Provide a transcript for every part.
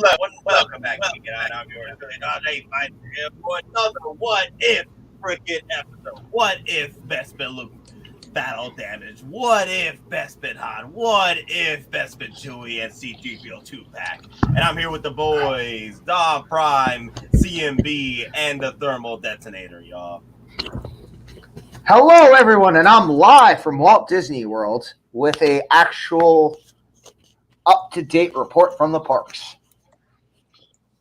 Welcome back again. I'm yours, Billy Dante, fighting here for another What If freaking episode. What if Bespin Luke battle damage? What if Bespin Han? What if Bespin Chewie and C3PO 2-pack? And I'm here with the boys, DonPrime, CMB, and the Thermal Detonator, y'all. Hello, everyone, and I'm live from Walt Disney World with a actual up-to-date report from the parks.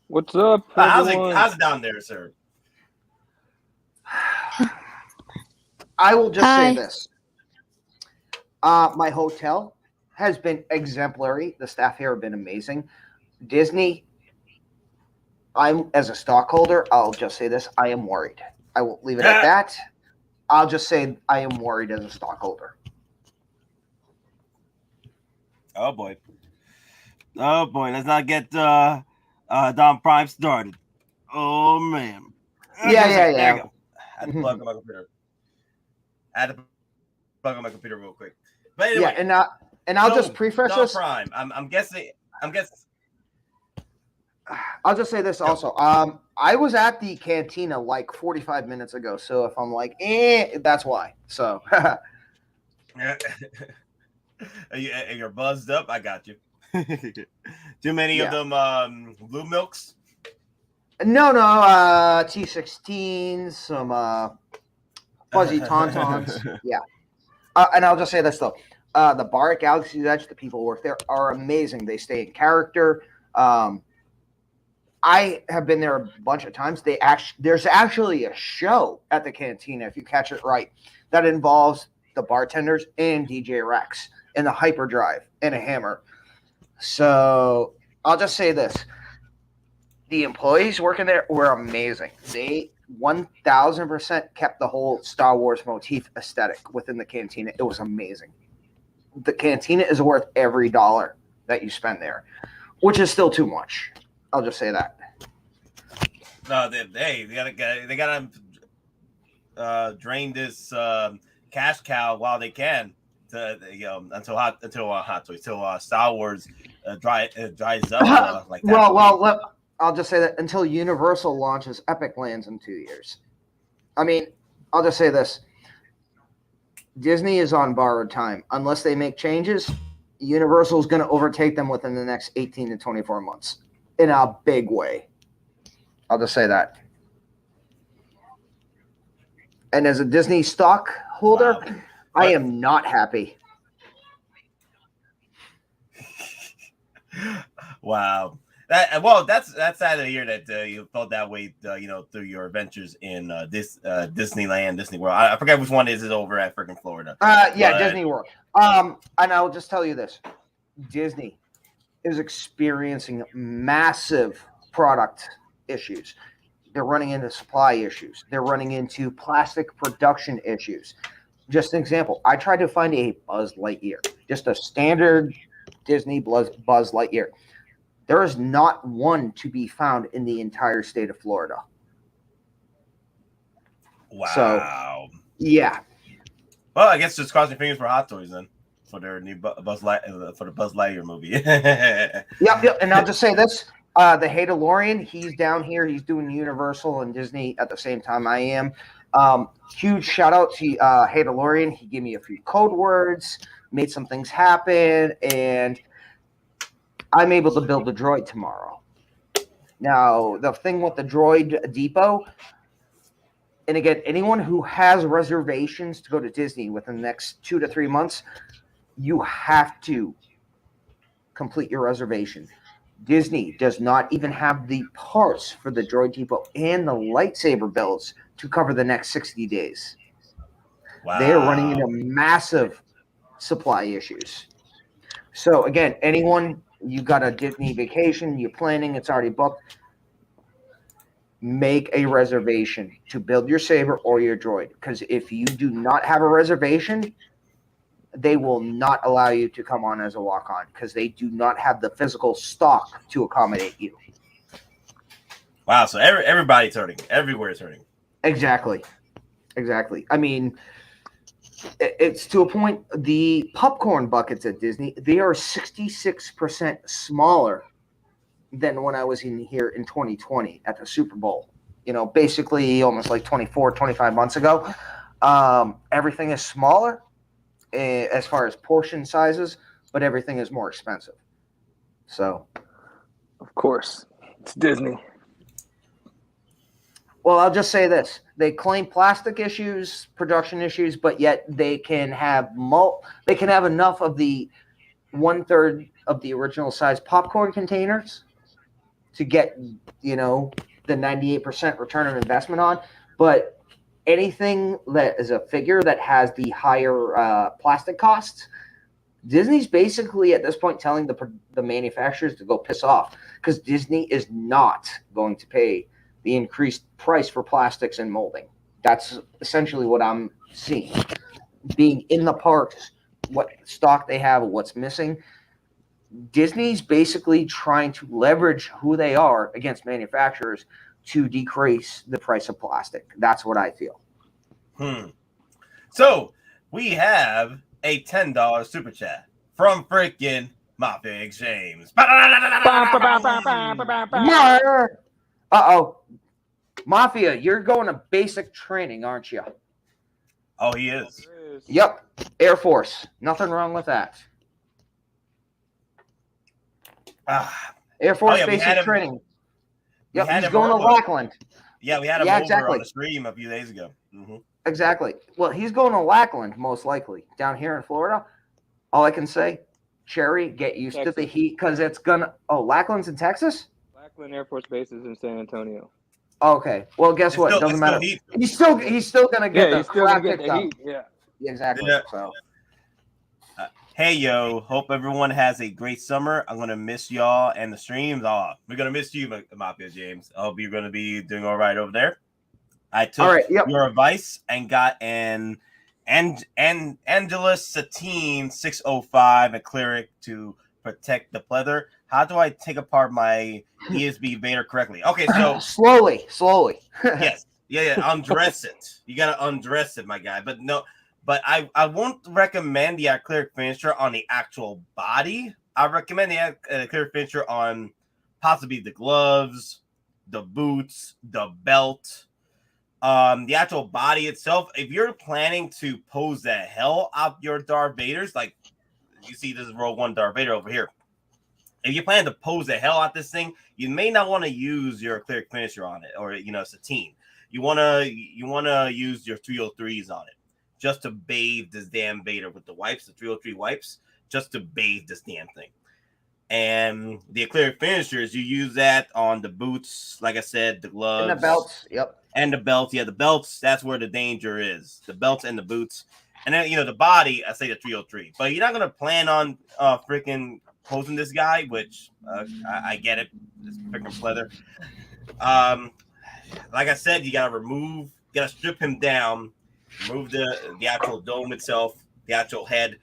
What's up, how's everyone? it down there, sir? I will just say this. My hotel has been exemplary. The staff here have been amazing. Disney, as a stockholder, I'll just say this. I am worried. I will leave it at that. I'll just say I am worried as a stockholder. Oh boy. Let's not get DonPrime started. Oh man. Yeah. I had to plug on my computer. Real quick. But anyway, yeah, and I'll just preface this. DonPrime. I'm guessing. I'll just say this also. I was at the Cantina like 45 minutes ago, so if I'm like, that's why. So. You're buzzed up. I got you. Too many of them blue milks? No. T16s, some fuzzy tauntauns. Yeah. And I'll just say this though. The bar at Galaxy's Edge, the people who work there are amazing. They stay in character. I have been there a bunch of times. There's actually a show at the Cantina, if you catch it right, that involves the bartenders and DJ Rex and the hyperdrive and a hammer. So I'll just say this. The employees working there were amazing. They 1,000% kept the whole Star Wars motif aesthetic within the Cantina. It was amazing. The Cantina is worth every dollar that you spend there, which is still too much. I'll just say that. No, they gotta drain this cash cow while they can until Star Wars dries up like that. I'll just say that until Universal launches Epic Lands in 2 years. I mean, I'll just say this. Disney is on borrowed time. Unless they make changes, Universal is going to overtake them within the next 18 to 24 months in a big way. I'll just say that. And as a Disney stockholder, wow. I am not happy. Wow. That's sad to hear that you felt that way, through your adventures in Disneyland, Disney World. I forget which one is over at freaking Florida. Disney World. And I'll just tell you this: Disney is experiencing massive product issues. They're running into supply issues. They're running into plastic production issues. Just an example: I tried to find a Buzz Lightyear, just a standard Disney Buzz Lightyear. There is not one to be found in the entire state of Florida. Wow. So, yeah. Well, I guess just crossing fingers for Hot Toys then for their new for the Buzz Lightyear movie. Yep. And I'll just say this: the Haydalorian, he's down here. He's doing Universal and Disney at the same time I am. Huge shout out to Haydalorian. He gave me a few code words, made some things happen, and I'm able to build a droid tomorrow. Now, the thing with the droid depot, and again, anyone who has reservations to go to Disney within the next 2 to 3 months, you have to complete your reservation. Disney does not even have the parts for the droid depot and the lightsaber builds to cover the next 60 days. Wow. They are running into massive supply issues. So, again, anyone... You got a Disney vacation, you're planning, it's already booked. Make a reservation to build your saber or your droid. Because if you do not have a reservation, they will not allow you to come on as a walk-on because they do not have the physical stock to accommodate you. Wow, so everybody's hurting. Everywhere is hurting. Exactly. I mean, it's to a point. The popcorn buckets at Disney, they are 66% smaller than when I was in here in 2020 at the Super Bowl. Basically almost like 24, 25 months ago. Everything is smaller as far as portion sizes, but everything is more expensive. So, Of course, it's Disney. well, I'll just say this: they claim plastic issues, production issues, but yet they can have enough of the 1/3 of the original size popcorn containers to get the 98% return of investment on, but anything that is a figure that has the higher plastic costs, Disney's basically at this point telling the manufacturers to go piss off, because Disney is not going to pay the increased price for plastics and molding. That's essentially what I'm seeing. Being in the parks, what stock they have, what's missing. Disney's basically trying to leverage who they are against manufacturers to decrease the price of plastic. That's what I feel. So we have a $10 super chat from freaking Mafia James. Uh-oh. Mafia, you're going to basic training, aren't you? Oh, he is. Yep. Air Force. Nothing wrong with that. Air Force basic training. Yep, he's going to Lackland. Yeah, we had him over on the stream a few days ago. Mm-hmm. Exactly. Well, he's going to Lackland, most likely, down here in Florida. All I can say, Cherry, get used to the heat, because it's going to... Oh, Lackland's in Texas? Lackland Air Force Base is in San Antonio. Okay. Well, guess what? It doesn't matter. He's still going to get the crap kicked out. Yeah. Exactly. Yeah. So... Hey, yo, hope everyone has a great summer. I'm going to miss y'all and the streams. Oh, we're going to miss you, Mafia James. I hope you're going to be doing all right over there. I took your advice and got an Angelus Satine 605, a cleric to protect the pleather. How do I take apart my ESB Vader correctly? Okay, so... Slowly. Yes. Yeah. Undress it. You got to undress it, my guy. But no... But I won't recommend the cleric finisher on the actual body. I recommend the cleric finisher on possibly the gloves, the boots, the belt, the actual body itself. If you're planning to pose the hell out your Darth Vaders, like you see this is Rogue One Darth Vader over here. If you plan to pose the hell out this thing, you may not want to use your cleric finisher on it, or Satine. You wanna use your 303s on it. Just to bathe this damn Vader with the wipes, the 303 wipes, just to bathe this damn thing. And the cleric finishers, you use that on the boots, like I said, the gloves. And the belts, yep. And the belts, yeah, the belts, that's where the danger is. The belts and the boots. And then, the body, I say the 303. But you're not going to plan on freaking posing this guy, which I get it. It's freaking pleather. Like I said, you got to strip him down. Remove the actual dome itself, the actual head,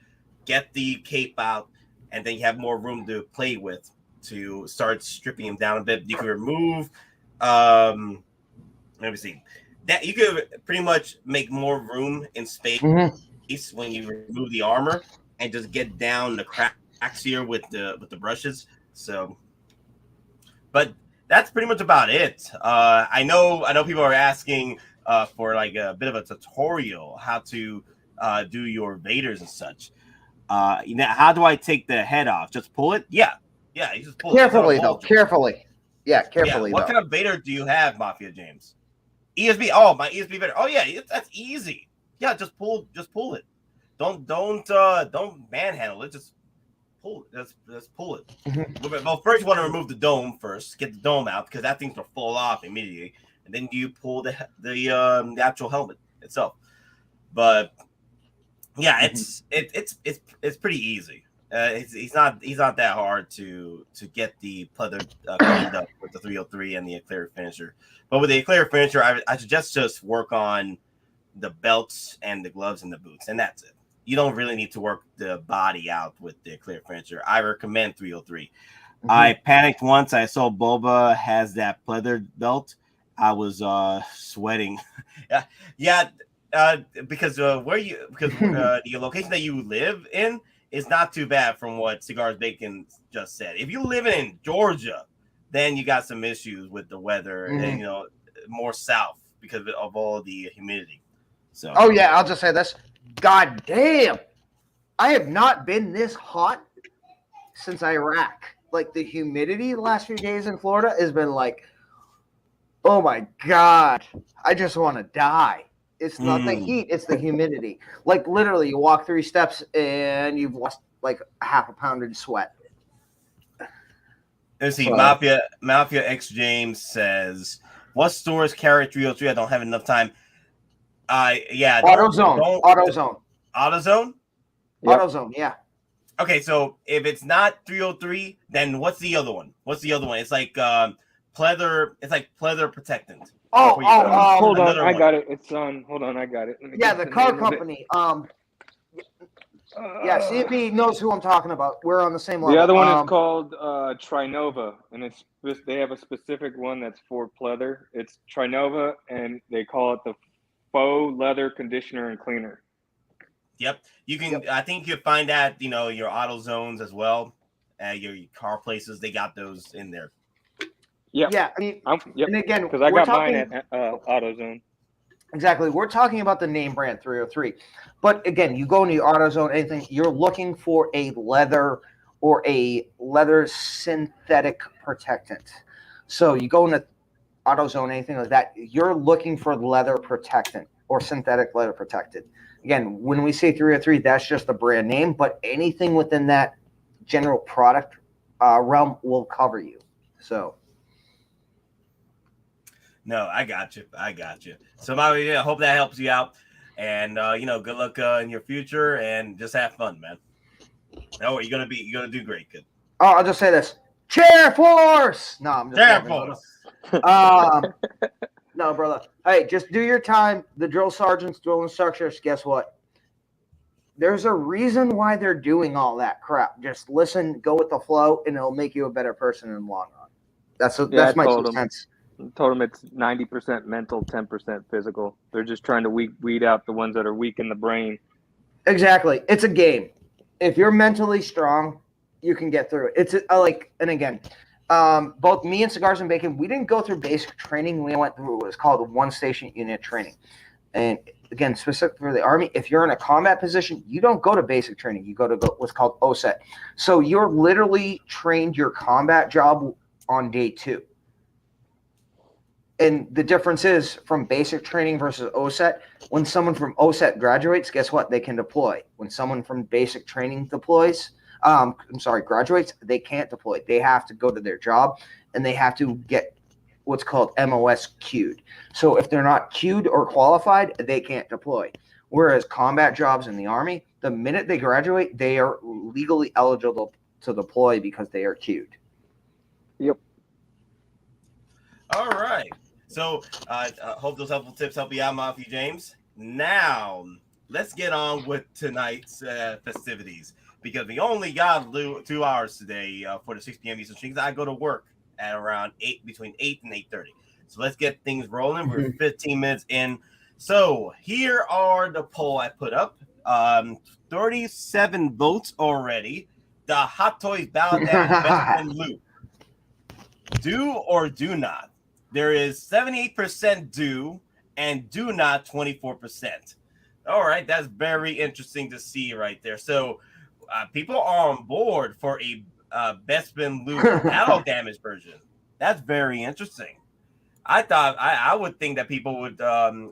get the cape out, and then you have more room to play with to start stripping him down a bit. You can remove, let me see, that you could pretty much make more room in space when you remove the armor and just get down the cracks here with the brushes. So, but that's pretty much about it. I know people are asking. For like a bit of a tutorial how to do your Vaders and such. How do I take the head off? Just pull it? Yeah, you just pull carefully it. Though. Carefully. Yeah, carefully. Yeah. What kind of Vader do you have, Mafia James? ESB. Oh, my ESB Vader. Oh yeah, that's easy. Yeah, just pull it. Don't manhandle it. Just pull it. Just pull it. Well, first you want to remove the dome first. Get the dome out because that thing's gonna fall off immediately. And then you pull the actual helmet itself. But yeah, it's pretty easy. He's not that hard to get the pleather cleaned up with the 303 and the eclair finisher. But with the eclair finisher, I suggest just work on the belts and the gloves and the boots, and that's it. You don't really need to work the body out with the eclair finisher. I recommend 303. I panicked once. I saw Boba has that pleather belt. I was sweating. Because the location that you live in is not too bad from what Cigars Bacon just said. If you live in Georgia, then you got some issues with the weather and more south because of all the humidity. So oh yeah, I'll just say this. God damn, I have not been this hot since Iraq. Like the humidity the last few days in Florida has been like, oh my God, I just want to die. It's not the heat, it's the humidity. Like literally, you walk 3 steps and you've lost like a half a pound in sweat. Let's see, Mafia X James says, "What stores carry 303? I don't have enough time." Yeah, AutoZone. AutoZone. Yep. AutoZone, yeah. Okay, so if it's not 303, then what's the other one? It's like pleather. It's like pleather protectant. Hold on, I got it. It's on. Hold on, I got it. Yeah, the car company. Yeah, CFP knows who I'm talking about. We're on the same level. The other one is called Trinova, and they have a specific one that's for pleather. It's Trinova, and they call it the faux leather conditioner and cleaner. Yep, you can. Yep. I think you find that your AutoZones as well, your car places. They got those in there. Yep. Yeah, I mean, and again, because I got mine at AutoZone. Exactly. We're talking about the name brand 303. But again, you go into your AutoZone, anything, you're looking for a leather or a leather synthetic protectant. So you go into AutoZone, anything like that, you're looking for leather protectant or synthetic leather protectant. Again, when we say 303, that's just the brand name, but anything within that general product realm will cover you. So. No, I got you. So, Bobby, I hope that helps you out. And, good luck in your future and just have fun, man. No, you're going to do great. Good. Oh, I'll just say this. Chair force! No, I'm just Chair force! No, brother. Hey, just do your time. The drill sergeants, drill instructors, guess what? There's a reason why they're doing all that crap. Just listen, go with the flow, and it'll make you a better person in the long run. That's my 2 cents. Told them it's 90% mental, 10% physical. They're just trying to weed out the ones that are weak in the brain. Exactly. It's a game. If you're mentally strong, you can get through it. And again, both me and Cigars and Bacon, we didn't go through basic training. We went through what was called one station unit training. And again, specific for the Army, if you're in a combat position, you don't go to basic training. You go to what's called OSET. So you're literally trained your combat job on day 2. And the difference is from basic training versus OSET, when someone from OSET graduates, guess what? They can deploy. When someone from basic training graduates, they can't deploy. They have to go to their job, and they have to get what's called MOS queued. So if they're not queued or qualified, they can't deploy. Whereas combat jobs in the Army, the minute they graduate, they are legally eligible to deploy because they are queued. Yep. All right. So I hope those helpful tips help you out, Mafia James. Now, let's get on with tonight's festivities because we only got 2 hours today for the 6 p.m. Eastern Streams. I go to work at around between 8 and 8:30. So let's get things rolling. We're 15 minutes in. So here are the poll I put up. 37 votes already. The Hot Toys Battle Bespin Luke. Do or do not? There is 78% do and do not 24%. All right, that's very interesting to see right there. So people are on board for a Bespin Luke battle damage version. That's very interesting. I thought I would think that people would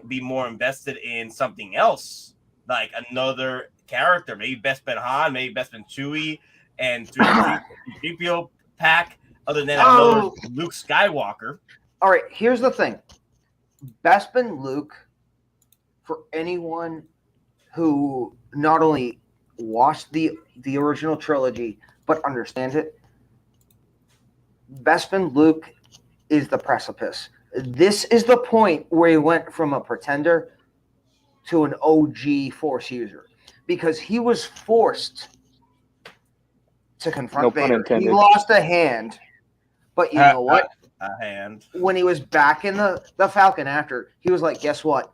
be more invested in something else, like another character, maybe Bespin Han, maybe Bespin Chewie, and 3PO pack, other than another Luke Skywalker. All right, here's the thing. Bespin Luke, for anyone who not only watched the original trilogy, but understands it, Bespin Luke is the precipice. This is the point where he went from a pretender to an OG Force user. Because he was forced to confront Vader. He lost a hand, but you know what? A hand. When he was back in the Falcon after, he was like, guess what?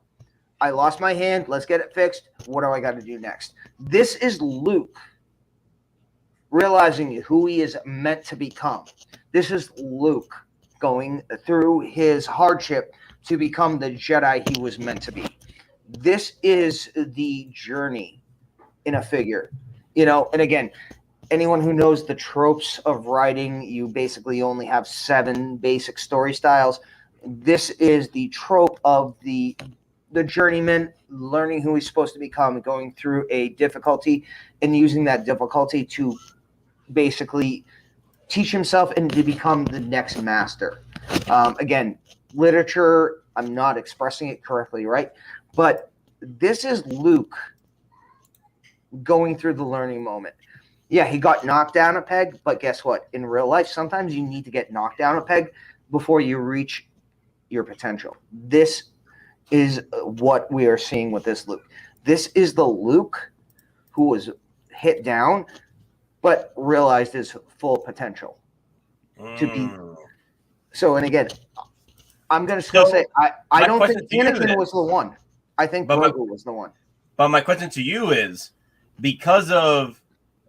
I lost my hand. Let's get it fixed. What do I got to do next? This is Luke realizing who he is meant to become. This is Luke going through his hardship to become the Jedi he was meant to be. This is the journey in a figure, and again, anyone who knows the tropes of writing, you basically only have 7 basic story styles. This is the trope of the journeyman learning who he's supposed to become, going through a difficulty and using that difficulty to basically teach himself and to become the next master. Again, literature, I'm not expressing it correctly, right? But this is Luke going through the learning moment. Yeah, he got knocked down a peg, but guess what? In real life, sometimes you need to get knocked down a peg before you reach your potential. This is what we are seeing with this Luke. This is the Luke who was hit down, but realized his full potential to be. So, and again, I'm going to still say I don't think Anakin was the one. I think Grogu was the one. But my question to you is, because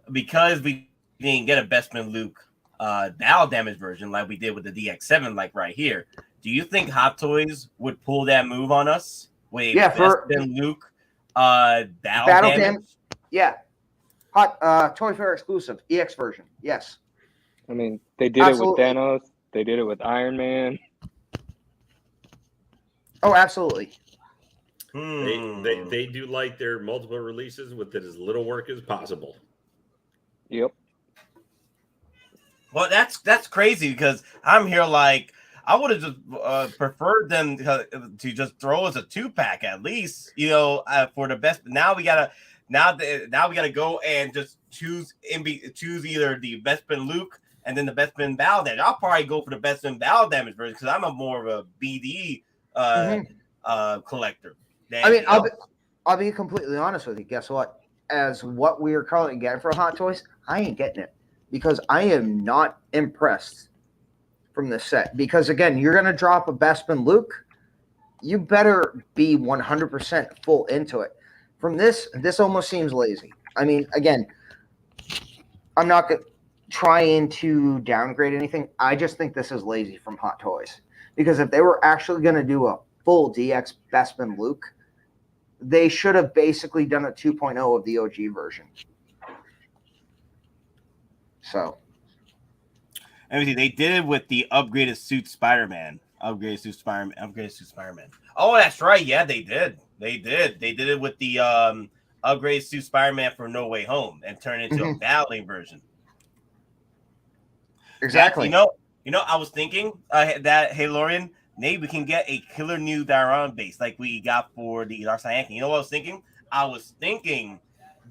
we didn't get a Bespin Luke battle damage version like we did with the DX7, like right here, do you think Hot Toys would pull that move on us? Wait, Bespin Luke battle damage? Yeah. Hot Toy Fair exclusive EX version. Yes. I mean, they did Absolutely. It with Thanos. They did it with Iron Man. Oh, absolutely. They do like their multiple releases with as little work as possible. Yep. Well, that's crazy, because I'm here like I would have just preferred them to just throw us a 2-pack at least, for the best. Now we gotta go and just choose either the Bespin Luke and then the Bespin battle damage. I'll probably go for the Bespin battle damage version because I'm a more of a BD collector. I mean, I'll be completely honest with you. Guess what? As what we are currently getting for Hot Toys, I ain't getting it because I am not impressed from this set. Because again, you're gonna drop a Bespin Luke, you better be 100% full into it. From this almost seems lazy. I mean, again, I'm not trying to downgrade anything. I just think this is lazy from Hot Toys. Because if they were actually going to do a full DX Bespin Luke, they should have basically done a 2.0 of the OG version. So. I mean, they did it with the upgraded suit Spider-Man. Upgraded suit Spider-Man. Oh, that's right. Yeah, they did. They did it with the upgraded suit Spider-Man for No Way Home and turned it into a battling version. Exactly. I was thinking that, hey, Lorian, maybe we can get a killer new Diron base like we got for the Darth Anakin. You know what I was thinking? I was thinking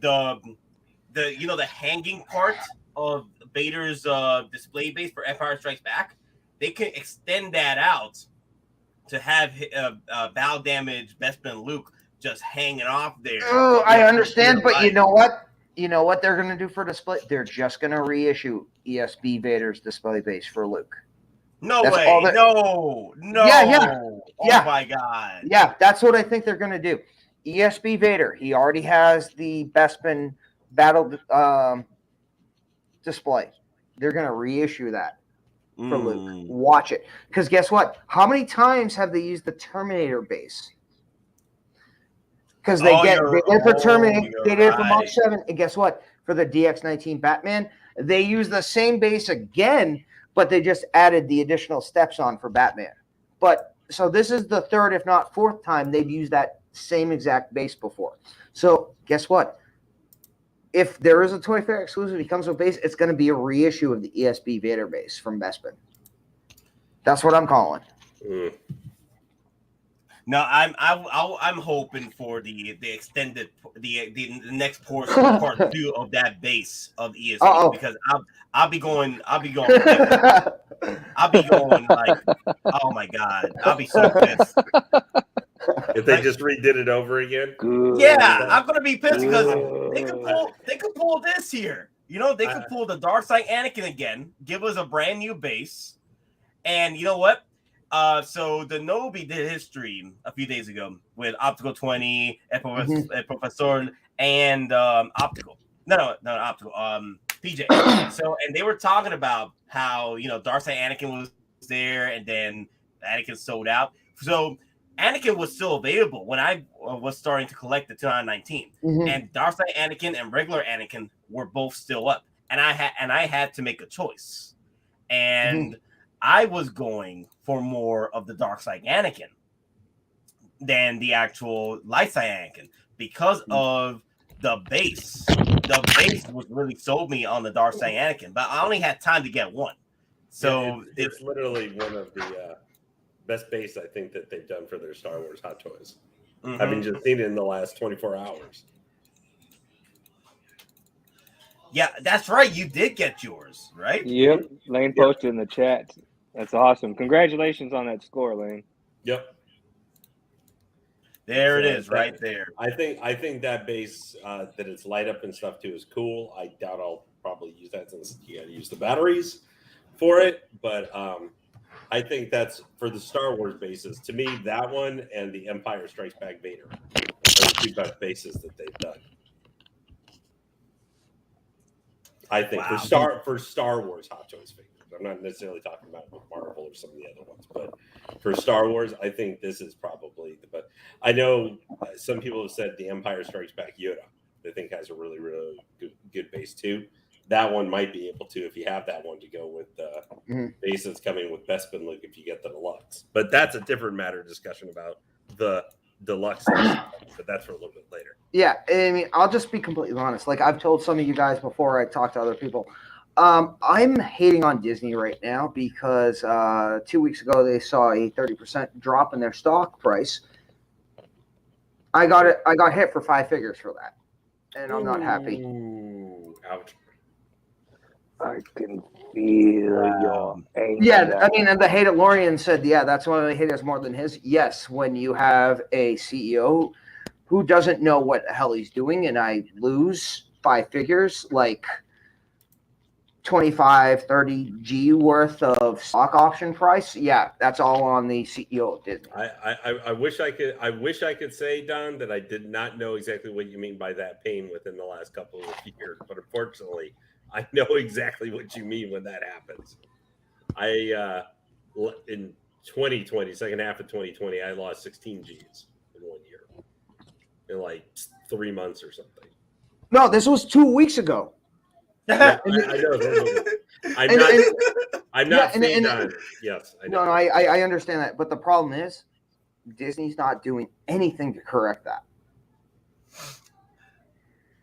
the hanging part of Vader's display base for Empire Strikes Back. They can extend that out to have battle damage Bespin Luke just hanging off there. Oh, I understand, but you know what? You know what they're going to do for display? They're just going to reissue ESB Vader's display base for Luke. No way. No. Yeah. Oh, my God. Yeah, that's what I think they're going to do. ESB Vader, he already has the Bespin battle display. They're going to reissue that for Luke. Watch it. Because guess what? How many times have they used the Terminator base? Because they did for Terminator, they did it for Mark 7, and guess what? For the DX19 Batman, they used the same base again, but they just added the additional steps on for Batman. But so this is the third, if not fourth time they've used that same exact base before. So guess what? If there is a Toy Fair exclusive, he comes with base, it's going to be a reissue of the ESB Vader base from Bespin. That's what I'm calling. No, I'm hoping for the extended the next portion part 2 of that base of ESB because I'll be going like, oh my God, I'll be so pissed. If they just redid it over again? Yeah, I'm gonna be pissed because they could pull this here. They could pull the Dark Side Anakin again, give us a brand new base, and you know what? So the Nobi did his stream a few days ago with Optical 20, Professor, and Optical. No, Optical. PJ. So, and they were talking about how, Darth Anakin was there, and then Anakin sold out. So Anakin was still available when I was starting to collect the 2019, and Darth Anakin and regular Anakin were both still up, and I had to make a choice, and I was going for more of the dark side Anakin than the actual light side Anakin because of the base. The base was really sold me on the dark side Anakin, but I only had time to get one. So it's literally one of the best base I think that they've done for their Star Wars Hot Toys. I mean, just seen it in the last 24 hours. Yeah, that's right. You did get yours, right? Yep. Lane posted in the chat. That's awesome. Congratulations on that score, Lane. Yep. There it is, right there. I think that base that it's light up and stuff too is cool. I doubt I'll probably use that since you got to use the batteries for it. But I think that's for the Star Wars bases. To me, that one and the Empire Strikes Back Vader are the two best bases that they've done. I think for Star Wars Hot Toys figures. I'm not necessarily talking about with Marvel or some of the other ones, but for Star Wars, I think this is probably the best. I know some people have said the Empire Strikes Back Yoda, they think has a really, really good base too. That one might be able to, if you have that one, to go with the base that's coming with Bespin Luke if you get the deluxe. But that's a different matter of discussion about the deluxe, but that's for a little bit later. Yeah, I mean, I'll just be completely honest. Like I've told some of you guys before, I talked to other people. I'm hating on Disney right now because 2 weeks ago they saw a 30% drop in their stock price. I got hit for 5 figures for that, and I'm not happy. Ooh, ouch. I can feel your anger. Yeah, I mean, and the Hated Lorian said, yeah, that's one of the haters more than his. Yes, when you have a CEO who doesn't know what the hell he's doing, and I lose 5 figures, like 25, 30 G worth of stock option price. Yeah, that's all on the CEO of Disney. I wish I could say, Don, that I did not know exactly what you mean by that pain within the last couple of years, but unfortunately, I know exactly what you mean when that happens. In 2020, second half of 2020, I lost 16 Gs in 1 year, in like 3 months or something. No, this was 2 weeks ago. I know. I'm not saying that. Yes, I know. No, I understand that, but the problem is Disney's not doing anything to correct that.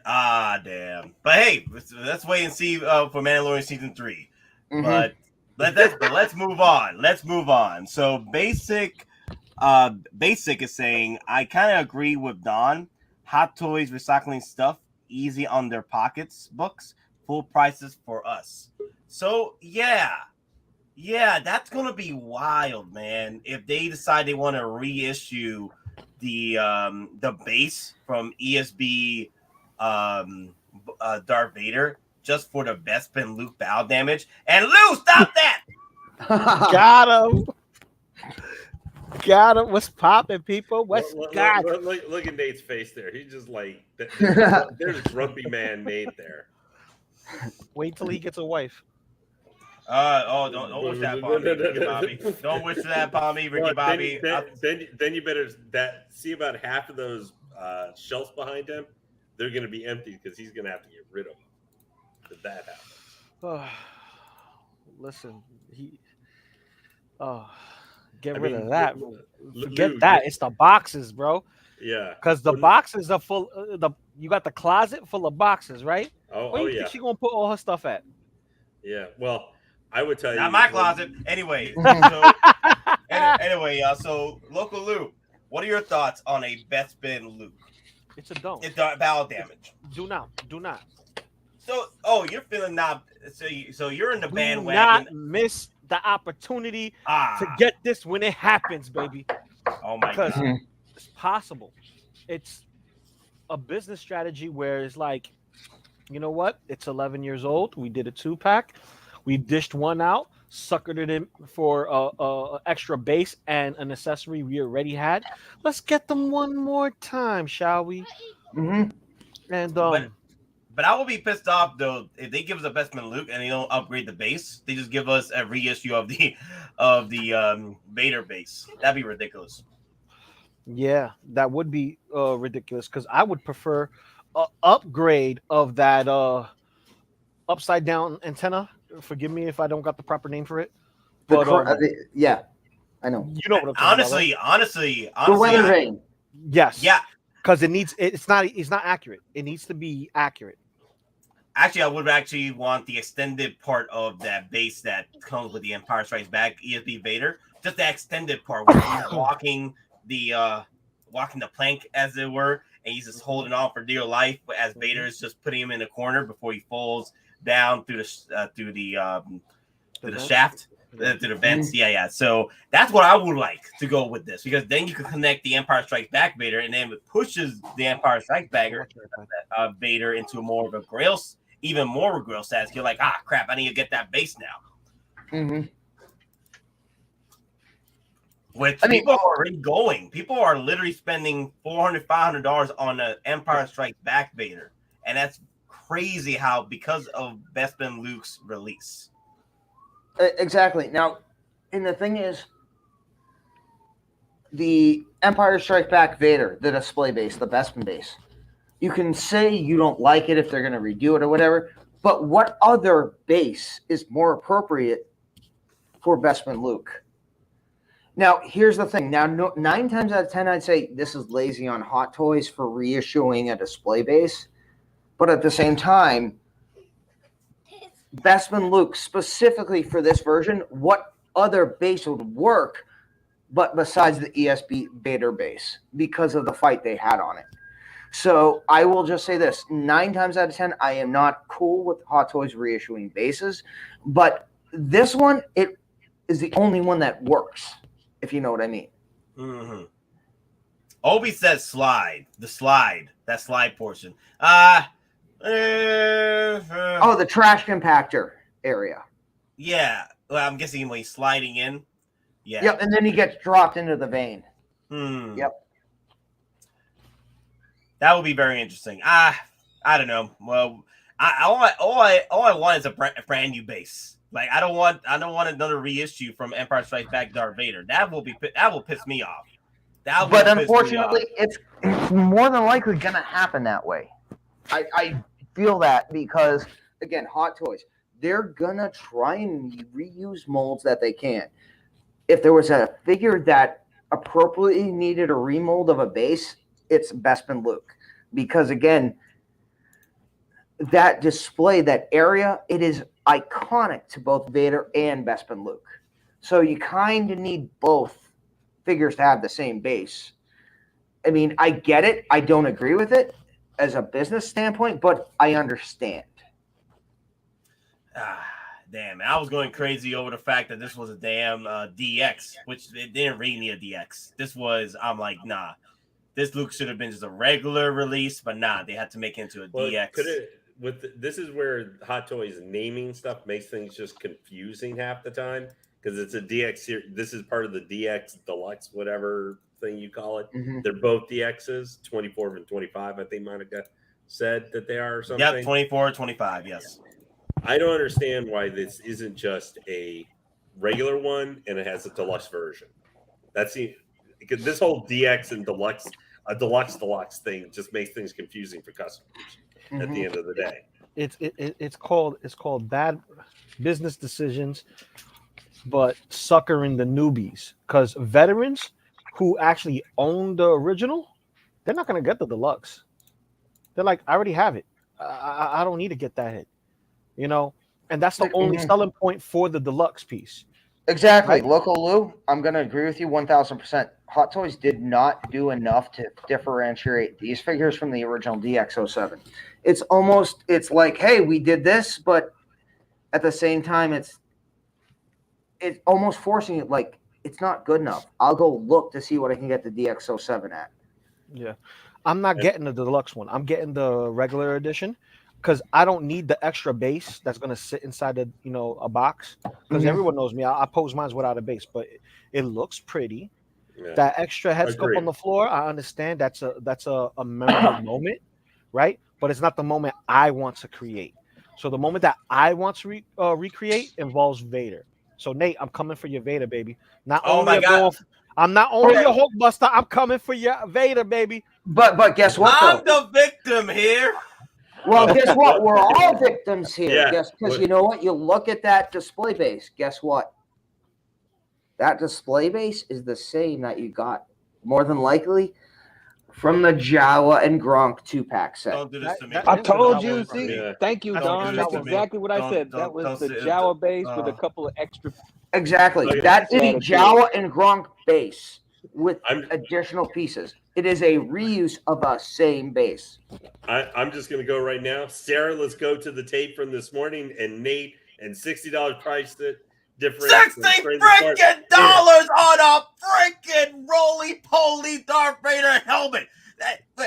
Ah, damn. But hey, let's wait and see for Mandalorian season 3. But let's move on. Let's move on. So Basic is saying, I kind of agree with Don. Hot Toys recycling stuff, easy on their pockets, books, full prices for us. So yeah, that's gonna be wild, man. If they decide they want to reissue the base from ESB Darth Vader just for the Bespin Luke battle damage. And Lou, stop that! Got him. What's popping, people? What's look at Nate's face there. He's just like, there's grumpy man Nate there. Wait till he gets a wife. Don't wish that upon me, Ricky Bobby. Don't wish that upon me, Ricky Bobby. Then you better see about half of those shelves behind him. They're going to be empty because he's going to have to get rid of them if that happens. Listen, get rid of that. Forget that. It's the boxes, bro. Yeah. Because the boxes are full. You got the closet full of boxes, right? Where do you think she gonna put all her stuff at? Yeah. Well, I would tell you. Not my closet. Anyway. Anyway, y'all. So, Loco Lu, what are your thoughts on a Bespin Luke? It's a don't. It's battle damage. Do not. So, you're feeling not. So you're in the bandwagon. Do not miss the opportunity to get this when it happens, baby. Oh my god! It's possible. It's a business strategy where it's like, you know what? It's 11 years old. We did a 2-pack. We dished one out, suckered it in for a extra base and an accessory we already had. Let's get them one more time, shall we? Mm-hmm. And but But I will be pissed off though if they give us a Bespin Luke and they don't upgrade the base. They just give us a reissue of the Vader base. That'd be ridiculous. Yeah, that would be ridiculous because I would prefer a upgrade of that upside down antenna. Forgive me if I don't got the proper name for it. But yeah, I know. You know what I'm talking about, right? Honestly, The weather vane. Yes. Yeah. Because it's not accurate. It needs to be accurate. Actually, I would actually want the extended part of that base that comes with the Empire Strikes Back ESB Vader. Just the extended part where he's walking the plank, as it were, and he's just holding on for dear life as Vader is just putting him in a corner before he falls down through the shaft, through the vents. Yeah. So that's what I would like to go with this, because then you can connect the Empire Strikes Back Vader, and then it pushes the Empire Strikes Back Vader into more of a even more Grail status. You're like, crap, I need to get that base now. Mm-hmm. Which people are already going. People are literally spending $400, $500 on an Empire Strikes Back Vader, and that's crazy how because of Bespin Luke's release. Exactly. Now, and the thing is, the Empire Strikes Back Vader, the display base, the Bespin base, you can say you don't like it if they're going to redo it or whatever, but what other base is more appropriate for Bespin Luke? Now, here's the thing. Now, 9 times out of 10, I'd say this is lazy on Hot Toys for reissuing a display base. But at the same time, Bespin Luke, specifically for this version, what other base would work but besides the ESB Vader base because of the fight they had on it? So I will just say this. 9 times out of 10, I am not cool with Hot Toys reissuing bases. But this one, it is the only one that works, if you know what I mean. Mm-hmm. Obi says slide. That slide portion. The trash compactor area. Yeah. Well, I'm guessing when he's sliding in. Yeah. Yep, and then he gets dropped into the vein. Yep. That would be very interesting. I don't know. Well, all I want is a brand new base. Like I don't want another reissue from Empire Strikes Back Darth Vader. That will piss me off. But unfortunately, it's more than likely going to happen that way. I feel that because, again, Hot Toys, they're going to try and reuse molds that they can. If there was a figure that appropriately needed a remold of a base, it's Bespin Luke. Because, again, that display, that area, it is iconic to both Vader and Bespin Luke. So you kind of need both figures to have the same base. I mean, I get it. I don't agree with it as a business standpoint, but I understand. Damn, I was going crazy over the fact that this was a damn DX, which it didn't really need a DX. I'm like, nah. This Luke should have been just a regular release, but nah, they had to make it into a DX. This is where Hot Toys naming stuff makes things just confusing half the time, because it's a DX series. This is part of the DX Deluxe, whatever thing you call it. Mm-hmm. They're both DXs, 24 and 25. I think Monica said that they are or something. Yeah, 24, 25, yes. I don't understand why this isn't just a regular one and it has a deluxe version. Because this whole DX and deluxe thing just makes things confusing for customers at the end of the day. It's called bad business decisions, but suckering the newbies, because veterans who actually own the original, they're not going to get the deluxe. They're like, I already have it. I don't need to get that hit, and that's the only selling point for the deluxe piece. Exactly. Right? Loco Lu, I'm going to agree with you 1,000%. Hot Toys did not do enough to differentiate these figures from the original DX07. It's like, hey, we did this, but at the same time, it's almost forcing it. Like, it's not good enough. I'll go look to see what I can get the DX07 at. Yeah. I'm not getting the deluxe one. I'm getting the regular edition because I don't need the extra base that's going to sit inside a box. Because everyone knows me. I pose mine without a base, but it looks pretty. Yeah. That extra head sculpt on the floor, I understand that's a memorable moment, right? but it's not the moment I want to create. So the moment that I want to recreate involves Vader. So Nate, I'm coming for your Vader, baby. Not Oh only my God. I'm not only Okay. your Hulkbuster, I'm coming for your Vader, baby. But guess what? I'm Though? the victim here. Well, guess what? We're all victims here. Yeah. Guess because you know what? You look at that display base. Guess what? That display base is the same that you got more than likely from the Jawa and Gronk 2-pack set. Don't do this to me. That- I that- told that you. was- See, Yeah. thank you, That's Don. That's what- exactly what I said. That was the Jawa base with a couple of extra. Exactly. Okay. That is a Added to Jawa and Gronk base with I'm- additional pieces. It is a reuse of a same base. I'm just going to go right now. Sarah, let's go to the tape from this morning, and Nate, and $60 price difference. $60 freaking dollars on a freaking roly-poly Darth Vader helmet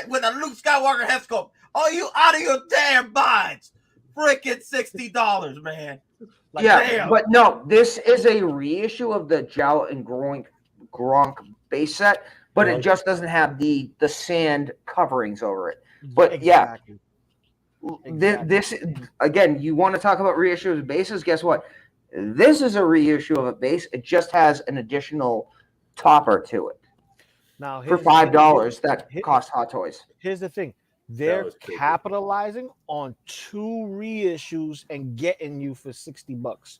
with a Luke Skywalker head sculpt. Are you out of your damn minds? Freaking $60, man. Like, Yeah, damn. but no, this is a reissue of the Jawa and Gronk base set, but it just doesn't have the sand coverings over it. But Exactly. This again, you want to talk about reissues of bases? Guess what? This is a reissue of a base. It just has an additional topper to it Now for here's- $5 that here- costs Hot Toys. Here's the thing. They're was cool. capitalizing on 2 reissues and getting you for $60.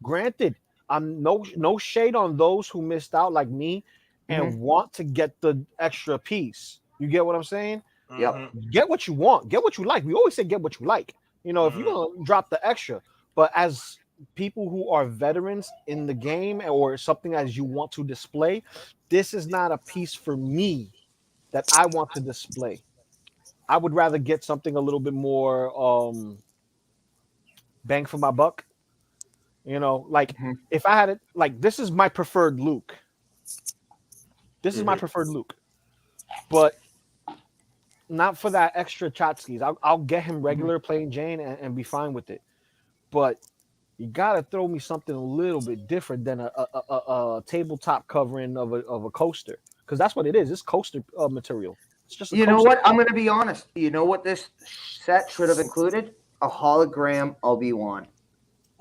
Granted, I'm no shade on those who missed out like me and want to get the extra piece. You get what I'm saying? Yep. Mhm. Get what you want, get what you like. We always say get what you like. You know, if you're gonna drop the extra, but as people who are veterans in the game or something as you want to display, this is not a piece for me that I want to display. I would rather get something a little bit more bang for my buck. You know, like if I had it, like this is my preferred Luke. This is my preferred Luke, but not for that extra Chotskis. I'll get him regular plain Jane and be fine with it. But you gotta throw me something a little bit different than a tabletop covering of a coaster, because that's what it is. It's coaster material. It's just a You know coaster. what? I'm going to be honest. You know what this set should have included? A hologram Obi-Wan.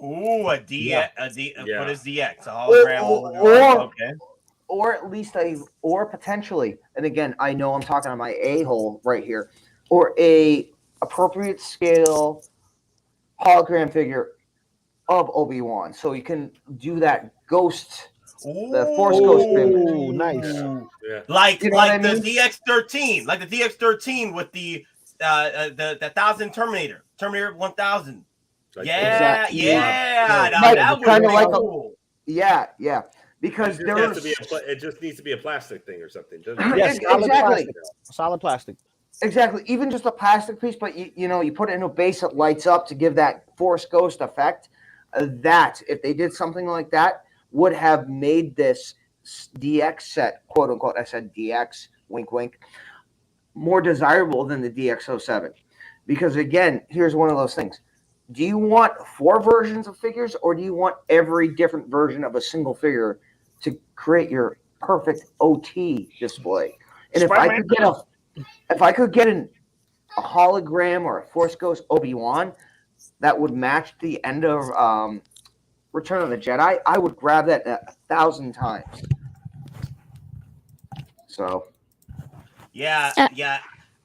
Ooh, Yeah. What is DX? A hologram? Okay. Or at least or potentially, and again, I know I'm talking on my a-hole right here, or a appropriate scale hologram figure of Obi-Wan, so you can do that ghost, the Force Ghost image. Ooh, nice. Yeah. Like You know what I the mean? DX13, like the DX13 with the 1000 Terminator 1000. Like, Yeah, Exactly. yeah. Now Right, that would kinda be like a- cool. Yeah, because It, there just has was to be it just needs to be a plastic thing or something. Yes, solid exactly. plastic. Solid plastic. Exactly. Even just a plastic piece, but you put it in a base that lights up to give that Force Ghost effect. That, if they did something like that, would have made this DX set, quote unquote, I said DX, wink, wink, more desirable than the DX07. Because again, here's one of those things. Do you want 4 versions of figures, or do you want every different version of a single figure to create your perfect OT display? And if I could get a hologram or a Force Ghost Obi-Wan that would match the end of Return of the Jedi, I would grab that 1,000 times. So Yeah.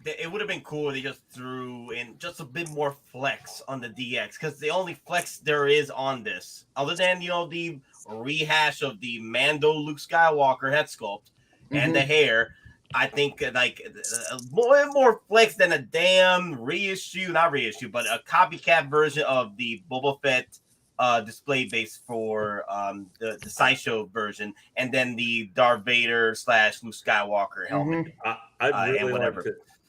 It would have been cool if they just threw in just a bit more flex on the DX, because the only flex there is on this, other than the rehash of the Mando Luke Skywalker head sculpt and the hair, I think like more flex than a damn not reissue, but a copycat version of the Boba Fett display base for the Sideshow version, and then the Darth Vader / Luke Skywalker helmet.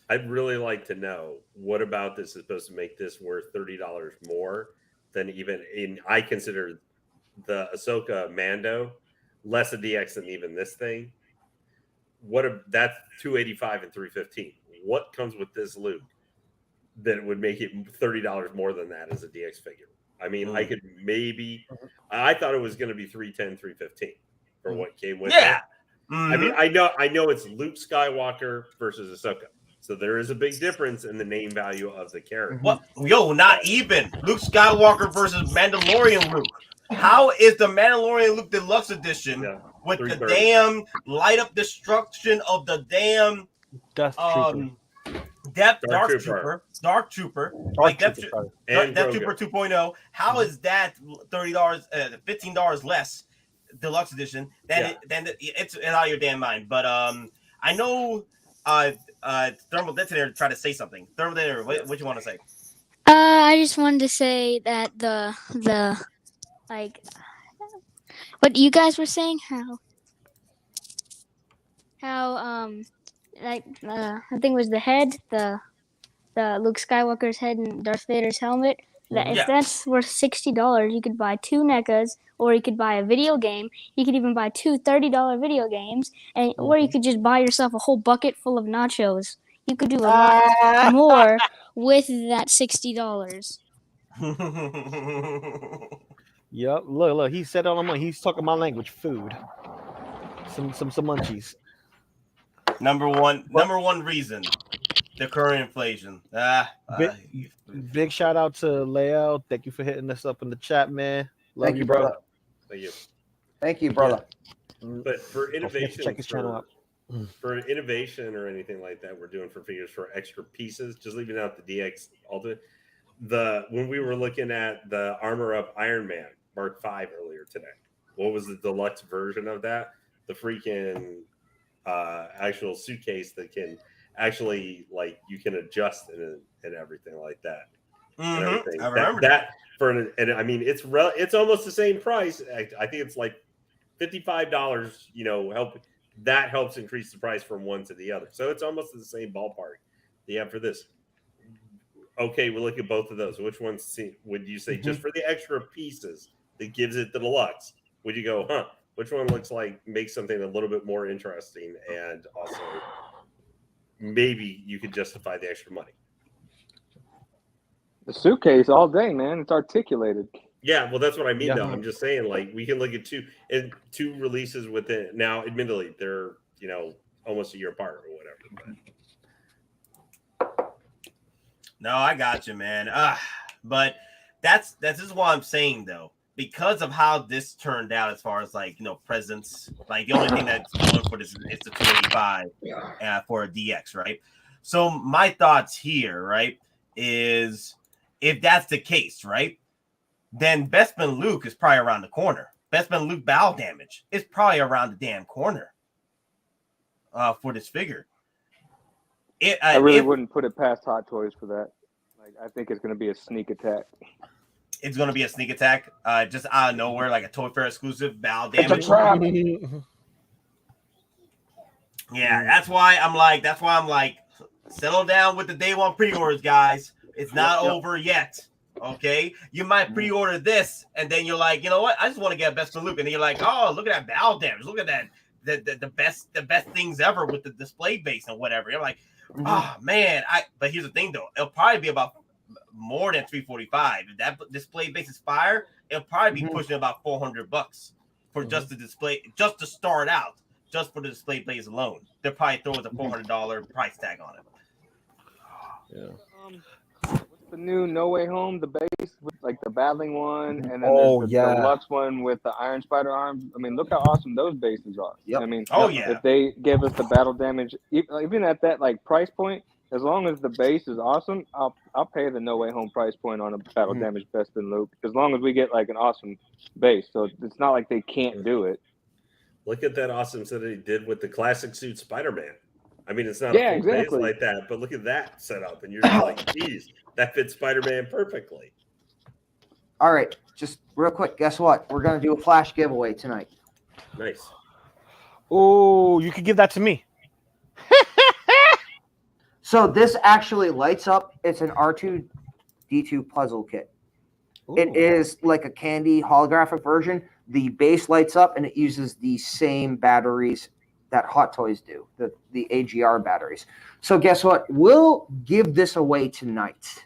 I'd really like to know what about this is supposed to make this worth $30 more than even I consider the Ahsoka Mando less a DX than even this thing. That's $285 and $315. What comes with this Luke that would make it $30 more than that as a DX figure? I mean, I could maybe. I thought it was going to be $310, $315 for what came with it. Yeah. I mean, I know it's Luke Skywalker versus Ahsoka. So there is a big difference in the name value of the character. What? Yo, not even Luke Skywalker versus Mandalorian Luke. How is the Mandalorian Luke Deluxe Edition with the damn light up destruction of the damn Death Trooper. Dark Trooper, like Death Trooper 2.0. How is that $30, $15 less deluxe edition? It's out of your damn mind. But I know Thermal Detonator tried to say something. Thermal Detonator, what you want to say? I just wanted to say that the like what you guys were saying, how I think it was the head, the Luke Skywalker's head and Darth Vader's helmet. That if that's worth $60, you could buy 2 NECAs, or you could buy a video game. You could even buy 2 $30 video games, and or you could just buy yourself a whole bucket full of nachos. You could do a lot more with that $60. Yep. Look. He said on the He's talking my language. Food. Some munchies. Number one reason. The current inflation. Big shout out to Leo. Thank you for hitting us up in the chat, man. Love you, brother. Thank you. Thank you, brother. But for innovation, check his channel out. For innovation or anything like that, we're doing for figures for extra pieces. Just leaving out the DX Ultimate. When we were looking at the Armor Up Iron Man Mark V earlier today, what was the deluxe version of that? The freaking actual suitcase that can actually, like, you can adjust and everything like that. Mm-hmm. And everything. I remember and I mean, it's almost the same price. I think it's like $55. That helps increase the price from one to the other. So it's almost the same ballpark. Yeah, for this. Okay, we'll look at both of those. Which one would you say just for the extra pieces that gives it the deluxe? Would you go, which one looks like makes something a little bit more interesting, and also maybe you could justify the extra money? The suitcase all day, man. It's articulated. Yeah, well, that's what I mean, though. I'm just saying, like, we can look at two releases within. Now, admittedly, they're almost a year apart or whatever. But. No, I got you, man. But this is what I'm saying, though, because of how this turned out, as far as presents. Like, the only thing that's going for this is the 285 for a DX, right? So my thoughts here, right, is if that's the case, right, then Bespin Luke is probably around the corner. Bespin Luke battle damage is probably around the damn corner for this figure. I really wouldn't put it past Hot Toys for that. Like, I think it's going to be a sneak attack. It's going to be a sneak attack, just out of nowhere, like a Toy Fair exclusive battle damage. It's a trap. Yeah, that's why I'm like, settle down with the day one pre-orders, guys. It's not over yet. Okay, you might pre-order this, and then you're like, you know what? I just want to get a Bespin Luke, and then you're like, oh, look at that battle damage. Look at that, the best things ever with the display base and whatever. You're like, oh man. But here's the thing, though. It'll probably be about more than $345. If that display base is fire, it'll probably be pushing about $400 for just the display, just to start out, just for the display base alone. They'll probably throw a $400 price tag on it. Yeah. What's the new No Way Home? The base with like the battling one, and then there's the deluxe one with the Iron Spider arms. I mean, look how awesome those bases are. Yep. I mean, yeah. If they give us the battle damage, even at that like price point, as long as the base is awesome, I'll pay the No Way Home price point on a battle damage Bespin Luke, as long as we get like an awesome base. So it's not like they can't do it. Look at that awesome set that he did with the classic suit Spider-Man. I mean, it's not a full base like that, but look at that setup, and you're just like, geez, that fits Spider-Man perfectly. All right, just real quick, guess what? We're going to do a flash giveaway tonight. Nice. Oh, you could give that to me. So this actually lights up. It's an R2-D2 puzzle kit. Ooh. It is like a candy holographic version. The base lights up, and it uses the same batteries that Hot Toys do, the AGR batteries. So guess what? We'll give this away tonight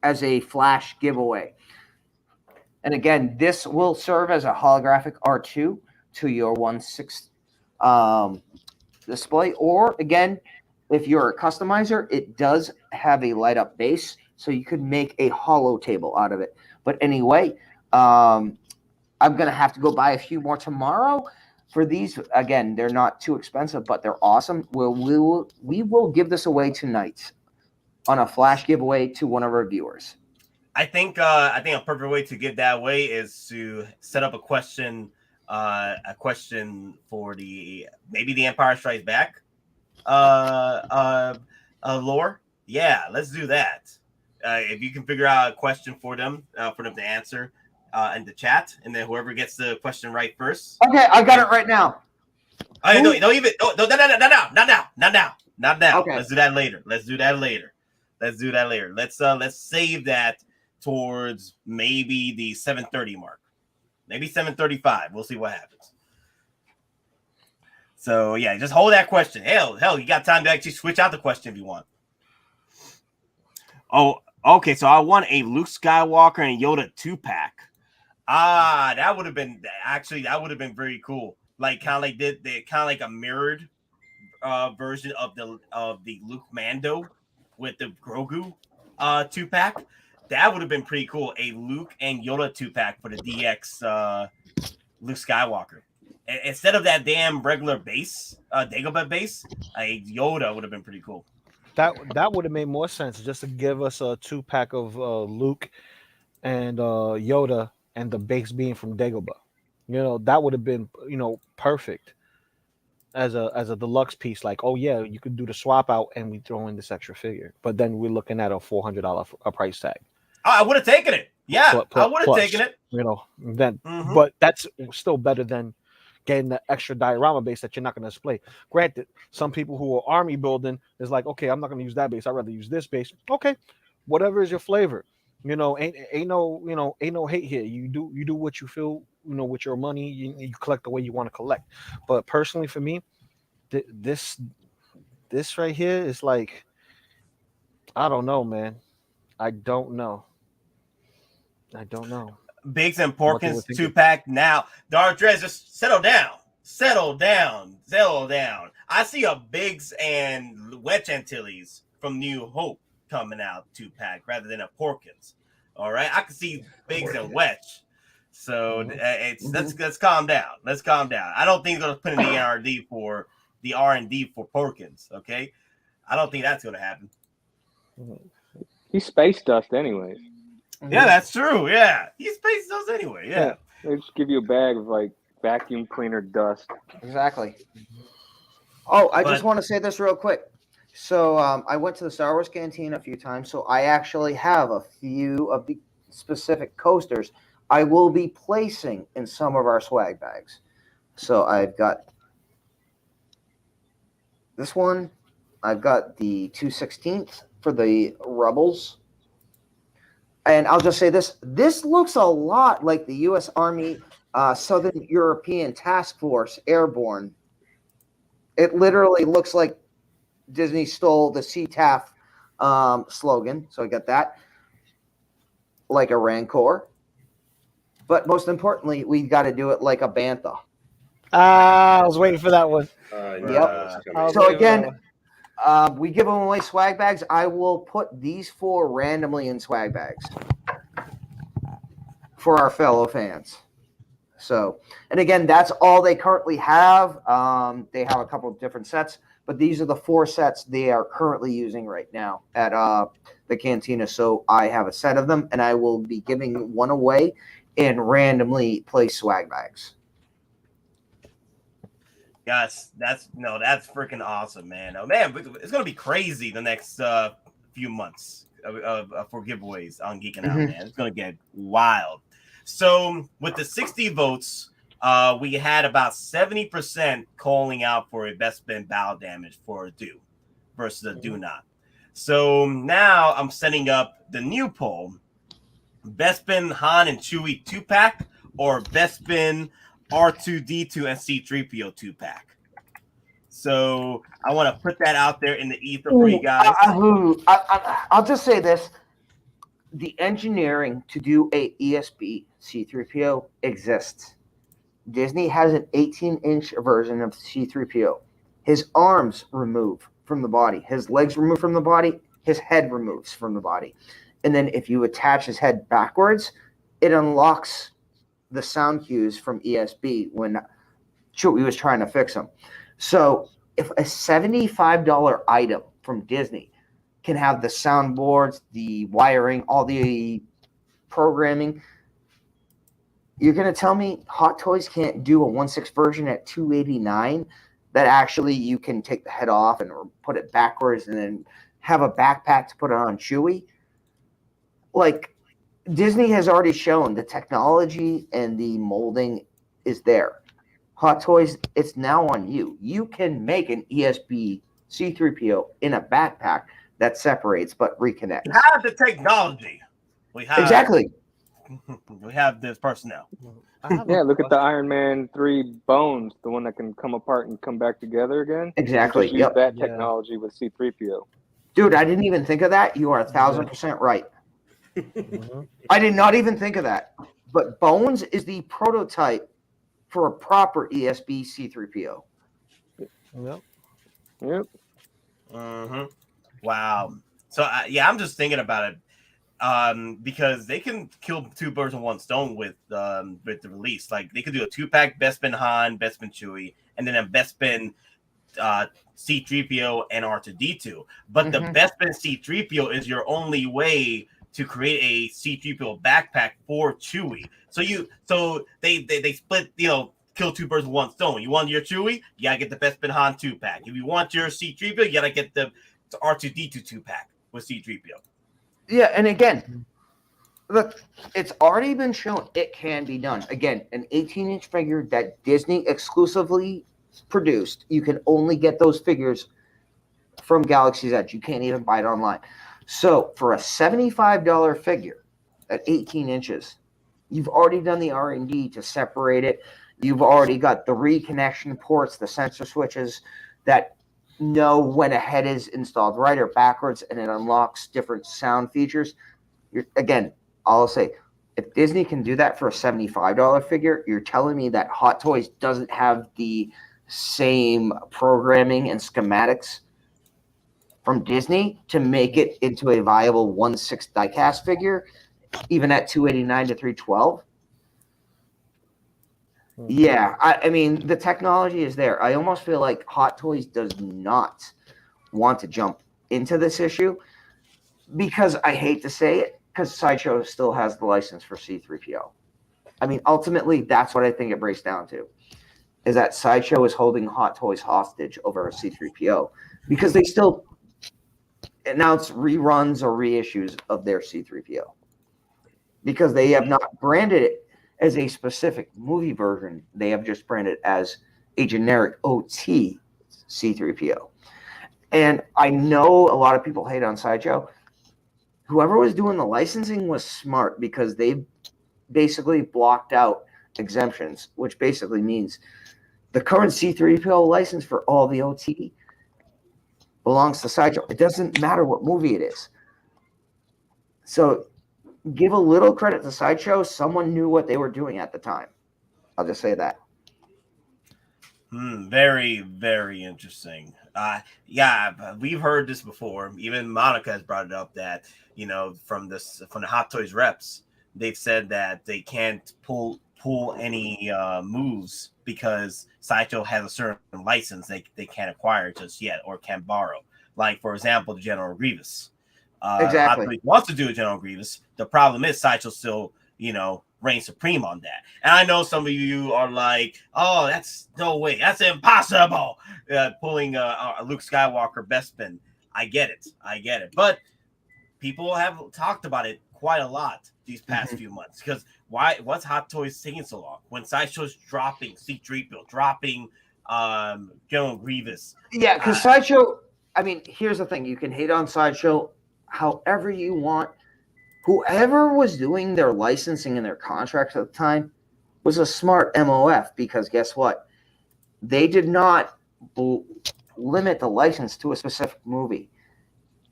as a flash giveaway. And again, this will serve as a holographic R2 to your 1/6 display. Or again, if you're a customizer, it does have a light up base, so you could make a hollow table out of it. But anyway, I'm gonna have to go buy a few more tomorrow. For these, again, they're not too expensive, but they're awesome. We will give this away tonight on a flash giveaway to one of our viewers. I think a perfect way to give that away is to set up a question for maybe the Empire Strikes Back lore. Yeah, let's do that. If you can figure out a question for them to answer in the chat, and then whoever gets the question right first. Okay, I got it right now. Oh, no, not now. Okay. Let's do that later. Let's save that towards maybe the 7:30 mark, maybe 7:35. We'll see what happens. So yeah, just hold that question. Hell, you got time to actually switch out the question if you want. Oh, okay. So I want a Luke Skywalker and Yoda 2-pack. That would have been very cool. Like kind of like a mirrored version of the Luke Mando with the Grogu 2-pack. That would have been pretty cool. A Luke and Yoda 2-pack for the DX Luke Skywalker. Instead of that damn regular base, Dagobah base, a Yoda would have been pretty cool. That would have made more sense just to give us a 2-pack of Luke and Yoda, and the base being from Dagobah. That would have been perfect as a deluxe piece. Like, oh yeah, you could do the swap out and we throw in this extra figure. But then we're looking at a $400 price tag. I would have taken it. Yeah, I would have taken it. Then, but that's still better than getting the extra diorama base that you're not going to display. Granted, some people who are army building is like, okay, I'm not going to use that base. I'd rather use this base. Okay, whatever is your flavor. Ain't no hate here. You do what you feel. With your money, you collect the way you want to collect. But personally, for me, this right here is like, I don't know, man. I don't know. Biggs and Porkins 2-pack now. Darth Drez, just settle down. I see a Biggs and Wedge Antilles from New Hope coming out 2-pack rather than a Porkins. All right, I can see Biggs and Wedge. So let's calm down. I don't think they're gonna put in the R&D for Porkins. Okay, I don't think that's gonna happen. He's space dust anyways. Yeah, that's true. Yeah, he's space dust anyway. Yeah. They just give you a bag of like vacuum cleaner dust. Exactly. Oh, I just want to say this real quick. So I went to the Star Wars Cantina a few times, so I actually have a few of the specific coasters I will be placing in some of our swag bags. So I've got this one. I've got the 2/16 for the Rebels. And I'll just say this. This looks a lot like the U.S. Army Southern European Task Force Airborne. It literally looks like Disney stole the CTAF slogan. So I got that. Like a Rancor. But most importantly, we got to do it like a Bantha. I was waiting for that one. Yep. So again, we give them away swag bags. I will put these 4 randomly in swag bags for our fellow fans. So, and again, that's all they currently have. They have a couple of different sets, but these are the 4 sets they are currently using right now at the Cantina. So I have a set of them, and I will be giving one away in randomly placed swag bags. Yes, that's freaking awesome, man. Oh man, it's gonna be crazy the next few months for giveaways on Geeking Out, man. It's gonna get wild. So with the 60 votes, we had about 70% calling out for a Bespin battle damage for a do versus a do not. So now I'm setting up the new poll: Bespin Han and Chewie 2-pack or Bespin R2D2 and C3PO 2-pack. So I want to put that out there in the ether for you guys. I'll just say this. The engineering to do a ESB C3PO exists. Disney has an 18-inch version of C3PO. His arms remove from the body, his legs removed from the body, his head removes from the body. And then if you attach his head backwards, it unlocks the sound cues from ESB when Chewie was trying to fix him. So if a $75 item from Disney can have the soundboards, the wiring, all the programming, you're going to tell me Hot Toys can't do a 1/6 version at $289 that actually you can take the head off and put it backwards and then have a backpack to put it on Chewie? Like, Disney has already shown the technology and the molding is there. Hot Toys, it's now on you. You can make an ESB C-3PO in a backpack that separates but reconnects. We have the technology. We have Exactly. We have this personnel. Yeah, look at the Iron Man 3 bones, the one that can come apart and come back together again. Exactly. Just use Yep. that technology with C-3PO. Dude, I didn't even think of that. You are 1,000% right. I did not even think of that. But Bones is the prototype for a proper ESB C-3PO. Yep. Yep. Mm-hmm. Wow. So I'm just thinking about it because they can kill two birds with one stone with the release. Like they could do a 2-pack Bespin Han, Bespin Chewie, and then a Bespin C-3PO and R2-D2. But the Bespin C-3PO is your only way to create a C-3PO backpack for Chewie. So they split, kill two birds with one stone. You want your Chewie, you gotta get the Bespin Han 2-pack. If you want your C-3PO, you gotta get the R2-D2 2-pack with C-3PO. Yeah, and again, look, it's already been shown it can be done. Again, an 18-inch figure that Disney exclusively produced. You can only get those figures from Galaxy's Edge. You can't even buy it online. So for a $75 figure at 18 inches, you've already done the R&D to separate it. You've already got the reconnection ports, the sensor switches that know when a head is installed right or backwards, and it unlocks different sound features. Again, I'll say, if Disney can do that for a $75 figure, you're telling me that Hot Toys doesn't have the same programming and schematics from Disney to make it into a viable 1/6 diecast figure, even at $289 to $312. Yeah, I mean, the technology is there. I almost feel like Hot Toys does not want to jump into this issue because I hate to say it, because Sideshow still has the license for C-3PO. I mean, ultimately, that's what I think it breaks down to, is that Sideshow is holding Hot Toys hostage over a C-3PO because they still announce reruns or reissues of their C-3PO because they have not branded it as a specific movie version. They have just branded as a generic OT C-3PO. And I know a lot of people hate on Sideshow. Whoever was doing the licensing was smart because they basically blocked out exemptions, which basically means the current C-3PO license for all the OT belongs to Sideshow. It doesn't matter what movie it is. So give a little credit to Sideshow. Someone knew what they were doing at the time. I'll just say that. Very, very interesting. Yeah, we've heard this before. Even Monica has brought it up that, from the Hot Toys reps, they've said that they can't pull any moves because Sideshow has a certain license they can't acquire just yet or can't borrow. Like, for example, the General Grievous. Exactly. Hot Toys wants to do a General Grievous. The problem is Sideshow still, reigns supreme on that. And I know some of you are like, oh, that's no way. That's impossible. Pulling a Luke Skywalker Bespin. I get it. But people have talked about it quite a lot these past few months. Because what's Hot Toys taking so long? When Sideshow's dropping C-3PO, dropping General Grievous. Yeah, because Sideshow, I mean, here's the thing. You can hate on Sideshow however you want. Whoever was doing their licensing and their contracts at the time was a smart MOF because guess what? They did not limit the license to a specific movie.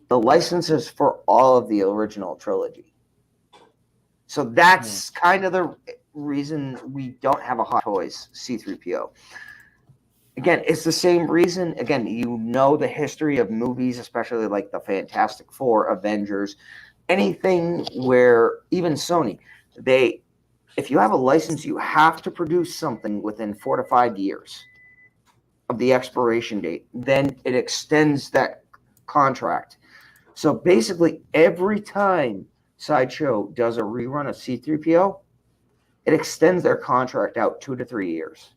The license is for all of the original trilogy. So that's kind of the reason we don't have a Hot Toys C-3PO. Again, it's the same reason. Again, you know the history of movies, especially like the Fantastic Four, Avengers, anything where even Sony, if you have a license, you have to produce something within 4 to 5 years of the expiration date. Then it extends that contract. So basically, every time Sideshow does a rerun of C-3PO, it extends their contract out 2 to 3 years.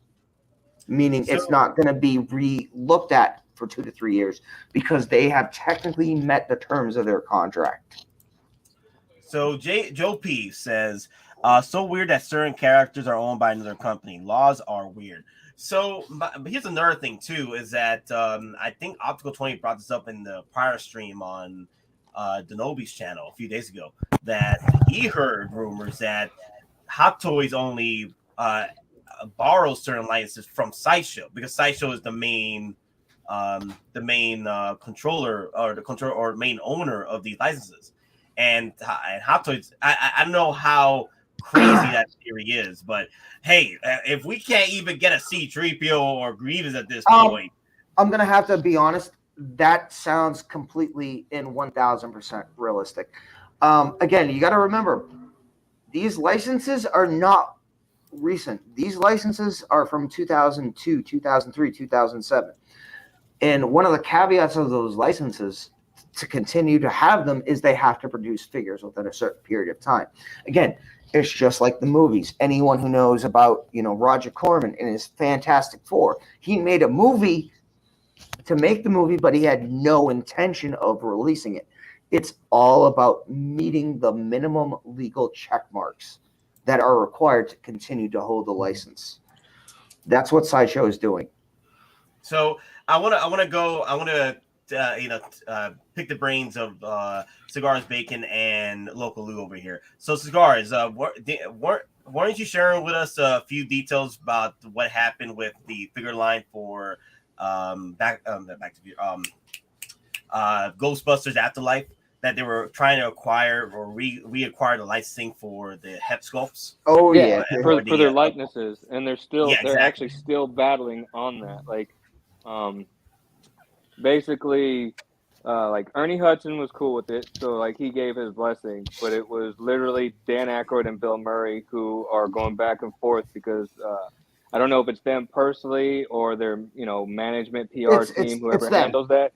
Meaning it's not going to be re-looked at for 2 to 3 years because they have technically met the terms of their contract. So Joe P says, so weird that certain characters are owned by another company. Laws are weird. So but here's another thing too, is that I think Optical 20 brought this up in the prior stream on Denobi's channel a few days ago, that he heard rumors that Hot Toys only borrows certain licenses from Sideshow because Sideshow is the main controller or main owner of these licenses, and Hot Toys. I don't know how crazy that theory is, but hey, if we can't even get a C-3PO or Grievous at this point, I'm gonna have to be honest. That sounds completely in 1,000% realistic. Again, you got to remember, these licenses are not recent. These licenses are from 2002, 2003, 2007. And one of the caveats of those licenses to continue to have them is they have to produce figures within a certain period of time. Again, it's just like the movies. Anyone who knows about, Roger Corman and his Fantastic Four, he made a movie to make the movie, but he had no intention of releasing it. It's all about meeting the minimum legal check marks that are required to continue to hold the license. That's what Sideshow is doing. So I want to pick the brains of Cigars, Bacon, and Loco Lu over here. So Cigars, weren't you sharing with us a few details about what happened with the figure line for Ghostbusters Afterlife, that they were trying to acquire or reacquire the licensing for the head sculpts? Oh yeah, for their likenesses, and they're exactly. actually still battling on that. Like, basically, like Ernie Hudson was cool with it, so like he gave his blessing, but it was literally Dan Aykroyd and Bill Murray who are going back and forth because I don't know if it's them personally or their management PR team, whoever handles that.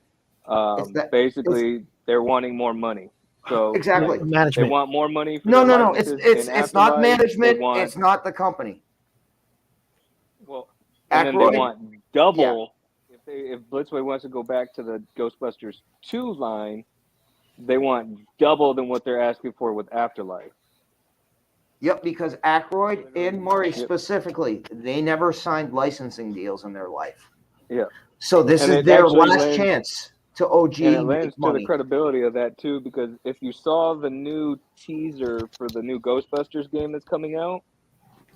Basically, they're wanting more money. So exactly, management. They want more money. For No. It's not management. It's not the company. Well, and then they want double. Yeah. If Blitzway wants to go back to the Ghostbusters 2 line, they want double than what they're asking for with Afterlife. Yep, because Aykroyd and Murray specifically, they never signed licensing deals in their life. Yeah. So this is their last chance to OG. And it lends to the credibility of that too, because if you saw the new teaser for the new Ghostbusters game that's coming out,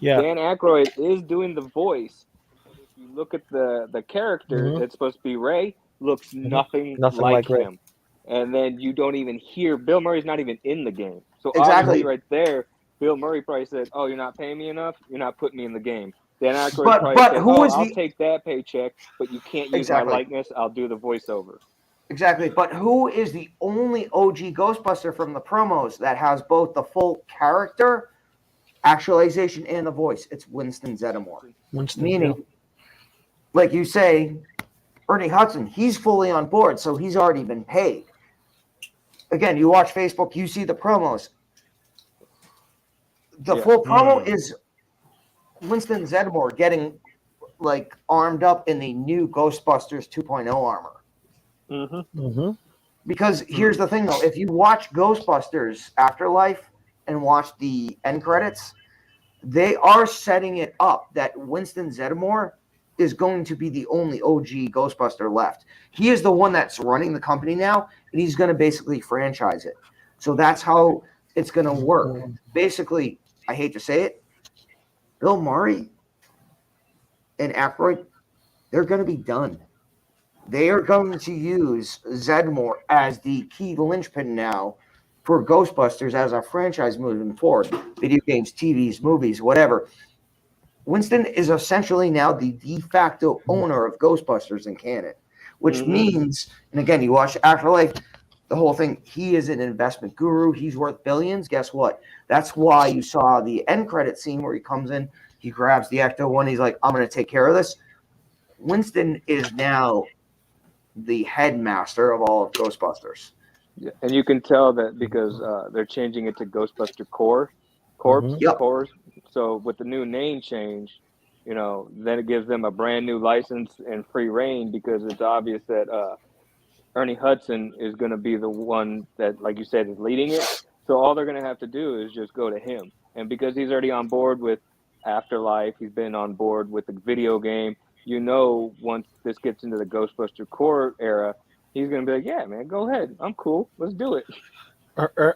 Dan Aykroyd is doing the voice. If you look at the character that's supposed to be Ray, looks nothing like him. And then you don't even hear Bill Murray's not even in the game. So obviously right there, Bill Murray probably said, "Oh, you're not paying me enough. You're not putting me in the game." Dan Aykroyd probably said, I'll take that paycheck, but you can't use my likeness. I'll do the voiceover. Exactly. But who is the only OG Ghostbuster from the promos that has both the full character, actualization, and the voice? It's Winston Zeddmore. Meaning, like you say, Ernie Hudson, he's fully on board, so he's already been paid. Again, you watch Facebook, you see the promos. The full promo is Winston Zeddmore getting armed up in the new Ghostbusters 2.0 armor. Because here's the thing, though. If you watch Ghostbusters Afterlife and watch the end credits, they are setting it up that Winston Zeddmore is going to be the only OG Ghostbuster left. He is the one that's running the company now, and he's going to basically franchise it. So that's how it's going to work. Basically, I hate to say it, Bill Murray and Aykroyd, they're going to be done. They are going to use Zeddmore as the key linchpin now for Ghostbusters as a franchise moving forward. Video games, TVs, movies, whatever. Winston is essentially now the de facto owner of Ghostbusters in canon, which means, and again, you watch Afterlife, the whole thing, he is an investment guru. He's worth billions. Guess what? That's why you saw the end credit scene where he comes in, he grabs the Ecto-1, he's like, I'm going to take care of this. Winston is now the headmaster of all of Ghostbusters. Yeah, and you can tell that because they're changing it to Ghostbuster Corps. So with the new name change, then it gives them a brand new license and free reign because it's obvious that Ernie Hudson is going to be the one that, like you said, is leading it. So all they're going to have to do is just go to him. And because he's already on board with Afterlife, he's been on board with the video game, once this gets into the Ghostbuster Corps era, he's going to be like, yeah, man, go ahead. I'm cool. Let's do it.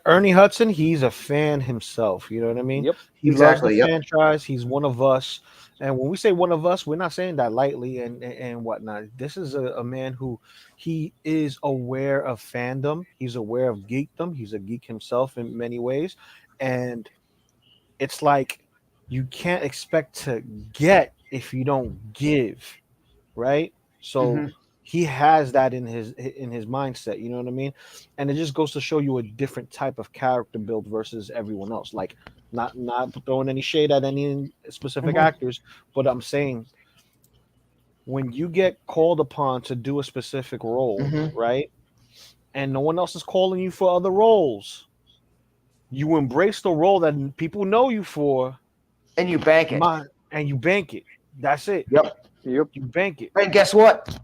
Ernie Hudson, he's a fan himself. You know what I mean? Yep. He loves the franchise. He's one of us. And when we say one of us, we're not saying that lightly and whatnot. This is a man who he is aware of fandom. He's aware of geekdom. He's a geek himself in many ways. And it's like you can't expect to get if you don't give, right? So he has that in his mindset, you know what I mean? And it just goes to show you a different type of character build versus everyone else. Like not throwing any shade at any specific actors, but I'm saying when you get called upon to do a specific role, right? And no one else is calling you for other roles, you embrace the role that people know you for, and you bank it. And you bank it. That's it. Yep. You bank it. And guess what?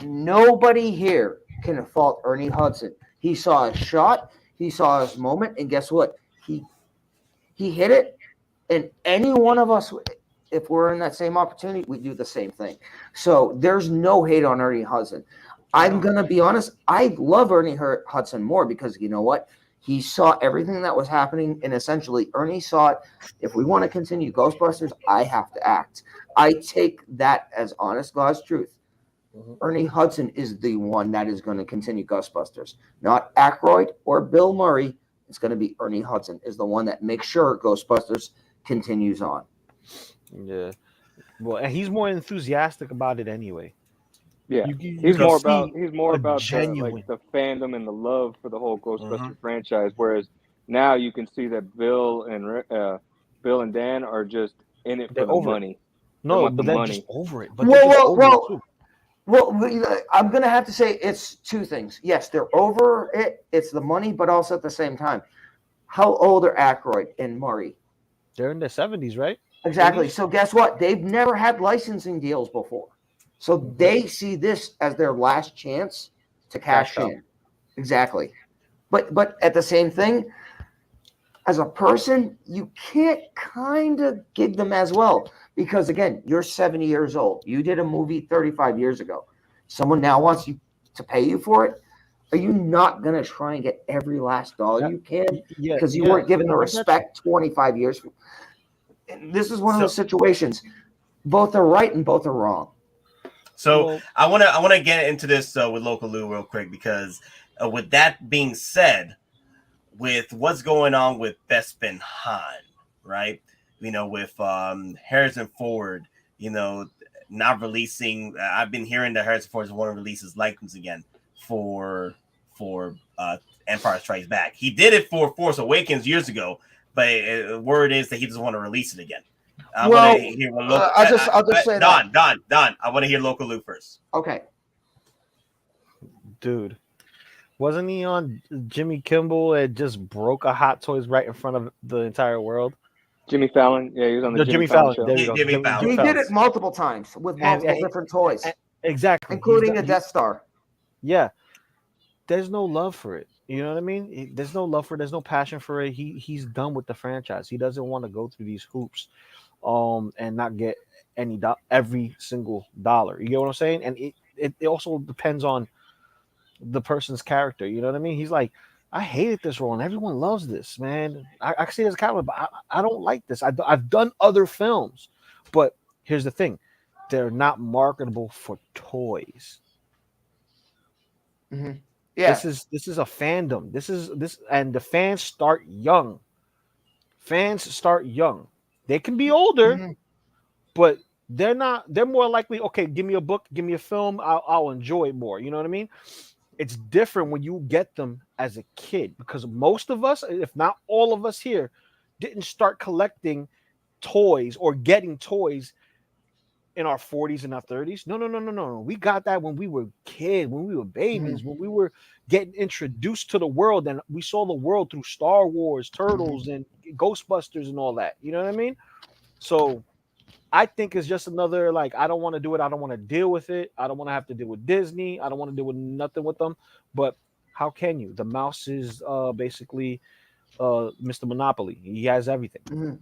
Nobody here can fault Ernie Hudson. He saw his shot, he saw his moment, and guess what? He hit it. And any one of us, if we're in that same opportunity, we do the same thing. So there's no hate on Ernie Hudson. I'm going to be honest. I love Ernie Hudson more because you know what? He saw everything that was happening, and essentially Ernie saw it. If we want to continue Ghostbusters, I have to act. I take that as honest God's truth. Ernie Hudson is the one that is going to continue Ghostbusters, not Aykroyd or Bill Murray. It's going to be Ernie Hudson is the one that makes sure Ghostbusters continues on. Yeah, well, and he's more enthusiastic about it anyway. Yeah, he's more about the fandom and the love for the whole Ghostbuster franchise. Whereas now you can see that Bill and Dan are just in it for the money. No, but they're just over it. But Well, I'm going to have to say it's two things. Yes, they're over it. It's the money, but also at the same time. How old are Aykroyd and Murray? They're in their 70s, right? Exactly. So guess what? They've never had licensing deals before. So they see this as their last chance to cash in. Exactly. But at the same thing, as a person, you can't kind of gig them as well. Because, again, you're 70 years old. You did a movie 35 years ago. Someone now wants you to pay you for it. Are you not going to try and get every last dollar you can? Because you weren't given the respect 25 years. And this is one of those situations. Both are right and both are wrong. So I want to get into this with Loco Lu real quick because with that being said, with what's going on with Bespin Han, right? With Harrison Ford, not releasing. I've been hearing that Harrison Ford want to release his likeness again for Empire Strikes Back. He did it for Force Awakens years ago, but word is that he doesn't want to release it again. I'll just say Don. I want to hear Loco Lu first. Okay, dude. Wasn't he on Jimmy Kimmel and just broke a Hot Toys right in front of the entire world? Jimmy Fallon. Yeah, he was on the Jimmy Fallon show. There you go. Jimmy Fallon. He did it multiple times with multiple different toys. Exactly. Including a Death Star. Yeah. There's no love for it. You know what I mean? There's no love for it. There's no passion for it. He's done with the franchise. He doesn't want to go through these hoops and not get every single dollar. You get what I'm saying? And it also depends on the person's character. You know what I mean? He's like, I hated this role, and everyone loves this, man. I see it as a compliment, but I don't like this. I've done other films, but here's the thing: they're not marketable for toys. Mm-hmm. Yeah, this is a fandom. This, and the fans start young. They can be older, but they're not. They're more likely, okay, give me a book, give me a film, I'll enjoy it more. You know what I mean? It's different when you get them as a kid, because most of us, if not all of us here, didn't start collecting toys or getting toys in our 40s and our 30s. No. We got that when we were kids, when we were babies, when we were getting introduced to the world, and we saw the world through Star Wars, Turtles, and Ghostbusters and all that. You know what I mean? So I think it's just another, like, I don't want to do it. I don't want to deal with it. I don't want to have to deal with Disney. I don't want to deal with nothing with them. But how can you? The mouse is basically Mr. Monopoly. He has everything.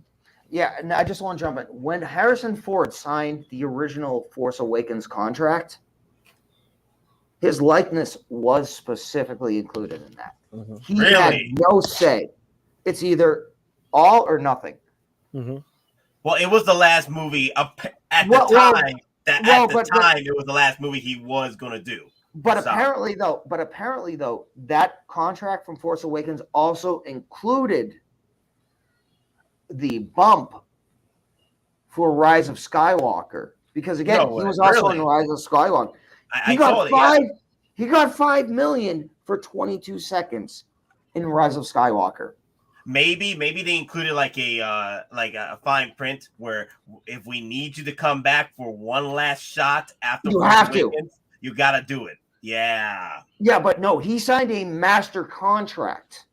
Yeah, and I just want to jump in. When Harrison Ford signed the original Force Awakens contract, his likeness was specifically included in that. He had no say. It's either all or nothing. Well, it was the last movie at the time. It was the last movie he was going to do. But apparently, though, that contract from Force Awakens also included the bump for Rise of Skywalker, because again, he was also in Rise of Skywalker. He got $5 million for 22 seconds in Rise of Skywalker. Maybe they included like a fine print where if we need you to come back for one last shot after you have to, you got to do it. Yeah, but no, he signed a master contract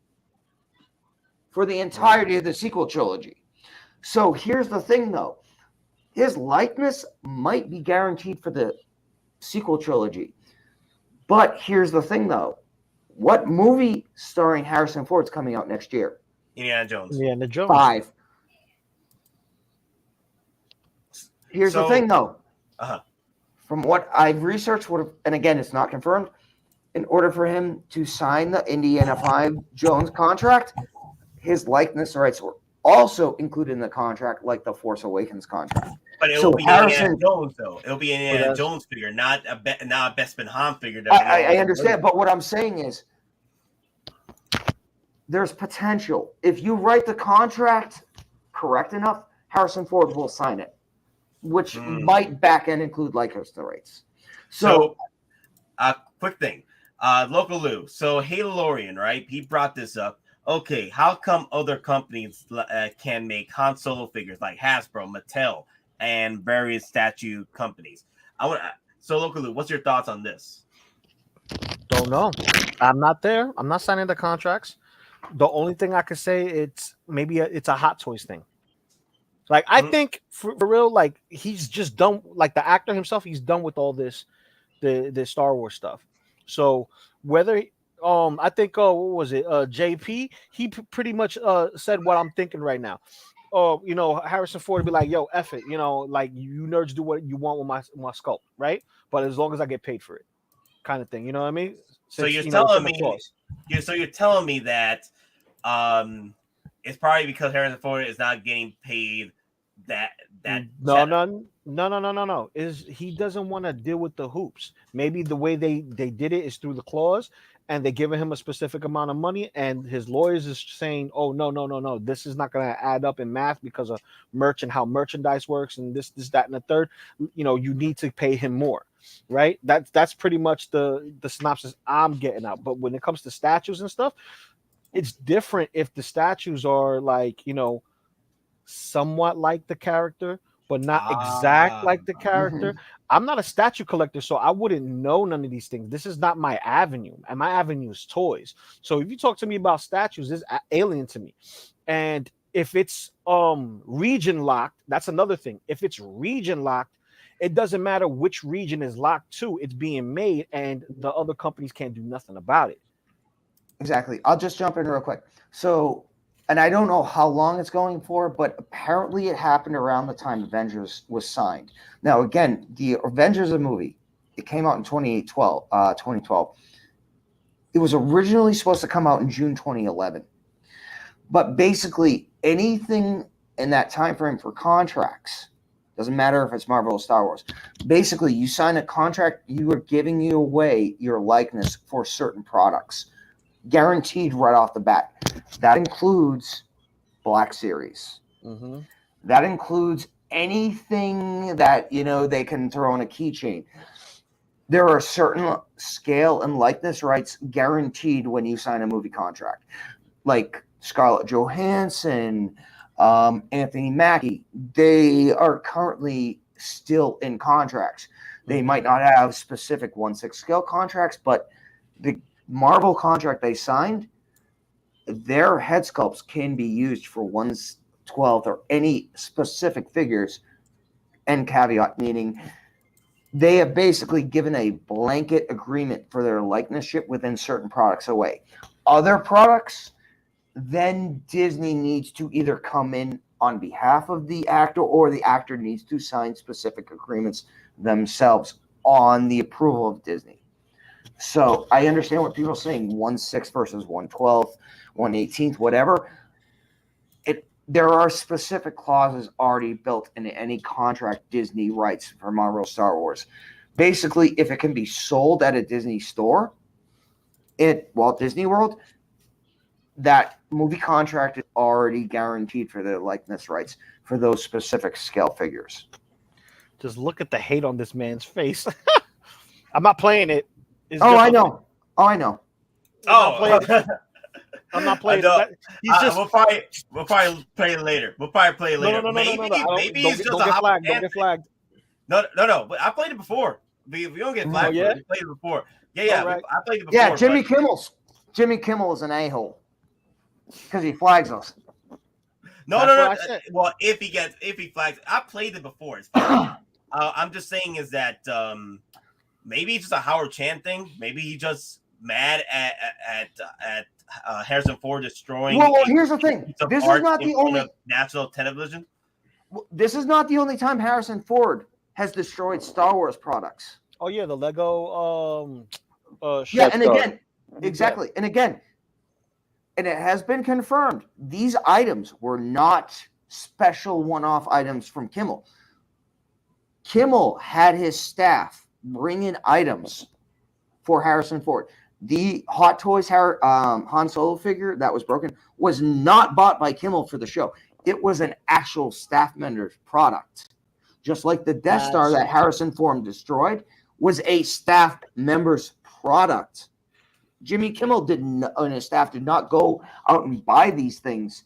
for the entirety of the sequel trilogy. So here's the thing, though. His likeness might be guaranteed for the sequel trilogy. But here's the thing, though. What movie starring Harrison Ford is coming out next year? Indiana Jones. 5. Here's the thing, though. From what I've researched, and again, it's not confirmed, in order for him to sign the Indiana 5 Jones contract, his likeness rights were also included in the contract, like the Force Awakens contract. But it'll be Indiana Jones, though. It'll be an Indiana Jones figure, not a Bespin Han figure. I understand, but what I'm saying is there's potential. If you write the contract correct enough, Harrison Ford will sign it, which might back end include likeness rights. So quick thing. Loco Lu. So Lillian, right? He brought this up. Okay, how come other companies can make Han Solo figures like Hasbro, Mattel, and various statue companies? So Loco Lu, what's your thoughts on this? Don't know. I'm not there. I'm not signing the contracts. The only thing I could say, it's maybe it's a Hot Toys thing. Like, I think for real, like, he's just done, like the actor himself, he's done with all this, the Star Wars stuff. So whether I think what was it, JP, he pretty much said what I'm thinking right now. You know, Harrison Ford would be like, yo, F it, you know, like, you nerds do what you want with my sculpt, right? But as long as I get paid for it, kind of thing, you know what I mean? So you're telling me that it's probably because Harrison Ford is not getting paid that No. Is he doesn't want to deal with the hoops. Maybe the way they did it is through the clause, and they're giving him a specific amount of money, and his lawyers is saying, oh, no, this is not going to add up in math because of how merchandise works, and this, that, and the third. You know, you need to pay him more, right? That's pretty much the synopsis I'm getting out. But when it comes to statues and stuff, it's different if the statues are like, you know, somewhat like the character, but not exact like the character. I'm not a statue collector, so I wouldn't know none of these things. This is not my avenue, and my avenue is toys. So if you talk to me about statues, it's alien to me. And if it's region locked, that's another thing. If it's region locked, it doesn't matter which region is locked to. It's being made, and the other companies can't do nothing about it. Exactly. I'll just jump in real quick. So, and I don't know how long it's going for, but apparently it happened around the time Avengers was signed. Now, again, the Avengers movie, it came out in 2012. It was originally supposed to come out in June 2011. But basically, anything in that time frame for contracts, doesn't matter if it's Marvel or Star Wars, basically, you sign a contract, you are giving away your likeness for certain products. Guaranteed right off the bat. That includes Black Series. That includes anything that they can throw in a keychain. There are certain scale and likeness rights guaranteed when you sign a movie contract, like Scarlett Johansson, Anthony Mackie. They are currently still in contracts. They might not have specific 1/6 scale contracts, but the Marvel contract they signed, their head sculpts can be used for 1/12 or any specific figures. And caveat meaning they have basically given a blanket agreement for their likeness within certain products away. Other products, then Disney needs to either come in on behalf of the actor or the actor needs to sign specific agreements themselves on the approval of Disney. So I understand what people are saying, 1/6 versus 1/12, 1/18, whatever. There are specific clauses already built into any contract Disney writes for Marvel Star Wars. Basically, if it can be sold at a Disney store at Walt Disney World, that movie contract is already guaranteed for the likeness rights for those specific scale figures. Just look at the hate on this man's face. I'm not playing it. I know. I know. I'm not playing. He's just. We'll probably play it later. No. Maybe he's just don't get flagged. Don't get flagged. No. But I played it before. We don't get flagged. Yeah? We played it before. Yeah. Right. I played it before. Yeah, Jimmy Kimmel is an a-hole because he flags us. No. Well, if he flags, I played it before. It's fine. I'm just saying is that maybe it's just a Howard Chan thing. Maybe he just mad at Harrison Ford destroying. Well, here's the thing. This is not the only national television. This is not the only time Harrison Ford has destroyed Star Wars products. Oh yeah, the Lego. And again, exactly, and again, and it has been confirmed. These items were not special one-off items from Kimmel. Kimmel had his staff bring in items for Harrison Ford. The Hot Toys Han Solo figure that was broken was not bought by Kimmel for the show. It was an actual staff member's product. Just like the Death Star that Harrison Ford destroyed was a staff member's product. Jimmy Kimmel and his staff did not go out and buy these things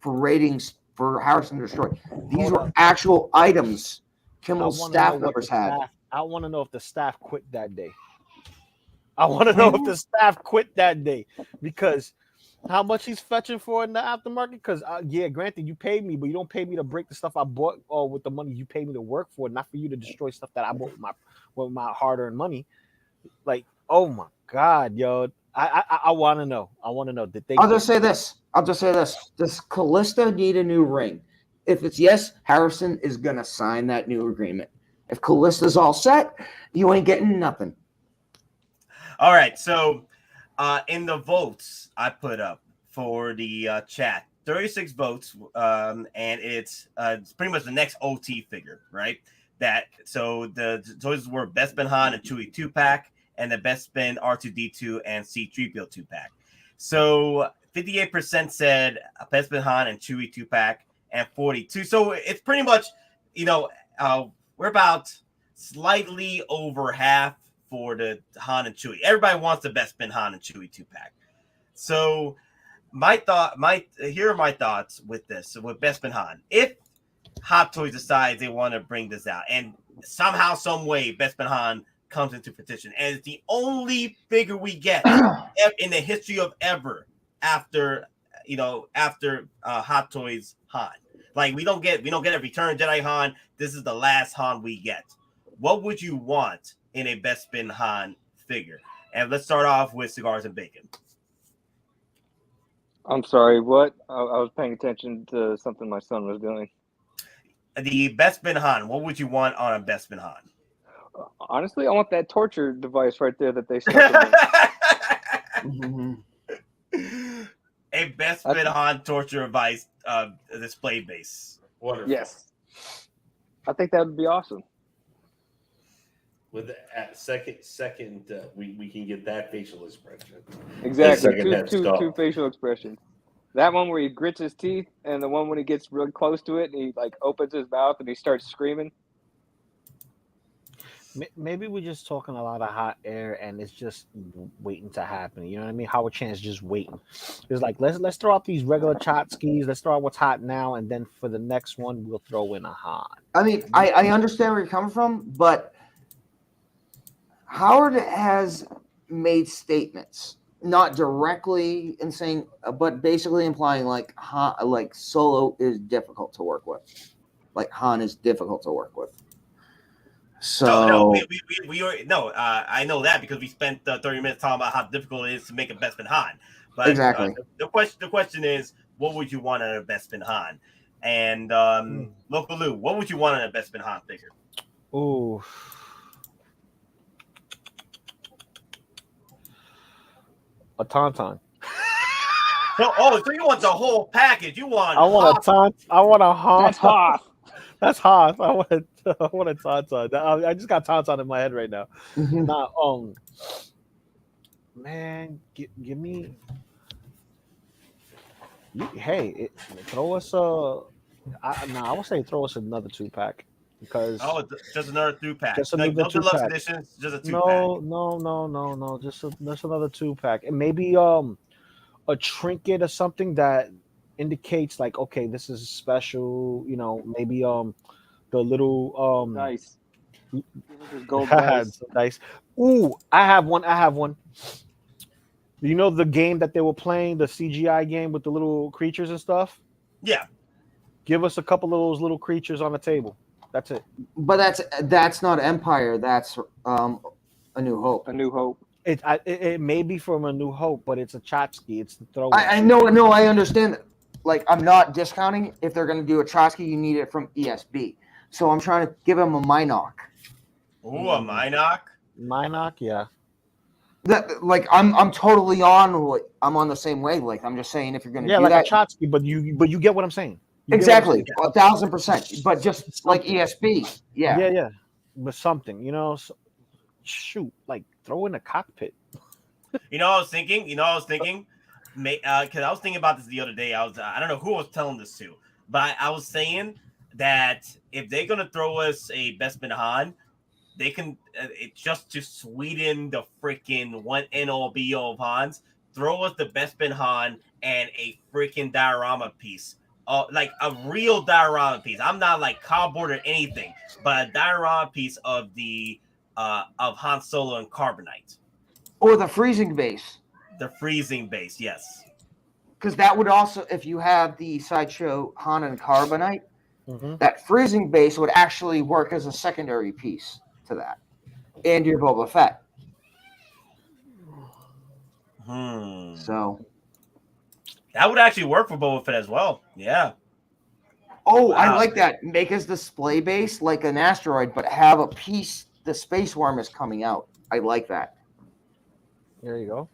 for ratings for Harrison to destroy. These were actual items Kimmel's staff members had. I want to know if the staff quit that day. I want to know if the staff quit that day because how much he's fetching for in the aftermarket. Because granted, you paid me, but you don't pay me to break the stuff I bought or with the money you paid me to work for, not for you to destroy stuff that I bought with my hard-earned money. Like, oh my God, yo, I want to know. I want to know. Did they? I'll just say this. Does Callista need a new ring? If it's yes, Harrison is gonna sign that new agreement. If Callista's all set, you ain't getting nothing. All right, so in the votes I put up for the chat, 36 votes, and it's pretty much the next OT figure, right? So the choices were Bespin Han and Chewie 2-pack, and the Bespin R2D2 and C-3PO 2-pack. So 58% said Bespin Han and Chewie 2-pack, and 42. So it's pretty much, we're about slightly over half for the Han and Chewie. Everybody wants the Bespin Han and Chewie 2-pack. So here are my thoughts with this, with Bespin Han. If Hot Toys decides they want to bring this out, and somehow, some way, Bespin Han comes into petition, and it's the only figure we get in the history of ever after Hot Toys Han. Like we don't get a Return Jedi Han. This is the last Han we get. What would you want in a Bespin Han figure? And let's start off with Cigars and Bacon. I'm sorry, what? I was paying attention to something my son was doing. The Bespin Han. What would you want on a Bespin Han? Honestly, I want that torture device right there that they stuck in. A Bespin Han torture device display base. Wonderful. Yes. I think that would be awesome. With second, we can get that facial expression. Exactly. Two facial expressions. That one where he grits his teeth, and the one when he gets really close to it and he like opens his mouth and he starts screaming. Maybe we're just talking a lot of hot air and it's just waiting to happen. You know what I mean? Howard Chan's just waiting. It's like let's throw out these regular Chotskis. Let's throw out what's hot now, and then for the next one we'll throw in a hot. I mean, I understand where you're coming from, but Howard has made statements, not directly in saying, but basically implying like Solo is difficult to work with, like Han is difficult to work with. So I know that because we spent 30 minutes talking about how difficult it is to make a Bespin Han. But exactly. The question is, what would you want out of Bespin Han? And Loco Lu, what would you want out of Bespin Han figure? Ooh. A Tauntaun. So you want the whole package? You want? I want a Taunt. I want a Han. That's Hoth. That's Hoth. I want a Tauntaun. I just got Tauntaun in my head right now. Mm-hmm. Nah, man, give me. Throw us I would say throw us another 2-pack because just another 2-pack. Just Like, another no deluxe 2-pack. editions, just a 2-pack. No. Just another 2-pack, and maybe a trinket or something that indicates like, okay, this is special. You know, maybe the little Nice. Gold dice. Nice. Ooh, I have one. You know the game that they were playing, the CGI game with the little creatures and stuff? Yeah. Give us a couple of those little creatures on the table. That's it. But that's not Empire. That's A New Hope. A New Hope. It may be from A New Hope, but it's a Chotsky. It's the throw. I know. I understand that. Like, I'm not discounting. If they're going to do a Trotsky, you need it from ESB. So I'm trying to give him a Minok. Ooh, a Minok? Minok, yeah. That, like, I'm totally on. I'm on the same wavelength. I'm just saying, if you're going to do like that, a Chotsky, but you get what I'm saying. Exactly, 1,000%. But just like ESB, yeah. Yeah. But something, shoot, like throw in a cockpit. You know what I was thinking? Because I was thinking about this the other day. I don't know who I was telling this to, but I was saying that if they're gonna throw us a Bespin Han, they can just to sweeten the freaking one and all be all of Hans. Throw us the Bespin Han and a freaking diorama piece, like a real diorama piece. I'm not like cardboard or anything, but a diorama piece of the of Han Solo and Carbonite, Or the freezing base. the freezing base. Yes. Because that would also, if you have the Sideshow Han and Carbonite, that freezing base would actually work as a secondary piece to that. And your Boba Fett. So. That would actually work for Boba Fett as well. Yeah. Oh, Wow. I like that. Make his display base like an asteroid, but have a piece, the space worm is coming out. I like that. There you go.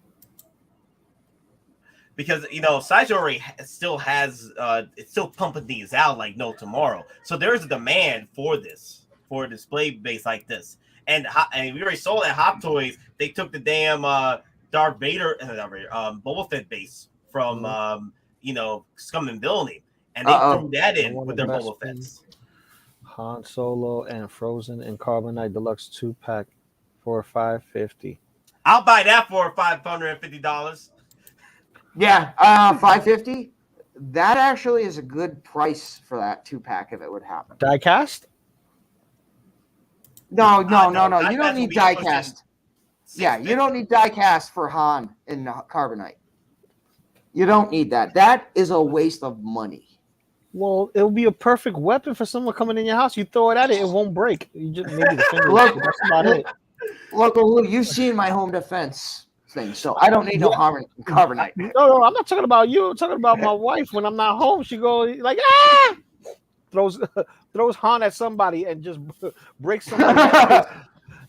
Because Sideshow already still has it's still pumping these out like no tomorrow. So there's a demand for this, for a display base like this. And we already saw that Hot Toys, they took the damn Darth Vader Boba Fett base from Scum and Villainy, and they threw that in with their Boba Fetts. Han Solo and Frozen and Carbonite Deluxe 2-pack for $550. I'll buy that for $550. Yeah, $550. That actually is a good price for that 2-pack if it would happen. Diecast? No. You don't Diecast need will be diecast. Yeah, you don't need diecast for Han and Carbonite. You don't need that. That is a waste of money. Well, it'll be a perfect weapon for someone coming in your house. You throw it at it, it won't break. You just maybe the finger. That's about it. Loco Lu, you've seen my home defense thing, so I don't need no Carbonite. No, I'm not talking about you. I'm talking about my wife. When I'm not home, she goes like, throws Han at somebody and just breaks somebody's face.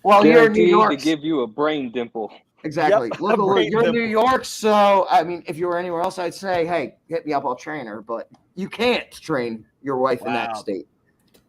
Well, you're in New York. To give you a brain dimple. Exactly. Yep. Look, you're in New York, so I mean, if you were anywhere else, I'd say, hey, hit me up, I'll train her. But you can't train your wife in that state.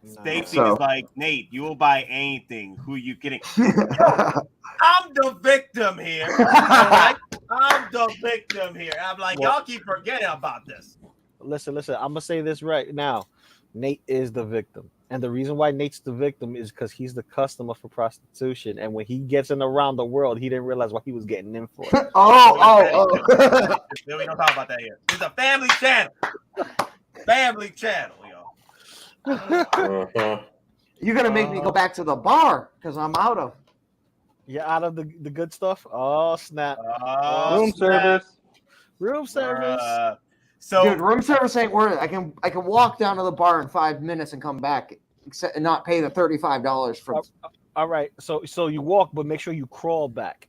Stacy is like, Nate, you will buy anything. Who are you kidding? I'm the victim here. Right? I'm the victim here. I'm like, y'all keep forgetting about this. Listen. I'm gonna say this right now. Nate is the victim, and the reason why Nate's the victim is because he's the customer for prostitution. And when he gets in around the world, he didn't realize what he was getting in for. Oh. We don't talk about that here. It's a family channel. Family channel, yo. You're gonna make me go back to the bar because I'm out of. You're out of the good stuff. Oh snap! Room service. Room service. So, dude, room service ain't worth it. I can walk down to the bar in 5 minutes and come back, except and not pay the $35 for. All right, so you walk, but make sure you crawl back.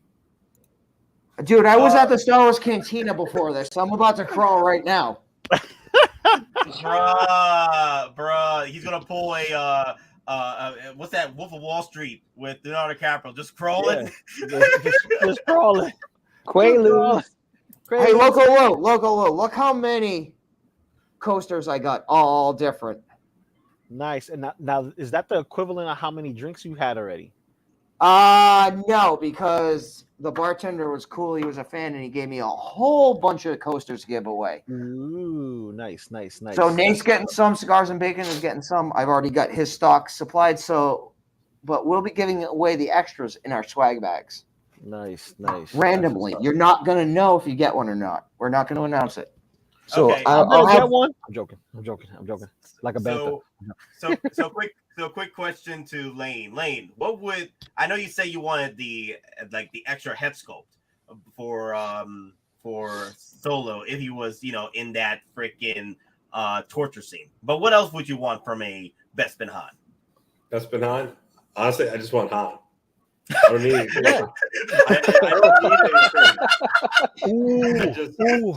Dude, I was at the Star Wars Cantina before this, so I'm about to crawl right now. bruh, he's gonna pull a what's that? Wolf of Wall Street with Leonardo DiCaprio, just crawling. Yeah. just crawling. Quaaludes. Hey, Loco Lu, look how many coasters I got, all different. Nice. And now, is that the equivalent of how many drinks you had already? No, because the bartender was cool. He was a fan, and he gave me a whole bunch of coasters to give away. Ooh, nice. So Nate's getting some, Cigars and Bacon is getting some. I've already got his stock supplied, but we'll be giving away the extras in our swag bags. Nice. Randomly. You're not going to know if you get one or not. We're not going to announce it. So okay. I'll get have one. I'm joking. Like a bantha. So quick question to Lane. Lane, what would I know? You say you wanted the extra head sculpt for Solo if he was in that freaking torture scene. But what else would you want from a Bespin Han? Bespin Han? Honestly, I just want Han. I don't need anything. I don't need anything.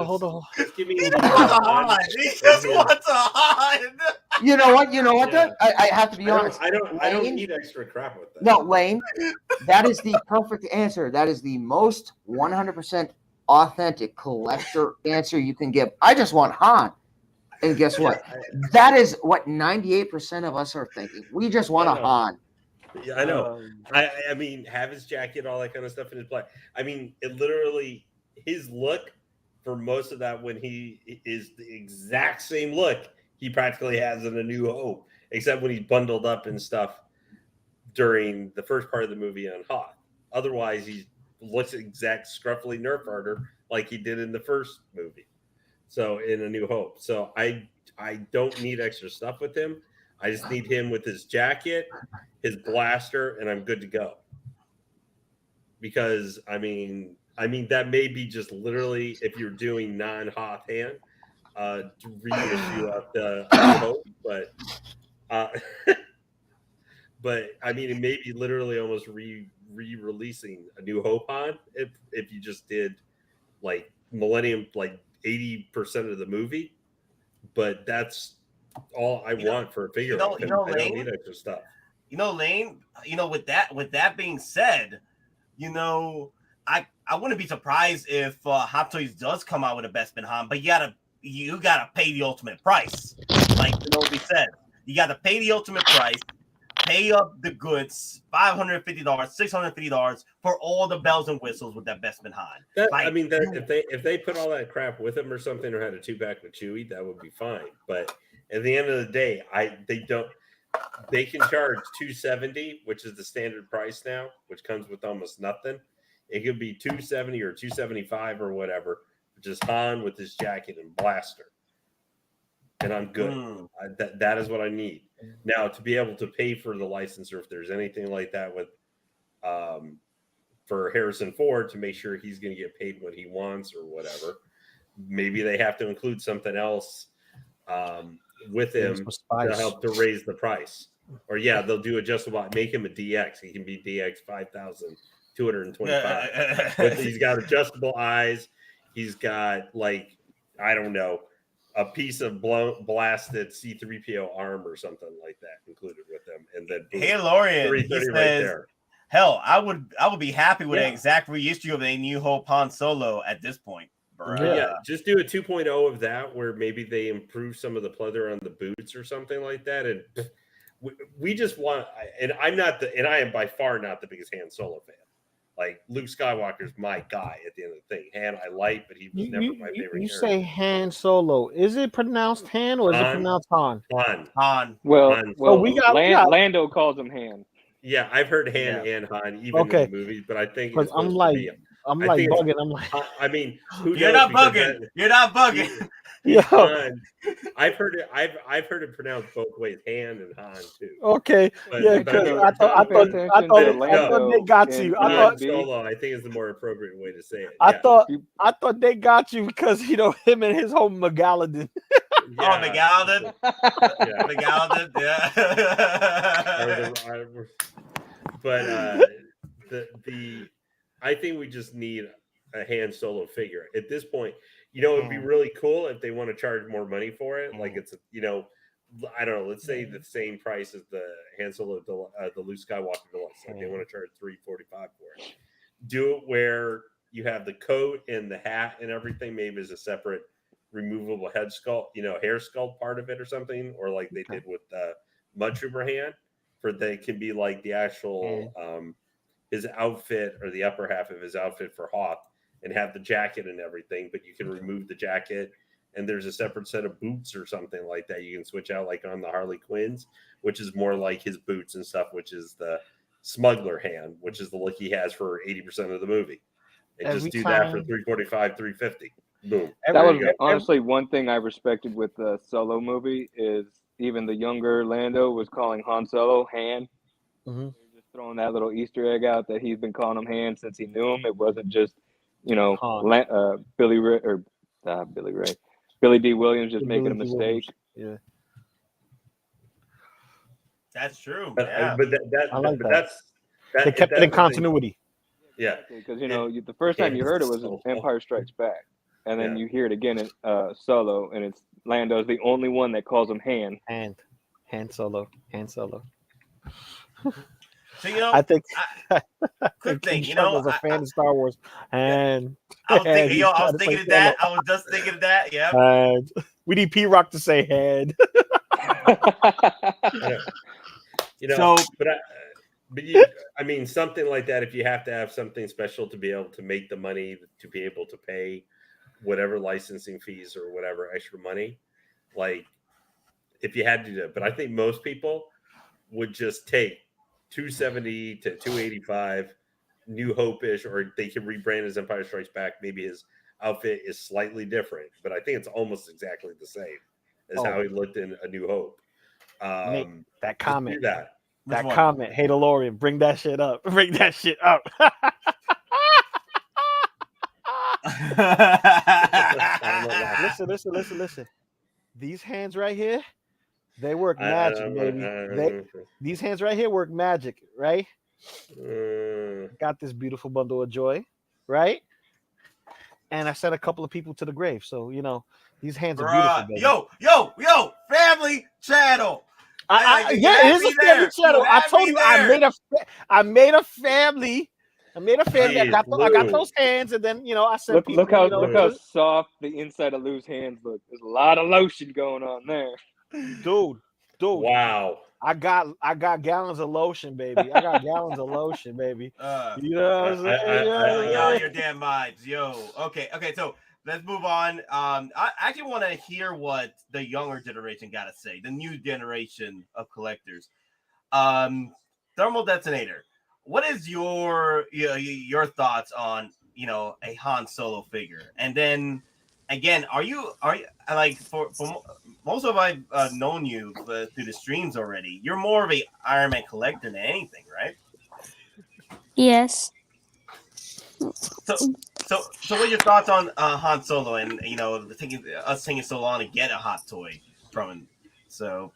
Hold on. Just give me He just wants a Han. You know what? Yeah. Though? I have to be honest. I don't need extra crap with that. No, Lane, that is the perfect answer. That is the most 100% authentic collector answer you can give. I just want Han. And guess what? That is what 98% of us are thinking. We just want a Han. Yeah, I know. I mean, have his jacket, all that kind of stuff in his play. I mean, it literally, his look for most of that when he is the exact same look he practically has in A New Hope, except when he's bundled up and stuff during the first part of the movie on Hoth. Otherwise, he looks exact scruffy Nerf herder like he did in the first movie. So in A New Hope. So I don't need extra stuff with him. I just need him with his jacket, his blaster, and I'm good to go. Because I mean that may be just literally if you're doing non-Hoth hand to reissue of the Hope, but but I mean it may be literally almost re-releasing A New Hope on if you just did like Millennium, like 80% of the movie, but that's all I want for a figure. I don't need extra stuff. Lane, with that being said, I wouldn't be surprised if Hot Toys does come out with a Bespin Han, but you gotta pay the ultimate price. Like Kenobi said, you gotta pay the ultimate price, pay up the goods, $550, $650 for all the bells and whistles with that Bespin Han. If they put all that crap with him or something, or had a 2-pack with Chewie, that would be fine. But at the end of the day, they can charge $270, which is the standard price now, which comes with almost nothing. It could be $270 or $275 or whatever, just Han with his jacket and blaster. And I'm good. That is what I need. Now, to be able to pay for the license, or if there's anything like that with for Harrison Ford to make sure he's going to get paid what he wants or whatever, maybe they have to include something else with him to help to raise the price. Or they'll do adjustable, make him a DX. He can be DX 5,225. He's got adjustable eyes. He's got I don't know, a piece of blasted C-3PO arm or something like that included with them. And then hey, Lorian, 330 he right says, there. Hell, I would be happy with an exact reissue of A New Hope Han Solo at this point. Yeah, just do a 2.0 of that where maybe they improve some of the pleather on the boots or something like that. And we just want, and I am by far not the biggest Han Solo fan. Like Luke Skywalker's my guy at the end of the thing. Han I like, but he was never my favorite You character. say Han Solo. Is it pronounced Han or is it pronounced Han? Han. Well, Han. we got Lando calls him Han. Yeah, I've heard Han and Han even in the movies, but I think it's supposed to be. I'm like bugging. I'm like, I mean, who You're knows? not bugging. You're not bugging. Han. I've heard it. I've heard it pronounced both ways, Han and Han too. Okay, But, because I thought they got you. I thought Solo. I think is the more appropriate way to say it. I thought they got you because him and his whole Megalodon. Oh, Megalodon. Megalodon. Yeah. But the I think we just need a Han Solo figure at this point. It'd be really cool if they want to charge more money for it. Like it's I don't know. Let's say the same price as the Han Solo, the Luke Skywalker Deluxe. Like they want to charge $345 for it. Do it where you have the coat and the hat and everything. Maybe as a separate removable head sculpt, hair sculpt part of it or something, or like they did with the Mud Trooper Han, for they can be like the actual his outfit or the upper half of his outfit for Hoth, and have the jacket and everything, but you can remove the jacket and there's a separate set of boots or something like that you can switch out, like on the Harley Quinns, which is more like his boots and stuff, which is the smuggler hand, which is the look he has for 80% of the movie. And just do that for $345, $350. Boom. That was honestly one thing I respected with the Solo movie is even the younger Lando was calling Han Solo Han. Mm-hmm. Just throwing that little Easter egg out that he's been calling him Han since he knew him. It wasn't just Billy D. Williams just making a mistake. Yeah, that's true. But that's they kept it in continuity. Yeah, because the first time you heard it was in Empire Strikes Back, and then you hear it again in Solo, and it's Lando's the only one that calls him Han. Han Solo. So I think quick thing, was a fan of Star Wars, and I was thinking of that. I was just thinking of that. Yeah. And we need P-Rock to say head. I mean, something like that. If you have to have something special to be able to make the money to be able to pay whatever licensing fees or whatever extra money, like if you had to do it, but I think most people would just take $270 to $285, New Hope-ish, or they can rebrand as Empire Strikes Back. Maybe his outfit is slightly different, but I think it's almost exactly the same as how he looked in A New Hope. That comment. That comment. Hey, DeLorean, bring that shit up. Bring that shit up. Listen. These hands right here, they work magic, baby. These hands right here work magic, right? Got this beautiful bundle of joy, right? And I sent a couple of people to the grave. So, these hands are beautiful, baby. Yo, family channel. It is a family channel. I told you I made a family. I got those hands, and then I said, look how soft the inside of Lou's hands look. There's a lot of lotion going on there, dude. Wow. I got gallons of lotion, baby. You know what I'm saying? Y'all, your damn minds, yo. Okay. So let's move on. I actually want to hear what the younger generation got to say. The new generation of collectors. Thermal Detonator. What is your thoughts on a Han Solo figure? And then again, are you like for most of I've known you through the streams already? You're more of a Iron Man collector than anything, right? Yes. So what are your thoughts on Han Solo and taking so long to get a hot toy from him? So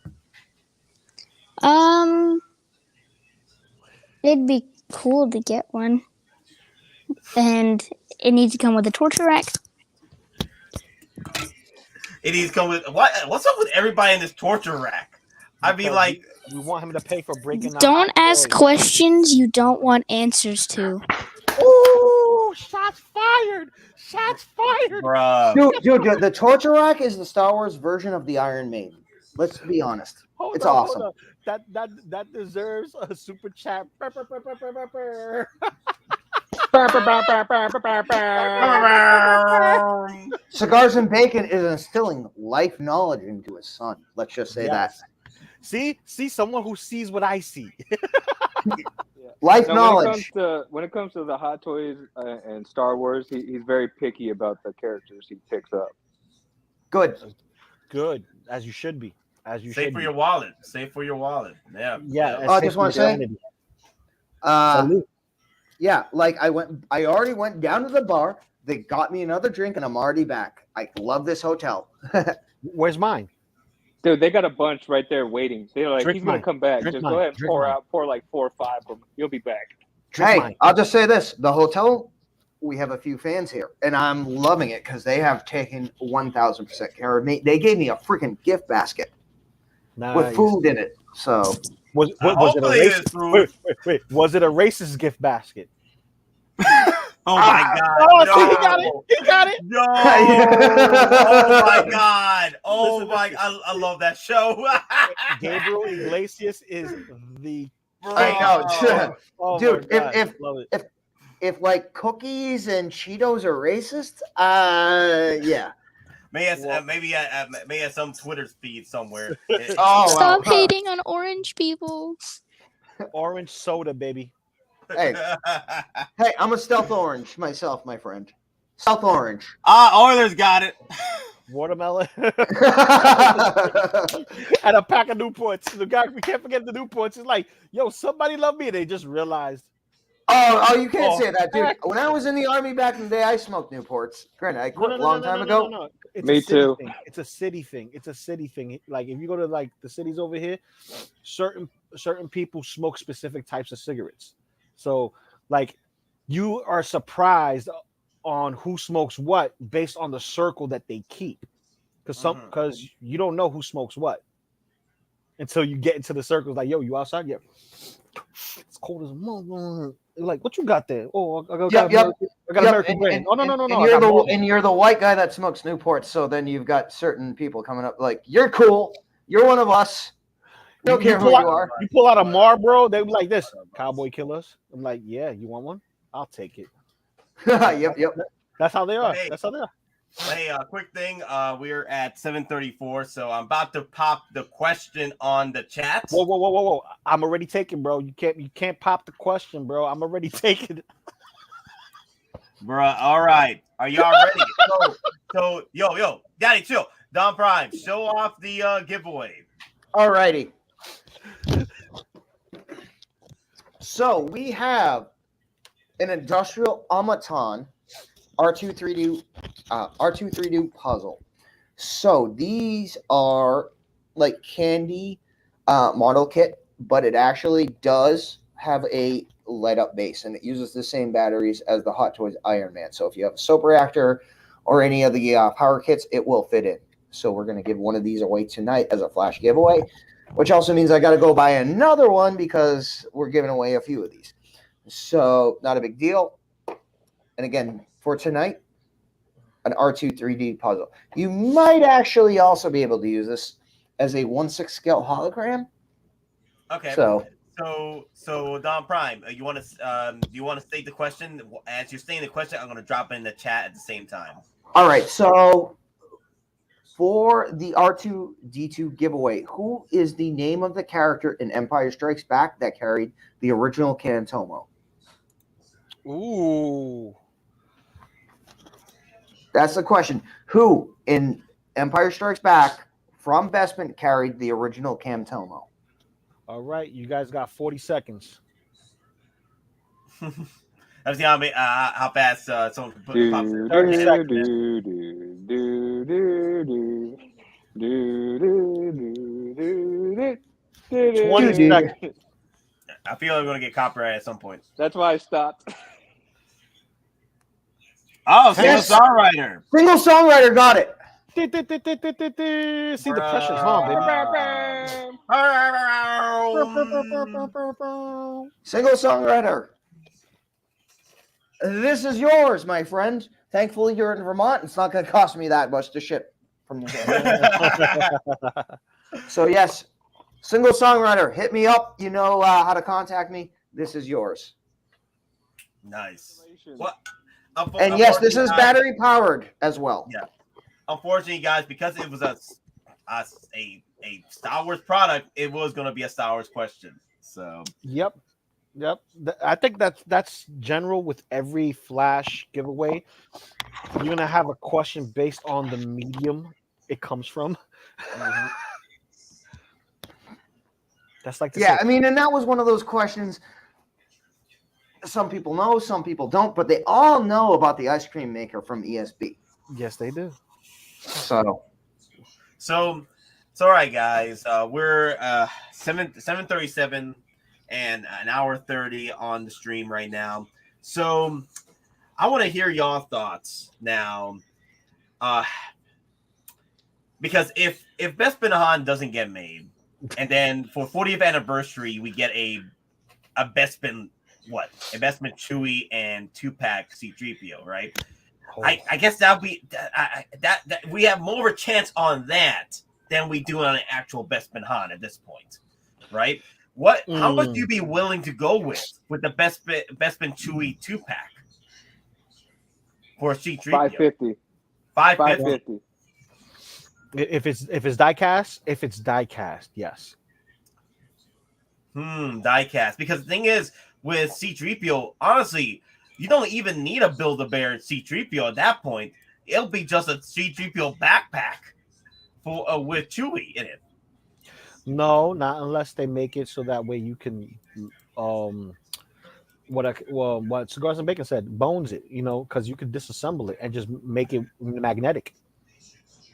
it'd be cool to get one, and it needs to come with a torture rack. It needs to come with what's up with everybody in this torture rack? I mean, like, we want him to pay for breaking. Don't ask questions you don't want answers to. Ooh, shots fired! Bruh. Dude, the torture rack is the Star Wars version of the Iron Maiden. Let's be honest. It's awesome. That deserves a super chat. Cigars and Bacon is instilling life knowledge into his son. Let's just say Yes. See, someone who sees what I see. Life No, knowledge. when it comes to the Hot Toys and Star Wars, he's very picky about the characters he picks up. Good. Good, as you should be. As you Safe should for be. your wallet. Safe for your wallet. Yeah. Yeah. I just want to say, Salute. yeah, like I already went down to the bar. They got me another drink, and I'm already back. I love this hotel. Where's mine? Dude, they got a bunch right there waiting. They're like, Drink he's gonna mine. come back. Drink Just mine. go ahead and Drink mine. pour like 4 or 5 of them. You'll be back. Drink Hey, mine. I'll just say this: the hotel, we have a few fans here, and I'm loving it because they have taken 1,000% care of me. They gave me a freaking gift basket with Nice. food in it. So Was it a Hopefully racist? it's food. Wait. Was it a racist gift basket? Oh my god! Oh, no. see, he got it. He got it. No! Oh my god! Oh Listen, my! I love that show. Gabriel Iglesias is the. I know. Oh Dude, my God. if Love it. if like cookies and Cheetos are racist, yeah. Maybe at some Twitter feed somewhere. Oh, Stop wow. hating on orange people. Orange soda, baby. Hey, I'm a stealth orange myself, my friend. Stealth orange. Oilers got it. Watermelon. And a pack of Newports. The guy, we can't forget the Newports. It's like, yo, somebody love me. They just realized. Oh, you can't say that, dude. When I was in the army back in the day, I smoked Newports. Granted, I quit a long time ago. No. It's Me a city too. Thing. It's a city thing. It's a city thing. Like if you go to like the cities over here, certain people smoke specific types of cigarettes. So like you are surprised on who smokes what based on the circle that they keep. Because you don't know who smokes what until you get into the circles. Like, yo, you outside? Yeah. It's cold as a mother. Like, what you got there? Oh, I got American brand. Oh, no. And you're the white guy that smokes Newports. So then you've got certain people coming up like, you're cool. You're one of us. Don't care who you are. You pull out a Marlboro, they be like this, cowboy killers. I'm like, yeah, you want one? I'll take it. Yep. That's how they are. Hey. That's how they are. Hey, quick thing. We're at 7:34, so I'm about to pop the question on the chat. Whoa. I'm already taking, bro. You can't pop the question, bro. I'm already taking. Bruh, all right. Are y'all ready? so, yo, Daddy, chill. DonPrime, show off the giveaway. All righty. So we have an industrial automaton R2-3D puzzle. So these are like candy model kit, but it actually does have a light up base, and it uses the same batteries as the Hot Toys Iron Man. So if you have a soap reactor or any of the power kits, it will fit in. So we're going to give one of these away tonight as a flash giveaway, which also means I got to go buy another one because we're giving away a few of these. So not a big deal. And again, for tonight, an R2-3D puzzle. You might actually also be able to use this as a 1/6 scale hologram. Okay. So DonPrime, you want to do you want to state the question? As you're stating the question, I'm going to drop it in the chat at the same time. all right. So for the R2-D2 giveaway, who is the name of the character in Empire Strikes Back that carried the original Cantomo? Ooh. That's the question. Who in Empire Strikes Back from Bespin carried the original Cantomo? All right, you guys got 40 seconds. Let's see how fast someone can put pop. 30 seconds. 20 seconds. I feel I'm going to get copyright at some point. That's why I stopped. Oh, single Yes. songwriter. Single songwriter got it. See the pressure's on, baby. Single songwriter. This is yours, my friend. Thankfully, you're in Vermont. It's not going to cost me that much to ship from New So, yes, single songwriter. Hit me up. You know how to contact me. This is yours. Nice. Congratulations. What? And yes, this is Unfortunately, guys- battery powered as well. Yeah. Unfortunately, guys, because it was a Star Wars product, it was going to be a Star Wars question. So Yep. I think that's general with every Flash giveaway. You're gonna have a question based on the medium it comes from. That's like Yeah, I mean, and that was one of those questions. Some people know, some people don't, but they all know about the ice cream maker from ESB. Yes, they do. So all right, guys. We're 7:37 and an hour 30 on the stream right now. So I want to hear y'all thoughts now. Because if Bespin Han doesn't get made, and then for 40th anniversary we get a Bespin Chewie and 2-pack C-3PO, right? I guess that we have more of a chance on that than we do on an actual Bespin Han at this point, right? How much do you be willing to go with the Bespin Chewie 2-pack for C-3PO? 550. 550. If it's die cast, yes. Die-cast. Because the thing is, with C-3PO, honestly, you don't even need a Build-A-Bear C-3PO at that point. It'll be just a C-3PO backpack with Chewie in it. No, not unless they make it so that way you can what Cigars and Bacon said, bones it, because you could disassemble it and just make it magnetic.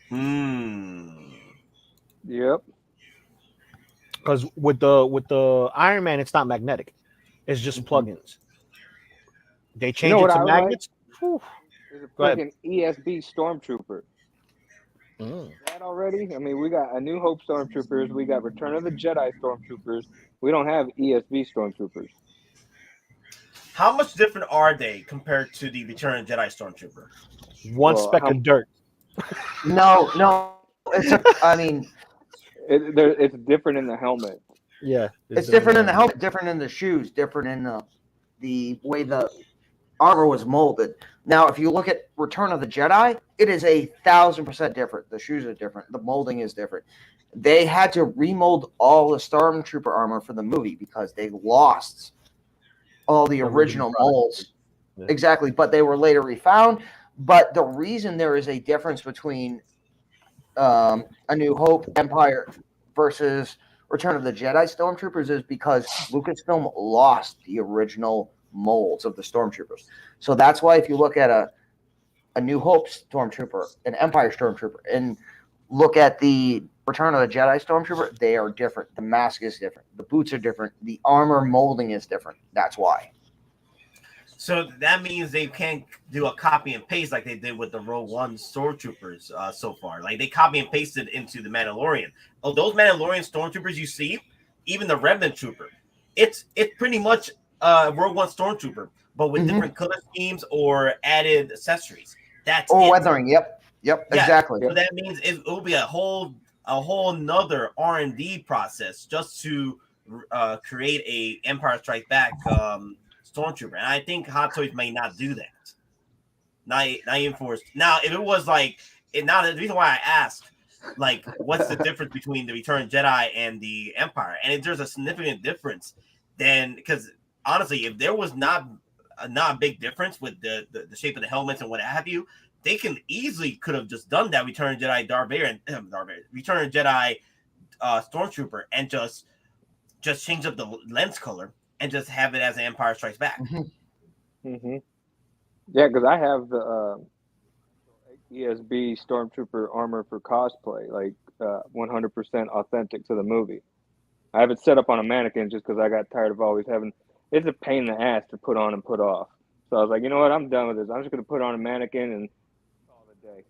Yep. Because with the Iron Man, it's not magnetic; it's just plugins. They change it to magnets. Like? There's a freaking ESB Stormtrooper. That already? I mean, we got A New Hope Stormtroopers. We got Return of the Jedi Stormtroopers. We don't have ESB Stormtroopers. How much different are they compared to the Return of the Jedi Stormtrooper? One speck of dirt. No. It's different in the helmet. Yeah, it's different in the helmet, different in the shoes, different in the way the armor was molded. Now, if you look at Return of the Jedi, it is 1,000% different. The shoes are different. The molding is different. They had to remold all the Stormtrooper armor for the movie because they lost all the original molds. Yeah. Exactly, but they were later refound. But the reason there is a difference between A New Hope, Empire versus Return of the Jedi Stormtroopers is because Lucasfilm lost the original molds of the Stormtroopers. So that's why if you look at a New Hope Stormtrooper, an Empire Stormtrooper, and look at the Return of the Jedi Stormtrooper, they are different. The mask is different. The boots are different. The armor molding is different. That's why. So that means they can't do a copy and paste like they did with the Rogue One Stormtroopers so far. Like they copy and pasted into the Mandalorian. Oh, those Mandalorian Stormtroopers you see, even the Remnant Trooper, it's pretty much Rogue One Stormtrooper, but with different color schemes or added accessories. That's weathering. Yep, exactly. So that means it will be a whole nother R&D process just to create a Empire Strikes Back Stormtrooper, and I think Hot Toys may not do that. Not even forced. Now, if it was the reason why I asked, like, what's the difference between the Return of Jedi and the Empire? And if there's a significant difference, then because honestly, if there was not a big difference with the shape of the helmets and what have you, they could have just done that Return of Jedi Darth Vader and Return of Jedi Stormtrooper and just change up the lens color and just have it as an Empire Strikes Back. Yeah, because I have the ESB Stormtrooper armor for cosplay, like 100% authentic to the movie. I have it set up on a mannequin just because I got tired of always having. It's a pain in the ass to put on and put off. So I was like, you know what? I'm done with this. I'm just going to put on a mannequin and call it a day.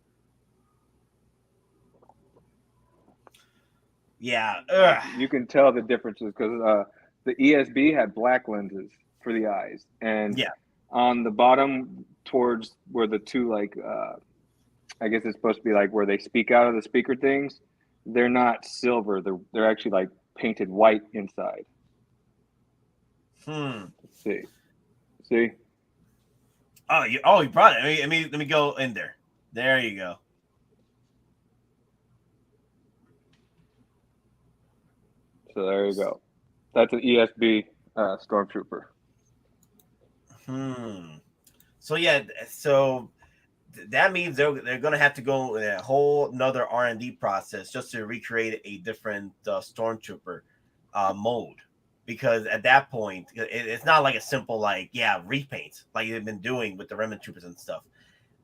Yeah. You can tell the differences because the ESB had black lenses for the eyes. And on the bottom towards where the two, I guess it's supposed to be like where they speak out of the speaker things, they're not silver. They're actually like painted white inside. Let's See? you brought it. Let me go in there. There you go. So there you go. That's an ESB Stormtrooper. So yeah, that means they're gonna have to go in a whole another R&D process just to recreate a different Stormtrooper mode, because at that point it's not like a simple repaint like they've been doing with the Remnant Troopers and stuff.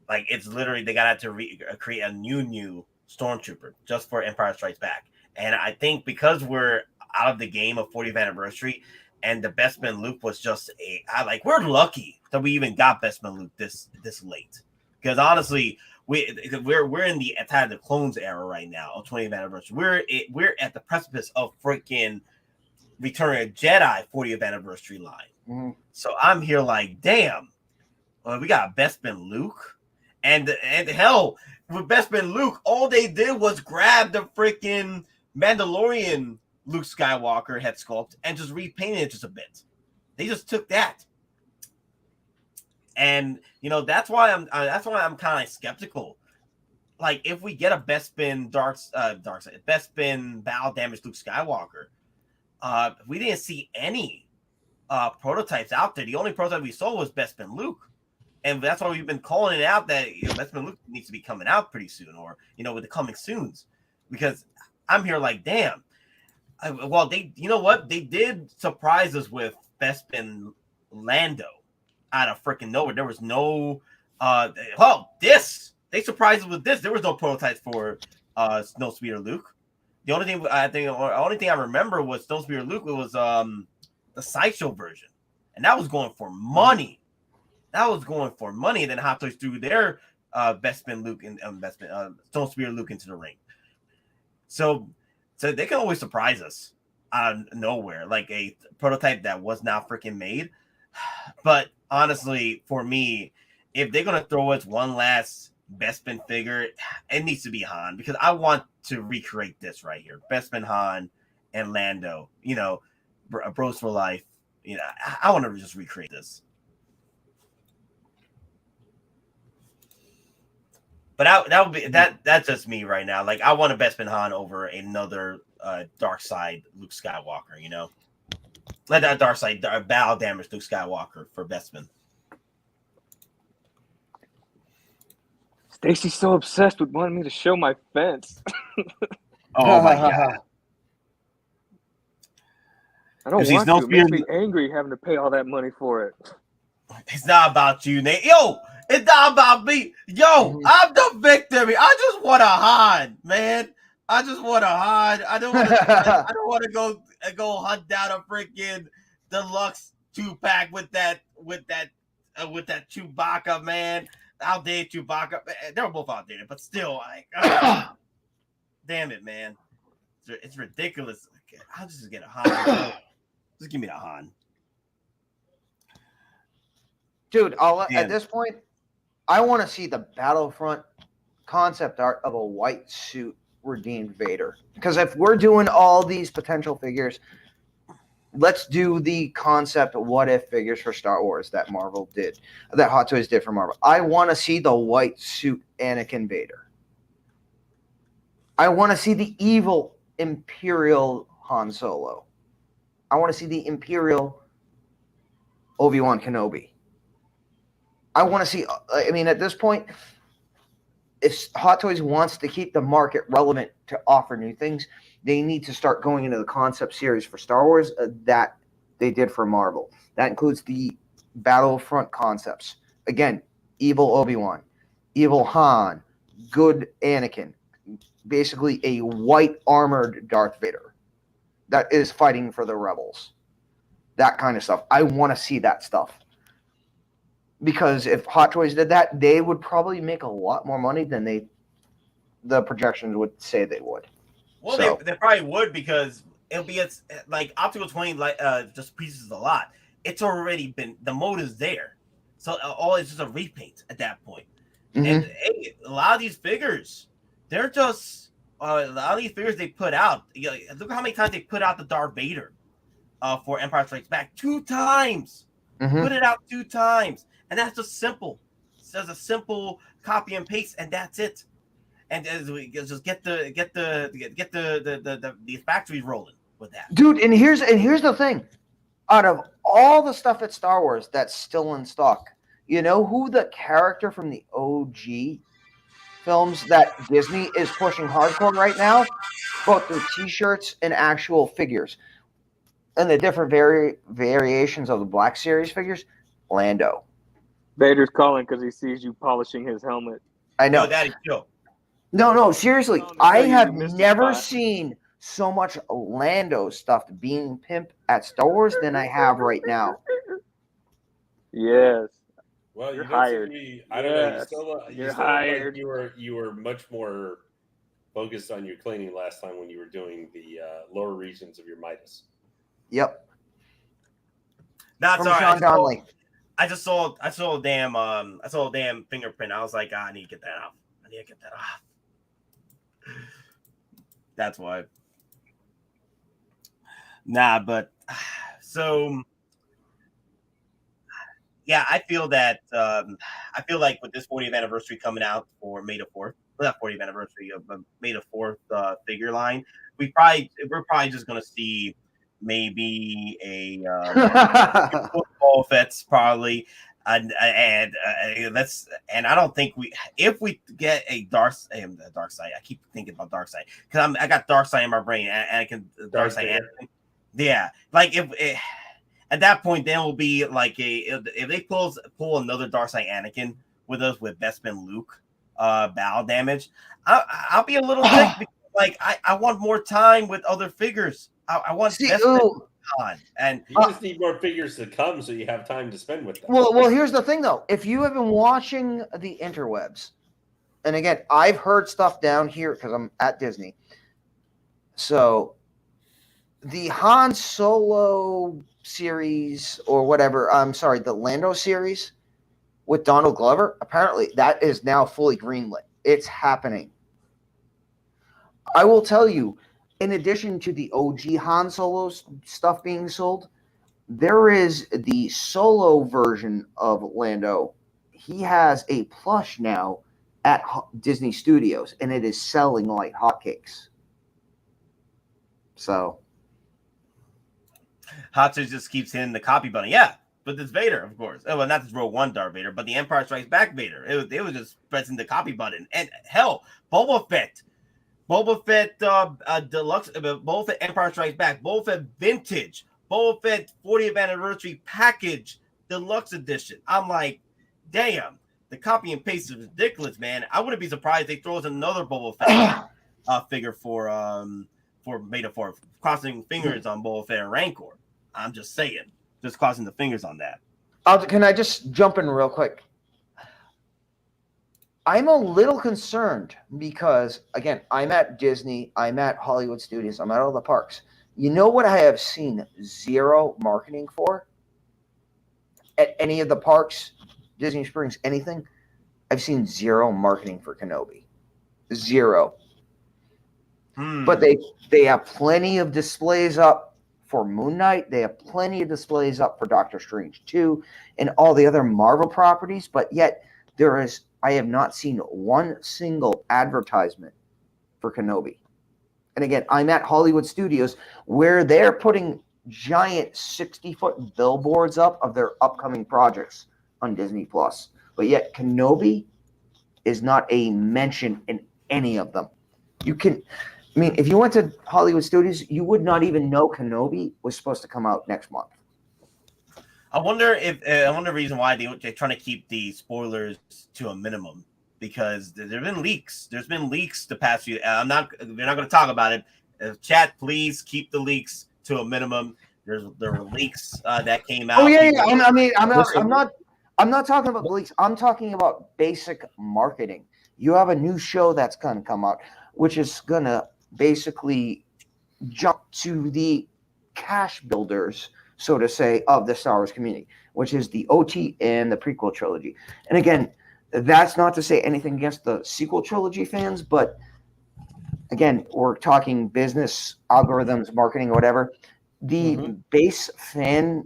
Like it's literally they gotta have to create a new Stormtrooper just for Empire Strikes Back. And I think because we're out of the game of 40th anniversary, and the Bespin Luke was just we're lucky that we even got Bespin Luke this late. Because honestly, we're in the Attack of the Clones era right now of 20th anniversary. We're at the precipice of freaking Return of Jedi 40th anniversary line. Mm-hmm. So I'm here like, damn, we got Bespin Luke, and hell, with Bespin Luke, all they did was grab the freaking Mandalorian Luke Skywalker head sculpt and just repainted it just a bit. They just took that. And that's why I'm kind of skeptical. Like if we get a Bespin Bespin battle damage Luke Skywalker, we didn't see any prototypes out there. The only prototype we saw was Bespin Luke, and that's why we've been calling it out that Bespin Luke needs to be coming out pretty soon, or with the coming soons. Because I'm here like, damn. They did surprise us with Bespin Lando. Out of freaking nowhere, there was no. They surprised us with this. There was no prototypes for Snowspeeder Luke. The only thing I remember was Snowspeeder Luke. It was the Sideshow version, and that was going for money. And then Hot Toys threw their Bespin Luke and Snowspeeder Luke into the ring. So they can always surprise us out of nowhere, like a prototype that was not freaking made. But honestly, for me, if they're gonna throw us one last Bespin figure, it needs to be Han, because I want to recreate this right here. Bespin Han and Lando, bros for life. I want to just recreate this. But that would be that's just me right now. Like I want a Bespin Han over another dark side Luke Skywalker, Let that dark side battle damage Luke Skywalker for Bespin. Stacy's so obsessed with wanting me to show my fence. Oh my god. I don't want to. It makes me angry having to pay all that money for it. It's not about you, Nate. Yo, it's not about me. Yo, I'm the victim. I just want to hide, man. I just want to hide. I don't want to go hunt down a freaking deluxe 2-pack with that Chewbacca, man. Outdated Chewbacca. They were both outdated, but still, damn it, man. It's ridiculous. I'll just get a Han. Just give me the Han. Dude, at this point, I want to see the Battlefront concept art of a white suit redeemed Vader. Because if we're doing all these potential figures, let's do the concept what if figures for Star Wars that Hot Toys did for Marvel. I want to see the white suit Anakin Vader. I want to see the evil Imperial Han Solo. I want to see the Imperial Obi-Wan Kenobi. I want to see, at this point, if Hot Toys wants to keep the market relevant to offer new things, they need to start going into the concept series for Star Wars that they did for Marvel. That includes the Battlefront concepts. Again, evil Obi-Wan, evil Han, good Anakin, basically a white armored Darth Vader that is fighting for the rebels. That kind of stuff. I want to see that stuff. Because if Hot Toys did that, they would probably make a lot more money than the projections would say they would. Well, so, they probably would, because it'll be like Optical 20 just pieces a lot. It's already been, the mode is there. So all it's just a repaint at that point. Mm-hmm. And hey, a lot of these figures, they're just a lot of these figures they put out. Look how many times they put out the Darth Vader for Empire Strikes Back. 2 times. Put it out 2 times, and that's just simple. It's just a simple copy and paste, and that's it. And as we just get the factories rolling with that, dude. And here's the thing: out of all the stuff at Star Wars that's still in stock, you know who the character from the OG films that Disney is pushing hardcore right now, both through T-shirts and actual figures, and the different variations of the Black Series figures? Lando. Vader's calling because he sees you polishing his helmet. I know. No, Daddy, chill. No, seriously. No, I you have missed the never spot. seen so much Lando stuff being pimped at Star Wars than I have right now. Yes. Well, You're you don't hired. seem to be, I don't know. Yes. You You're still look like hired. you were much more focused on your cleaning last time when you were doing the lower regions of your Midas. Yep. Not From sorry. Sean Donnelly. I saw a damn fingerprint. I was like, I need to get that off. That's why. Nah, but so yeah, I feel that I feel like with this 40th anniversary coming out for May the 4th, not 40th anniversary of May the 4th figure line, we're probably just gonna see maybe a Boba Fett's probably. And I don't think if we get a dark side, I keep thinking about dark side because I got dark side in my brain, Anakin, dark side, Anakin. Yeah, like if at that point, then will be like if they pull another dark side Anakin with us with Bespin Luke, battle damage, I'll be a little ticked because like I want more time with other figures. I want Bespin on, and you just need more figures to come so you have time to spend with them. Well, here's the thing though. If you have been watching the interwebs, and again, I've heard stuff down here because I'm at Disney. So the Han Solo series or whatever, I'm sorry, the Lando series with Donald Glover, apparently that is now fully greenlit. It's happening. I will tell you, in addition to the OG Han Solo stuff being sold, there is the Solo version of Lando. He has a plush now at Disney Studios, and it is selling like hotcakes. So Hatsu just keeps hitting the copy button. Yeah, but this Vader, of course. Oh, well, not this Rogue One Darth Vader, but the Empire Strikes Back Vader. It was just pressing the copy button. And hell, Boba Fett Deluxe, Boba Fett Empire Strikes Back, Boba Fett Vintage, Boba Fett 40th Anniversary Package Deluxe Edition. I'm like, damn, the copy and paste is ridiculous, man. I wouldn't be surprised if they throw us another Boba Fett figure for May the 4th, crossing fingers on Boba Fett and Rancor. I'm just saying, just crossing the fingers on that. Can I just jump in real quick? I'm a little concerned because, again, I'm at Disney, I'm at Hollywood Studios, I'm at all the parks. You know what I have seen zero marketing for? At any of the parks, Disney Springs, anything? I've seen zero marketing for Kenobi. Zero. But they have plenty of displays up for Moon Knight. They have plenty of displays up for Doctor Strange 2 and all the other Marvel properties. But yet I have not seen one single advertisement for Kenobi. And again, I'm at Hollywood Studios where they're putting giant 60-foot billboards up of their upcoming projects on Disney Plus. But yet Kenobi is not a mention in any of them. If you went to Hollywood Studios, you would not even know Kenobi was supposed to come out next month. I wonder the reason why they're trying to keep the spoilers to a minimum, because there've been leaks. There's been leaks the past few. We're not going to talk about it. Chat, please keep the leaks to a minimum. There were leaks that came out. Oh yeah. I'm not talking about the leaks. I'm talking about basic marketing. You have a new show that's going to come out, which is going to basically jump to the cash builders, so to say, of the Star Wars community, which is the OT and the prequel trilogy. And again, that's not to say anything against the sequel trilogy fans, but again, we're talking business, algorithms, marketing, or whatever. The base fan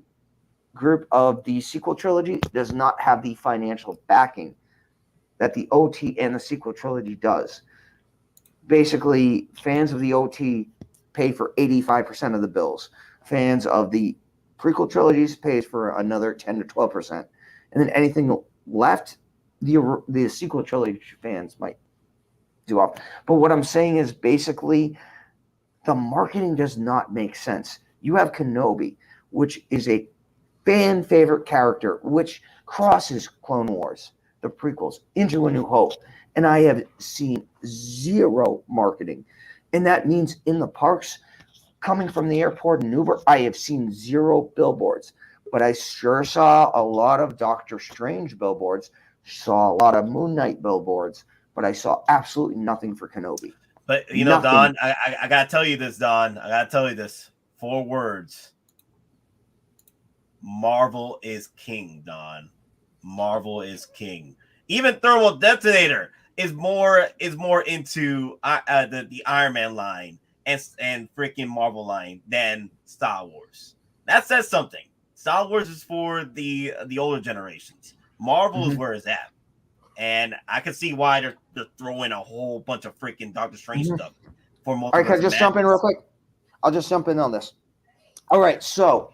group of the sequel trilogy does not have the financial backing that the OT and the sequel trilogy does. Basically, fans of the OT pay for 85% of the bills. Fans of the prequel trilogies pays for another 10 to 12%. And then anything left, the sequel trilogy fans might do off. But what I'm saying is basically the marketing does not make sense. You have Kenobi, which is a fan favorite character, which crosses Clone Wars, the prequels, into A New Hope. And I have seen zero marketing. And that means in the parks, coming from the airport in Uber, I have seen zero billboards. But I sure saw a lot of Doctor Strange billboards, saw a lot of Moon Knight billboards, but I saw absolutely nothing for Kenobi. But, you know, Don, I got to tell you this, Don. I got to tell you this. 4 words. Marvel is king, Don. Marvel is king. Even Thermal Detonator is more into the Iron Man line and freaking Marvel line than Star Wars. That says something. Star Wars is for the older generations. Marvel is where it's at. And I can see why they're throwing a whole bunch of freaking Doctor Strange stuff for multiple. All right, can I just jump in real quick? I'll just jump in on this. All right, so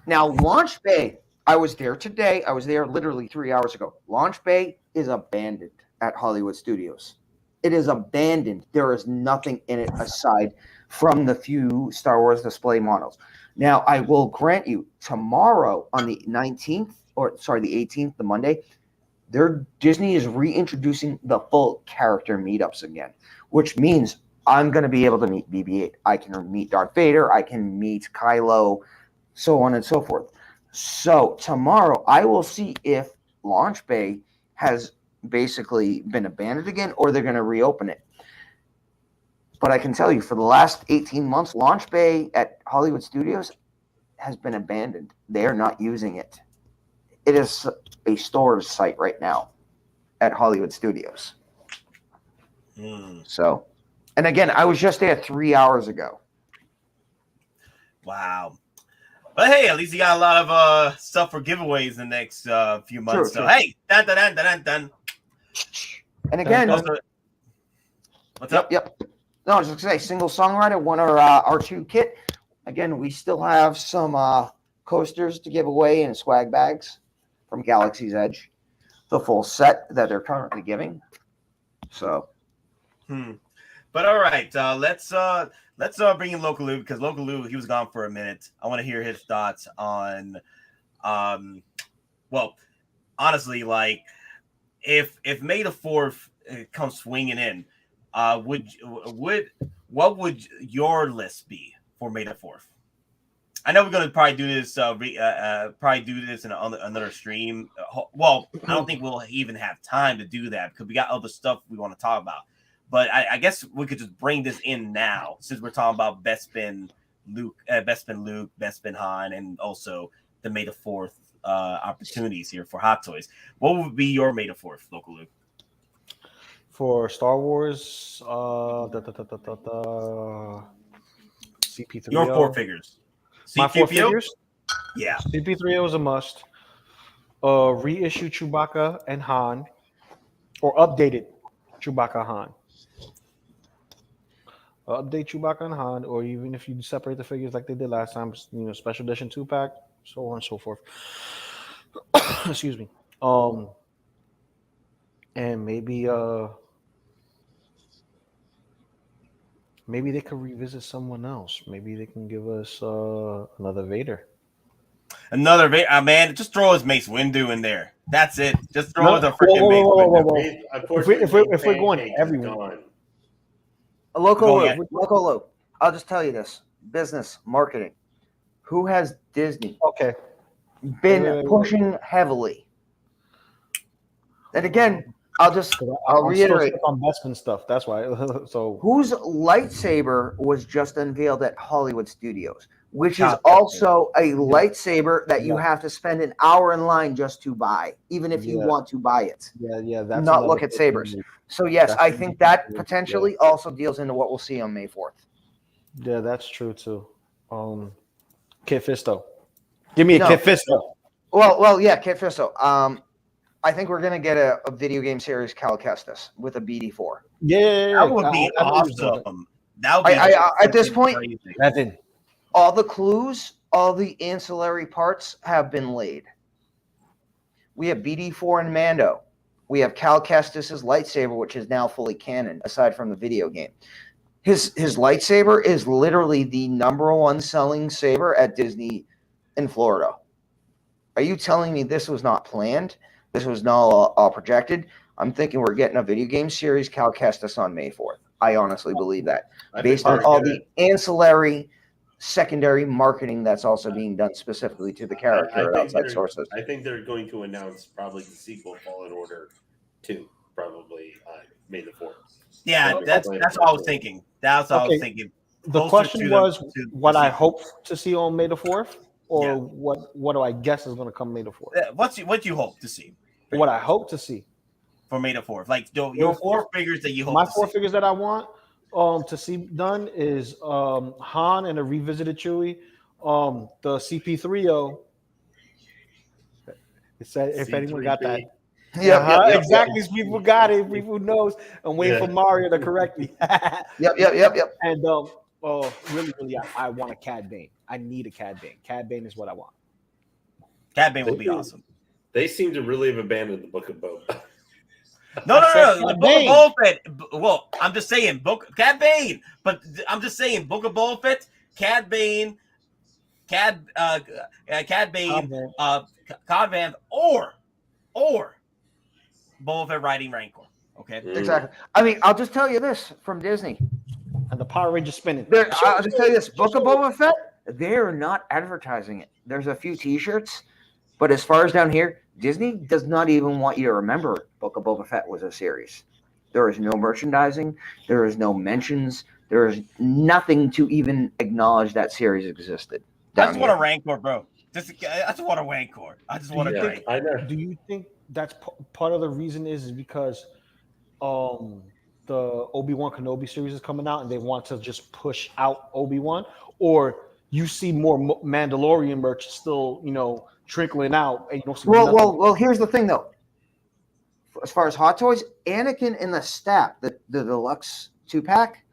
now Launch Bay, I was there today. I was there literally 3 hours ago. Launch Bay is abandoned at Hollywood Studios. It is abandoned. There is nothing in it aside from the few Star Wars display models. Now, I will grant you, tomorrow on the 19th, the 18th, the Monday, Disney is reintroducing the full character meetups again, which means I'm going to be able to meet BB-8. I can meet Darth Vader. I can meet Kylo, so on and so forth. So tomorrow I will see if Launch Bay has basically been abandoned again or they're going to reopen it. But I can tell you for the last 18 months, Launch Bay at Hollywood Studios has been abandoned. They're not using it. It is a storage site right now at Hollywood Studios. So, and again, I was just there 3 hours ago. Wow. But hey, at least you got a lot of stuff for giveaways in the next few months. True. Hey, dun. And again, what's up? Yep. No, I was just going to say, single songwriter, won our R2 kit. Again, we still have some coasters to give away and swag bags from Galaxy's Edge, the full set that they're currently giving. So, But all right, let's bring in Loco Lu because Loco Lu, he was gone for a minute. I want to hear his thoughts on, well, honestly, like if May the 4th comes swinging in, what would your list be for May the 4th? I know we're gonna probably do this in another stream. Well, I don't think we'll even have time to do that because we got other stuff we want to talk about. But I guess we could just bring this in now since we're talking about Bespin Luke, Bespin Han, and also the May the 4th opportunities here for Hot Toys. What would be your May the 4th, Loco Luke? For Star Wars, CP3. Your 4 figures. My 4 figures? Yeah. CP3O is a must. Reissue Chewbacca and Han, or updated Chewbacca Han. Update Chewbacca and Han, or even if you separate the figures like they did last time, special edition 2-pack, so on and so forth. Excuse me. And maybe they could revisit someone else. Maybe they can give us another Vader. Another Vader, man. Just throw his Mace Windu in there. That's it. Just throw the freaking Mace Windu. If we're going everyone. Loco Lu. I'll just tell you this: business marketing. Who has Disney? Okay. Been pushing heavily. And again, I'll reiterate on Bespin stuff. That's why. So whose lightsaber was just unveiled at Hollywood Studios, which is also a lightsaber that you have to spend an hour in line just to buy, even if you want to buy it. Yeah. That's not look at sabers. So yes, I think that potentially also deals into what we'll see on May 4th. Yeah, that's true too. Kit Fisto. Give me a No. Kit Fisto. Well, yeah, Kit Fisto. I think we're gonna get a video game series Cal Kestis with a BD4. Yeah. That would be awesome. That would be At this point, crazy. That's it. all the clues, all the ancillary parts have been laid. We have BD4 and Mando. We have Cal Kestis' lightsaber, which is now fully canon, aside from the video game. His lightsaber is literally the #1 selling saber at Disney in Florida. Are you telling me this was not planned? This was not all projected? I'm thinking we're getting a video game series Cal Kestis on May 4th. I honestly believe that. Based on all the ancillary secondary marketing that's also being done specifically to the character at outside sources. I think they're going to announce probably the sequel, Fallen Order 2, probably May the 4th. Yeah, that's what I was thinking. That's what I was thinking. The question was what I hope to see on May the 4th, or what do I guess is going to come May the 4th? What do you hope to see? What I hope to see for May the 4th, like your 4 figures that you hope. My to 4 see. figures that I want to see done is Han and a revisited Chewie, the CP3O. It said if anyone got that. Yeah, exactly. People got it. People knows. I'm waiting for Mario to correct me. Yep. And really, I want a Cad Bane. I need a Cad Bane. Cad Bane is what I want. Cad Bane would be awesome. They seem to really have abandoned the Book of Boba. No. The Book of Boba Fett. Well, I'm just saying Cad Bane, but I'm just saying Book of Boba Fett, Cad Bane, Cad Bane, Cod Van, or Boba Fett riding Rancor. Okay, exactly. I mean, I'll just tell you this from Disney. And the Power Ranger spinning. I'll just tell you this: Book of Boba Fett. They're not advertising it. There's a few T-shirts, but as far as down here, Disney does not even want you to remember Book of Boba Fett was a series. There is no merchandising. There is no mentions. There is nothing to even acknowledge that series existed. I just want a Rancor, bro. I just want a Rancor. I just want a I know. Do you think that's part of the reason is because the Obi-Wan Kenobi series is coming out and they want to just push out Obi-Wan, or you see more Mandalorian merch still, trickling out, and you don't see well, here's the thing though. As far as Hot Toys, Anakin in the stack, the deluxe 2-pack,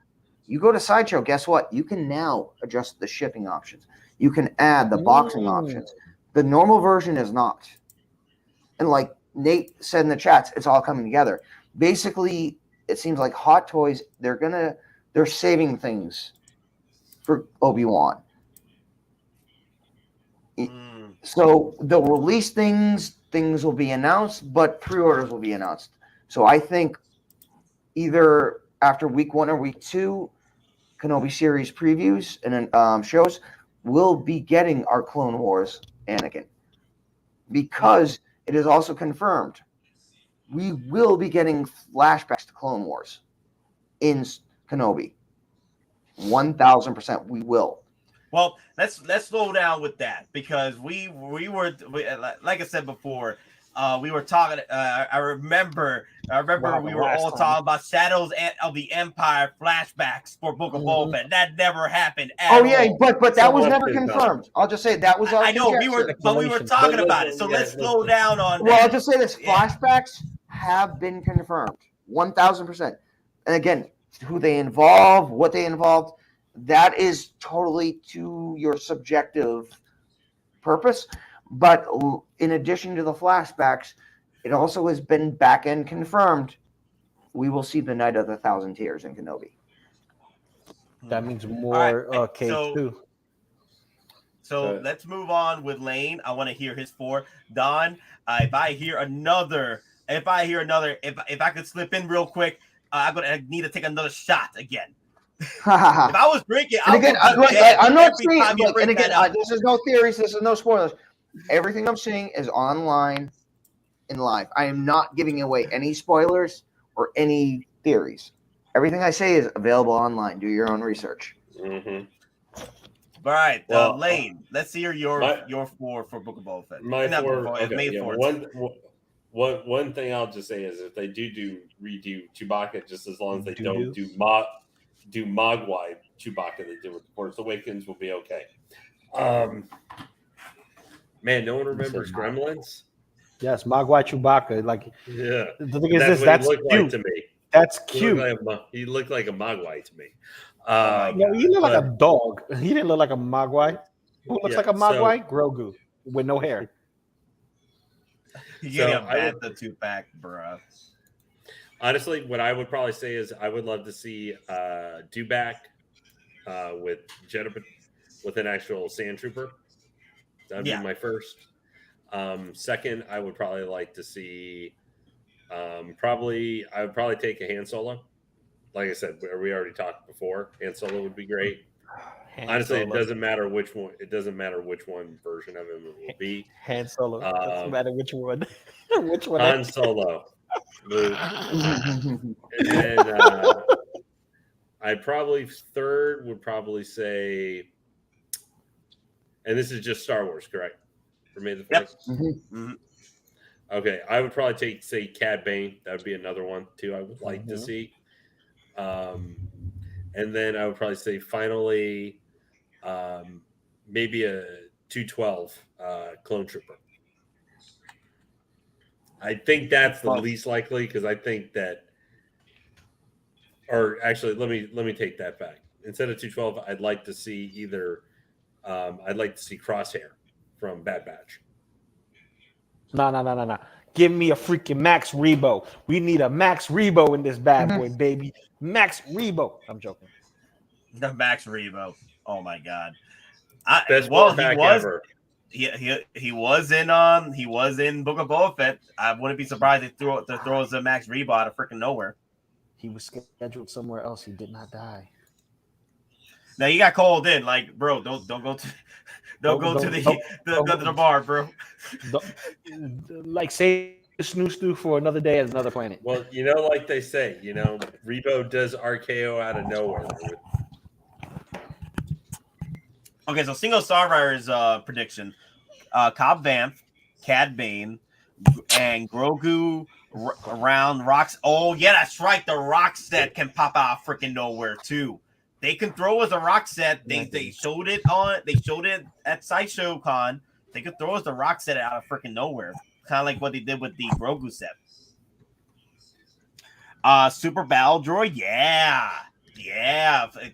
you go to Sideshow, guess what? You can now adjust the shipping options. You can add the boxing options. The normal version is not. And like Nate said in the chats, it's all coming together. Basically, it seems like Hot Toys, they're saving things for Obi-Wan. So they'll release things will be announced, but pre-orders will be announced. So I think either after week 1 or week 2, Kenobi series previews and shows, we'll be getting our Clone Wars Anakin. Because it is also confirmed, we will be getting flashbacks to Clone Wars in Kenobi. 1000% we will. Well, let's slow down with that because we were like I said before, we were talking. I remember we were all talking about Shadows of the Empire flashbacks for Book of Boba Fett. That never happened. At all. But that was never confirmed. I'll just say that was. I know we were talking about it. So let's slow down on. Well, I'll just say this: flashbacks have been confirmed, 1000%. And again, who they involve, what they involved. That is totally to your subjective purpose. But in addition to the flashbacks, it also has been back-end confirmed. We will see the Night of the Thousand Tears in Kenobi. That means more Cage too. So let's move on with Lane. I want to hear his 4. Don, if I could slip in real quick, I'm gonna need to take another shot again. If I was drinking, I'm not saying. And again, this is no theories. This is no spoilers. Everything I'm saying is online and live. I am not giving away any spoilers or any theories. Everything I say is available online. Do your own research. Mm-hmm. All right, Lane. Let's hear your 4 for Book of Boba Fett. My 4. One thing I'll just say is if they redo Chewbacca, just as long as they don't do Mogwai Chewbacca they did with Force Awakens, will be okay. Man, no one remembers Gremlins. Yes, Mogwai Chewbacca. Like, Yeah, the thing is that's this. what That's he looked cute. like to me. That's cute. He looked like a Mogwai to me. No, he looked like a dog. He didn't look like a Mogwai. Who looks like a Mogwai? Grogu with no hair. You getting a Bantha 2-pack, bro. Honestly, what I would probably say is I would love to see Dewback with an actual Sand Trooper. That'd be my first. Second, I would probably like to see. I would probably take a Han Solo. Like I said, we already talked before. Han Solo would be great. Honestly, it doesn't matter which one. It doesn't matter which one version of him it will be. Han Solo. Doesn't matter which one. Which one? Han Solo. Luke. And then I'd probably third would probably say, and this is just Star Wars, correct? For May the 4th? Yep. Mm-hmm. Okay, I would probably say Cad Bane. That would be another one too. I would like to see. And then I would probably say finally, maybe a 212 Clone Trooper. I think that's the least likely because I think that, or actually, let me take that back. Instead of 212, I'd like to see Crosshair from Bad Batch. No. Give me a freaking Max Rebo. We need a Max Rebo in this bad boy, baby. Max Rebo. I'm joking. The Max Rebo. Oh my god. He was in Book of Boba Fett. I wouldn't be surprised if they throws a Max Rebo out of freaking nowhere. He was scheduled somewhere else. He did not die. Now you got called in, like, bro. Don't go to the bar, bro. Like, say snoo stew for another day at another planet. Well, like they say, Rebo does RKO out of nowhere. Okay, so single Starfire's prediction: Cobb Vanth, Cad Bane, and Grogu around rocks. Oh yeah, that's right. The rock set can pop out of freaking nowhere too. They can throw us a rock set. They showed it at Sideshow Con. They could throw us the rock set out of freaking nowhere, kind of like what they did with the Grogu set. Super Battle Droid, yeah,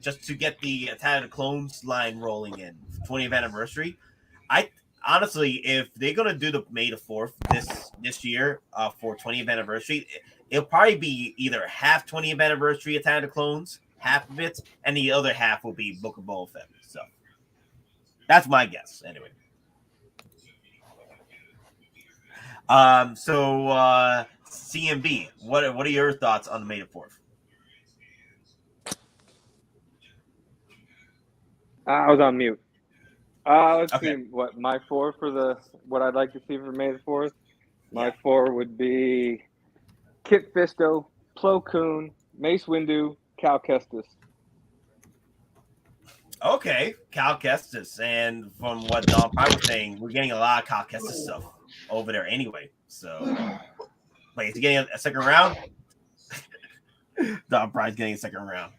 just to get the Attack of the Clones line rolling in 20th anniversary. I honestly, if they're gonna do the May the 4th this year for 20th anniversary, it'll probably be either half 20th anniversary Attack of the Clones, half of it, and the other half will be Book of Boba Fett. So that's my guess, anyway. CMB, what are your thoughts on the May the 4th? I was on mute. Let's see what my 4 for what I'd like to see for May the 4th. My 4 would be Kit Fisto, Plo Koon, Mace Windu, Cal Kestis. Okay, Cal Kestis, and from what DonPrime was saying, we're getting a lot of Cal Kestis stuff over there anyway. So, wait, is he getting a second round? DonPrime's getting a second round.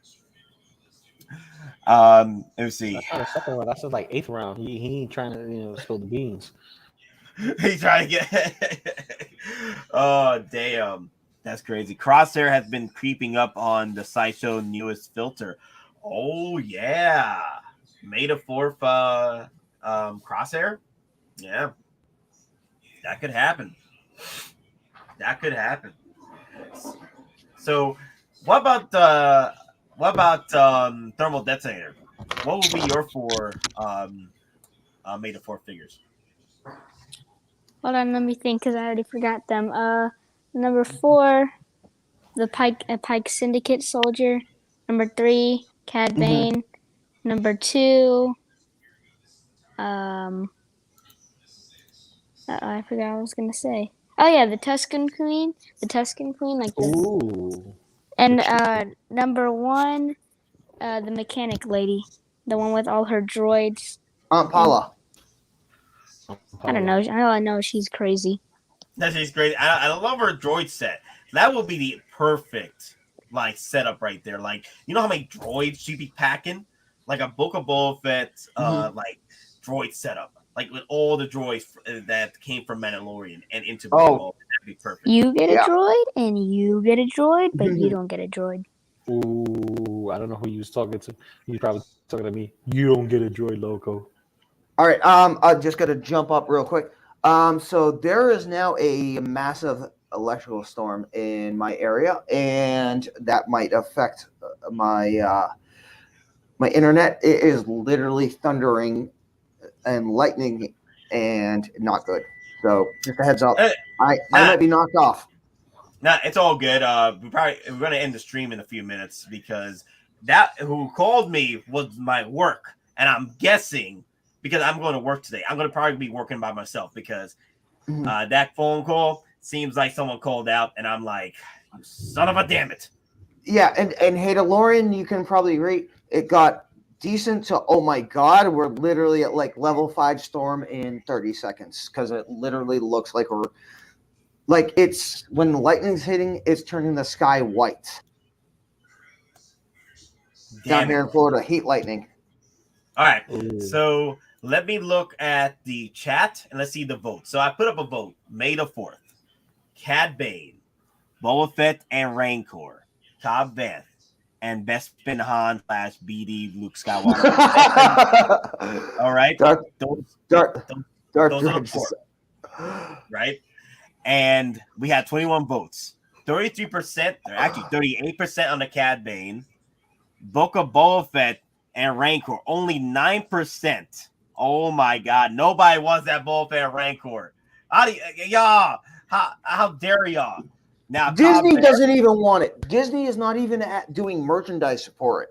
Let me see. That's not a second round. That's like 8th round. He ain't trying to spill the beans. He's trying to get. Oh damn, that's crazy. Crosshair has been creeping up on the Sideshow newest filter. Oh yeah, May the 4th. Crosshair. Yeah, that could happen. So, what about Thermal Detonator? What will be your 4 May the 4th figures? Hold on, let me think because I already forgot them. Number 4, the Pike Syndicate Soldier. Number 3, Cad Bane. Number 2, I forgot what I was gonna say. Oh yeah, the Tusken Queen, like the. Ooh. And number 1, the mechanic lady, the one with all her droids. Aunt Paula. I don't know. All I know is she's crazy. She's great. I love her droid set. That will be the perfect setup right there. Like, you know how many droids she'd be packing? Like a Book of Boba Fett droid setup. like with all the droids that came from Mandalorian and into Oh. Boba Fett. That'd be perfect. You get a Yeah. droid, and you get a droid, but you don't get a droid. Ooh, I don't know who you was talking to. You probably talking to me. You don't get a droid, Loco. All right. I'm just gonna jump up real quick. So there is now a massive electrical storm in my area, and that might affect my my internet. It is literally thundering and lightning, and not good. So just a heads up. I might be knocked off. Nah, it's all good. We're gonna end the stream in a few minutes because that who called me was my work, and I'm guessing because I'm going to work today. I'm gonna probably be working by myself because that phone call seems like someone called out, and I'm like, you son of a damn it. Yeah, and hey, DeLorean, you can probably rate it got decent to oh my god, we're literally at like level 5 storm in 30 seconds because it literally looks like we're like it's when the lightning's hitting, it's turning the sky white. Down here in Florida, heat lightning. All right, so let me look at the chat and let's see the vote. So I put up a vote, May the 4th. Cad Bane, Boba Fett and Rancor, Cobb Vanth, and Bespin Han / BD Luke Skywalker. All right, those are the 4, right? And we had 21 votes. 33%, or actually 38% on the Cad Bane, Boba Fett and Rancor. Only 9%. Oh my God! Nobody wants that Boba Fett and Rancor. How dare y'all? Now Disney doesn't even want it. Disney is not even doing merchandise for it,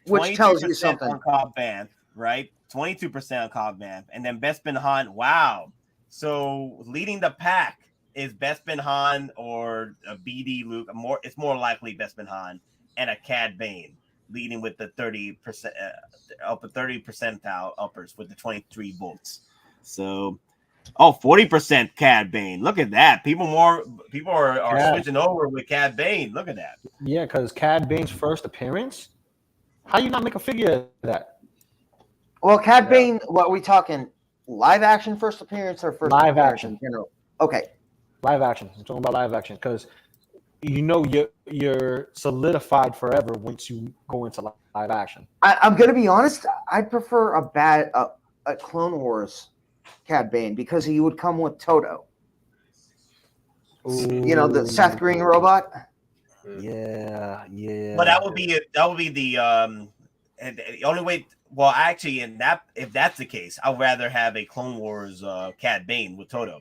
which tells you something. On Cobb Vanth, right? 22% on Cobb Vanth, and then Bespin Han. Wow. So leading the pack is Bespin Han or a BD Luke. It's more likely Bespin Han and a Cad Bane leading with the 30% upper 30 percentile uppers with the 23 votes. So 40% Cad Bane. Look at that. People are switching over with Cad Bane. Look at that. Yeah, because Cad Bane's first appearance. How you not make a figure of that? Well, Cad Bane, what are we talking? Live action first appearance or first live appearance action? In general? Okay. Live action. I'm talking about live action because you know you're solidified forever once you go into live action. I'm gonna be honest. I prefer a Clone Wars Cad Bane because he would come with Toto. Ooh. You know, the Seth Green robot. Yeah. But that would be the and the only way. Well, actually, if that's the case, I'd rather have a Clone Wars Cad Bane with Toto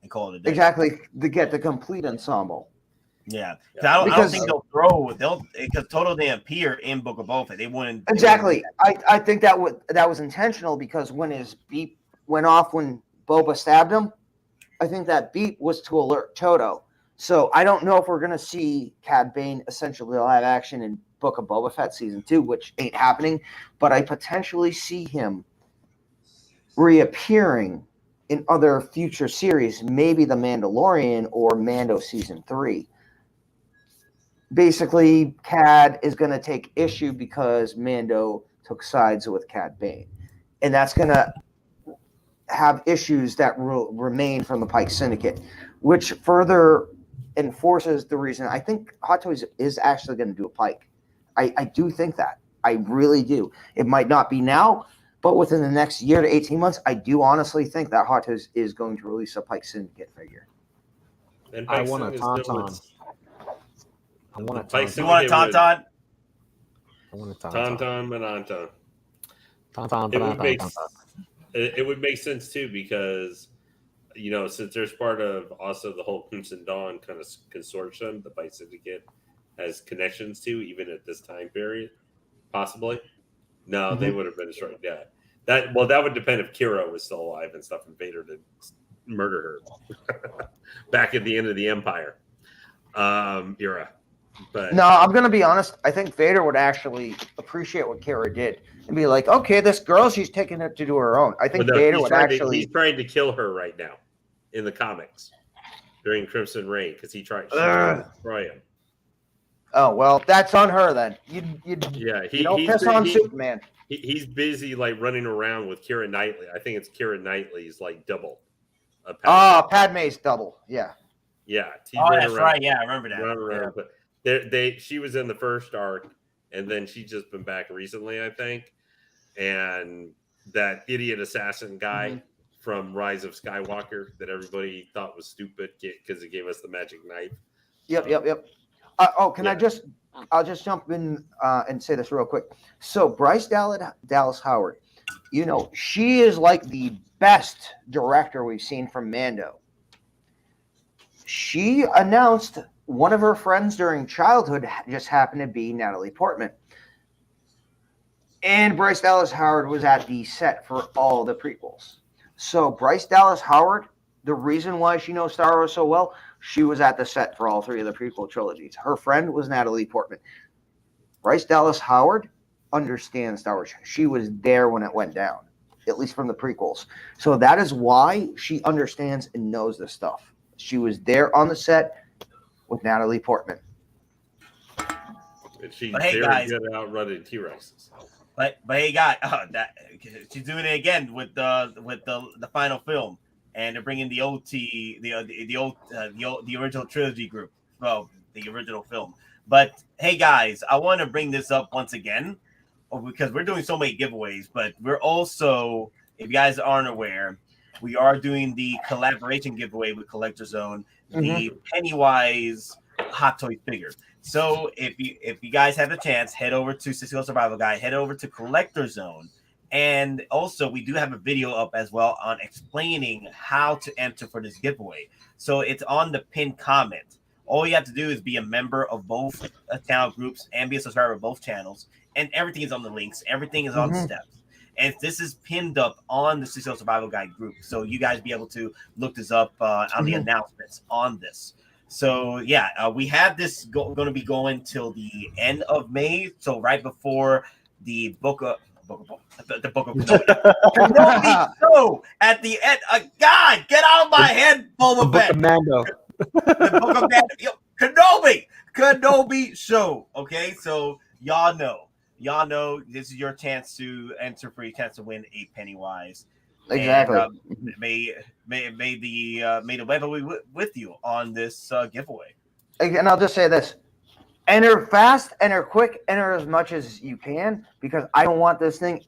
and call it a day. Exactly, to get the complete ensemble. Yeah, I don't think they'll because Toto didn't appear in Book of Boba Fett. They wouldn't. Exactly. I think that was intentional because when his beep went off when Boba stabbed him, I think that beep was to alert Toto. So I don't know if we're gonna see Cad Bane essentially live action in Book of Boba Fett season 2, which ain't happening, but I potentially see him reappearing in other future series, maybe The Mandalorian or Mando season 3. Basically, Cad is going to take issue because Mando took sides with Cad Bane, and that's going to have issues that will remain from the Pike Syndicate, which further enforces the reason I think Hot Toys is actually going to do a Pike. I do think that. I really do. It might not be now, but within the next year to 18 months, I do honestly think that Hot Toys is going to release a Pike Syndicate figure. And I want a Tauntaun. You want a Tauntaun? I want a Tauntaun and Anton. Tauntaun. It would make sense too because, you know, since there's part of also the whole Crimson Dawn kind of consortium, the Pike Syndicate has connections to, even at this time period, possibly. No, they would have been destroyed. Yeah, that would depend if Kira was still alive and stuff, and Vader did murder her back at the end of the Empire era. But no, I'm gonna be honest. I think Vader would actually appreciate what Kira did and be like, "Okay, this girl, she's taking it to do her own." I think Vader would actually. He's trying to kill her right now in the comics during Crimson Reign because he tried to destroy him. Oh well, that's on her then. You Yeah, you don't piss on Superman. He's busy like running around with Keira Knightley. I think it's Keira Knightley's like double. Padme's double. Yeah. Yeah. Oh, that's right. Yeah, I remember that. Run around. Yeah. But she was in the first arc, and then she's just been back recently, I think. And that idiot assassin guy from Rise of Skywalker that everybody thought was stupid because he gave us the magic knife. Yep. I'll just jump in and say this real quick. So Bryce Dallas Howard, she is like the best director we've seen from Mando. She announced one of her friends during childhood just happened to be Natalie Portman. And Bryce Dallas Howard was at the set for all the prequels. So Bryce Dallas Howard, the reason why she knows Star Wars so well, she was at the set for all three of the prequel trilogies. Her friend was Natalie Portman. Bryce Dallas Howard understands Star Wars. She was there when it went down, at least from the prequels. So that is why she understands and knows this stuff. She was there on the set with Natalie Portman. And she's very good at outrunning T-Rexes. But hey, guys, she's doing it again with the final film, and they're bringing the OT, the original trilogy group, well, the original film. But hey, guys, I want to bring this up once again because we're doing so many giveaways, but we're also, if you guys aren't aware, we are doing the collaboration giveaway with Collector Zone, the Pennywise Hot Toy figure. So if you guys have the chance, head over to Cisco Survival Guide, head over to Collector Zone, and also we do have a video up as well on explaining how to enter for this giveaway. So it's on the pinned comment. All you have to do is be a member of both channel groups and be a subscriber of both channels, and everything is on the links. Everything is on the steps. And this is pinned up on the Cisco Survival Guide group, so you guys be able to look this up on the announcements on this. So yeah, we have this going to be going till the end of May. So right before the book of Kenobi show at the end. God, get out of my head, Boba Fett. Mando. The book of Mando. Kenobi show. Okay, so y'all know this is your chance to enter for your chance to win a Pennywise. Exactly. And, may the weather be with you on this giveaway. And I'll just say this: enter fast, enter quick, enter as much as you can, because I don't want this thing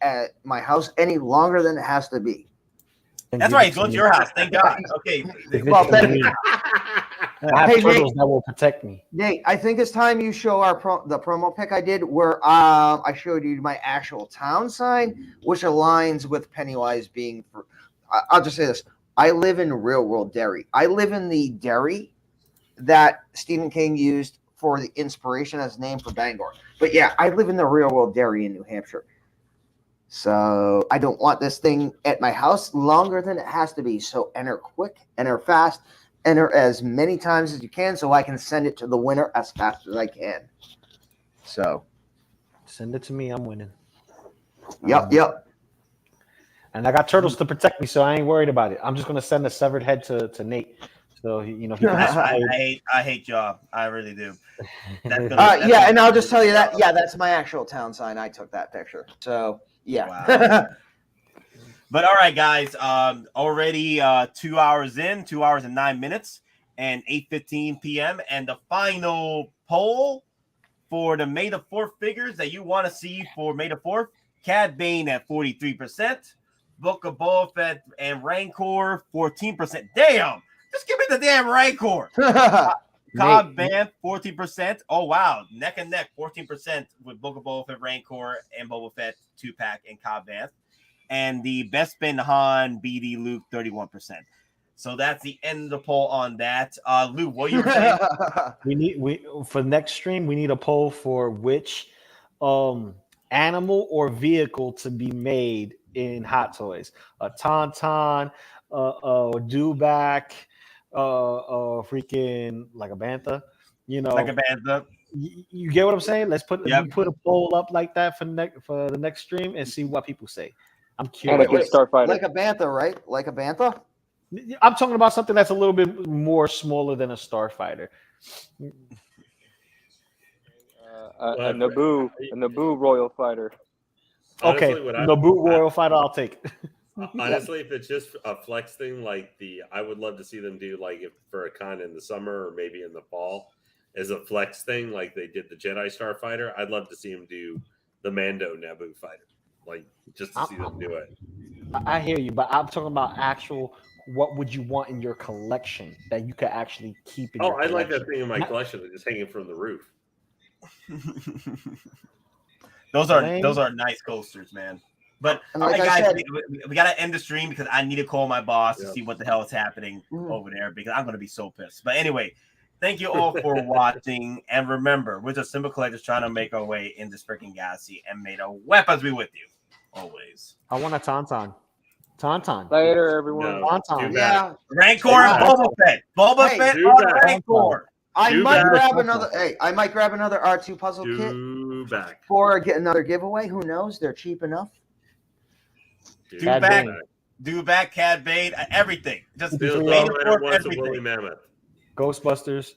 at my house any longer than it has to be. That's right. It's going to your house. Thank God. Okay. Well, thank you. I have turtles that will protect me. Nate, I think it's time you show the promo pic I did where I showed you my actual town sign, which aligns with Pennywise being. I'll just say this. I live in real world Derry. I live in the Derry that Stephen King used for the inspiration as name for Bangor. But yeah, I live in the real world Derry in New Hampshire. So I don't want this thing at my house longer than it has to be. So enter quick, enter fast, enter as many times as you can so I can send it to the winner as fast as I can. So send it to me. I'm winning. Yep. And I got turtles to protect me, so I ain't worried about it. I'm just gonna send a severed head to Nate. So he I hate y'all. I really do. And I'll just tell you that. Yeah, that's my actual town sign. I took that picture. So yeah. Wow. But all right, guys. Already 2 hours in, 2 hours and 9 minutes, and 8:15 p.m. And the final poll for the May the 4th figures that you want to see for May the 4th: Cad Bane at 43%, Book of Boba Fett and Rancor 14%. Damn. Just give me the damn Rancor. Cobb Band 14%. Oh wow, neck and neck 14% with Book of Boba Fett, Rancor, and Boba Fett 2-pack and Cobb Band. And the Bespin Han BD Luke 31%. So that's the end of the poll on that. Luke, what you were saying? we for next stream we need a poll for which animal or vehicle to be made in Hot Toys. A Tauntaun, Dewback, freaking like a bantha, like a bantha. You get what I'm saying? Let's put a poll up like that for the next stream and see what people say. I'm curious. Like a bantha, right? Like a bantha. I'm talking about something that's a little bit more smaller than a starfighter. A Naboo royal fighter. Okay, Honestly, Naboo Royal Fighter, I'll take. Honestly, if it's just a flex thing, I would love to see them do if for a con in the summer or maybe in the fall, as a flex thing, like they did the Jedi Starfighter. I'd love to see them do the Mando Naboo fighter, just to see them do it. I hear you, but I'm talking about actual. What would you want in your collection that you could actually keep in? I like that thing in my collection that's just hanging from the roof. Those are nice coasters, man. But guys, we gotta end the stream because I need to call my boss to see what the hell is happening over there because I'm gonna be so pissed. But anyway, thank you all for watching, and remember, we're just simple collectors trying to make our way in this freaking galaxy, and may the weapons be with you always. I want a Tauntaun. Tauntaun. Later, everyone. Tauntaun. Yeah. Rancor and Boba Fett. Boba Fett on Rancor. I might grab another. Hey, I might grab another R2 puzzle kit or get another giveaway. Who knows? They're cheap enough. Dewback, Cad Bane, everything. Just Ghostbusters.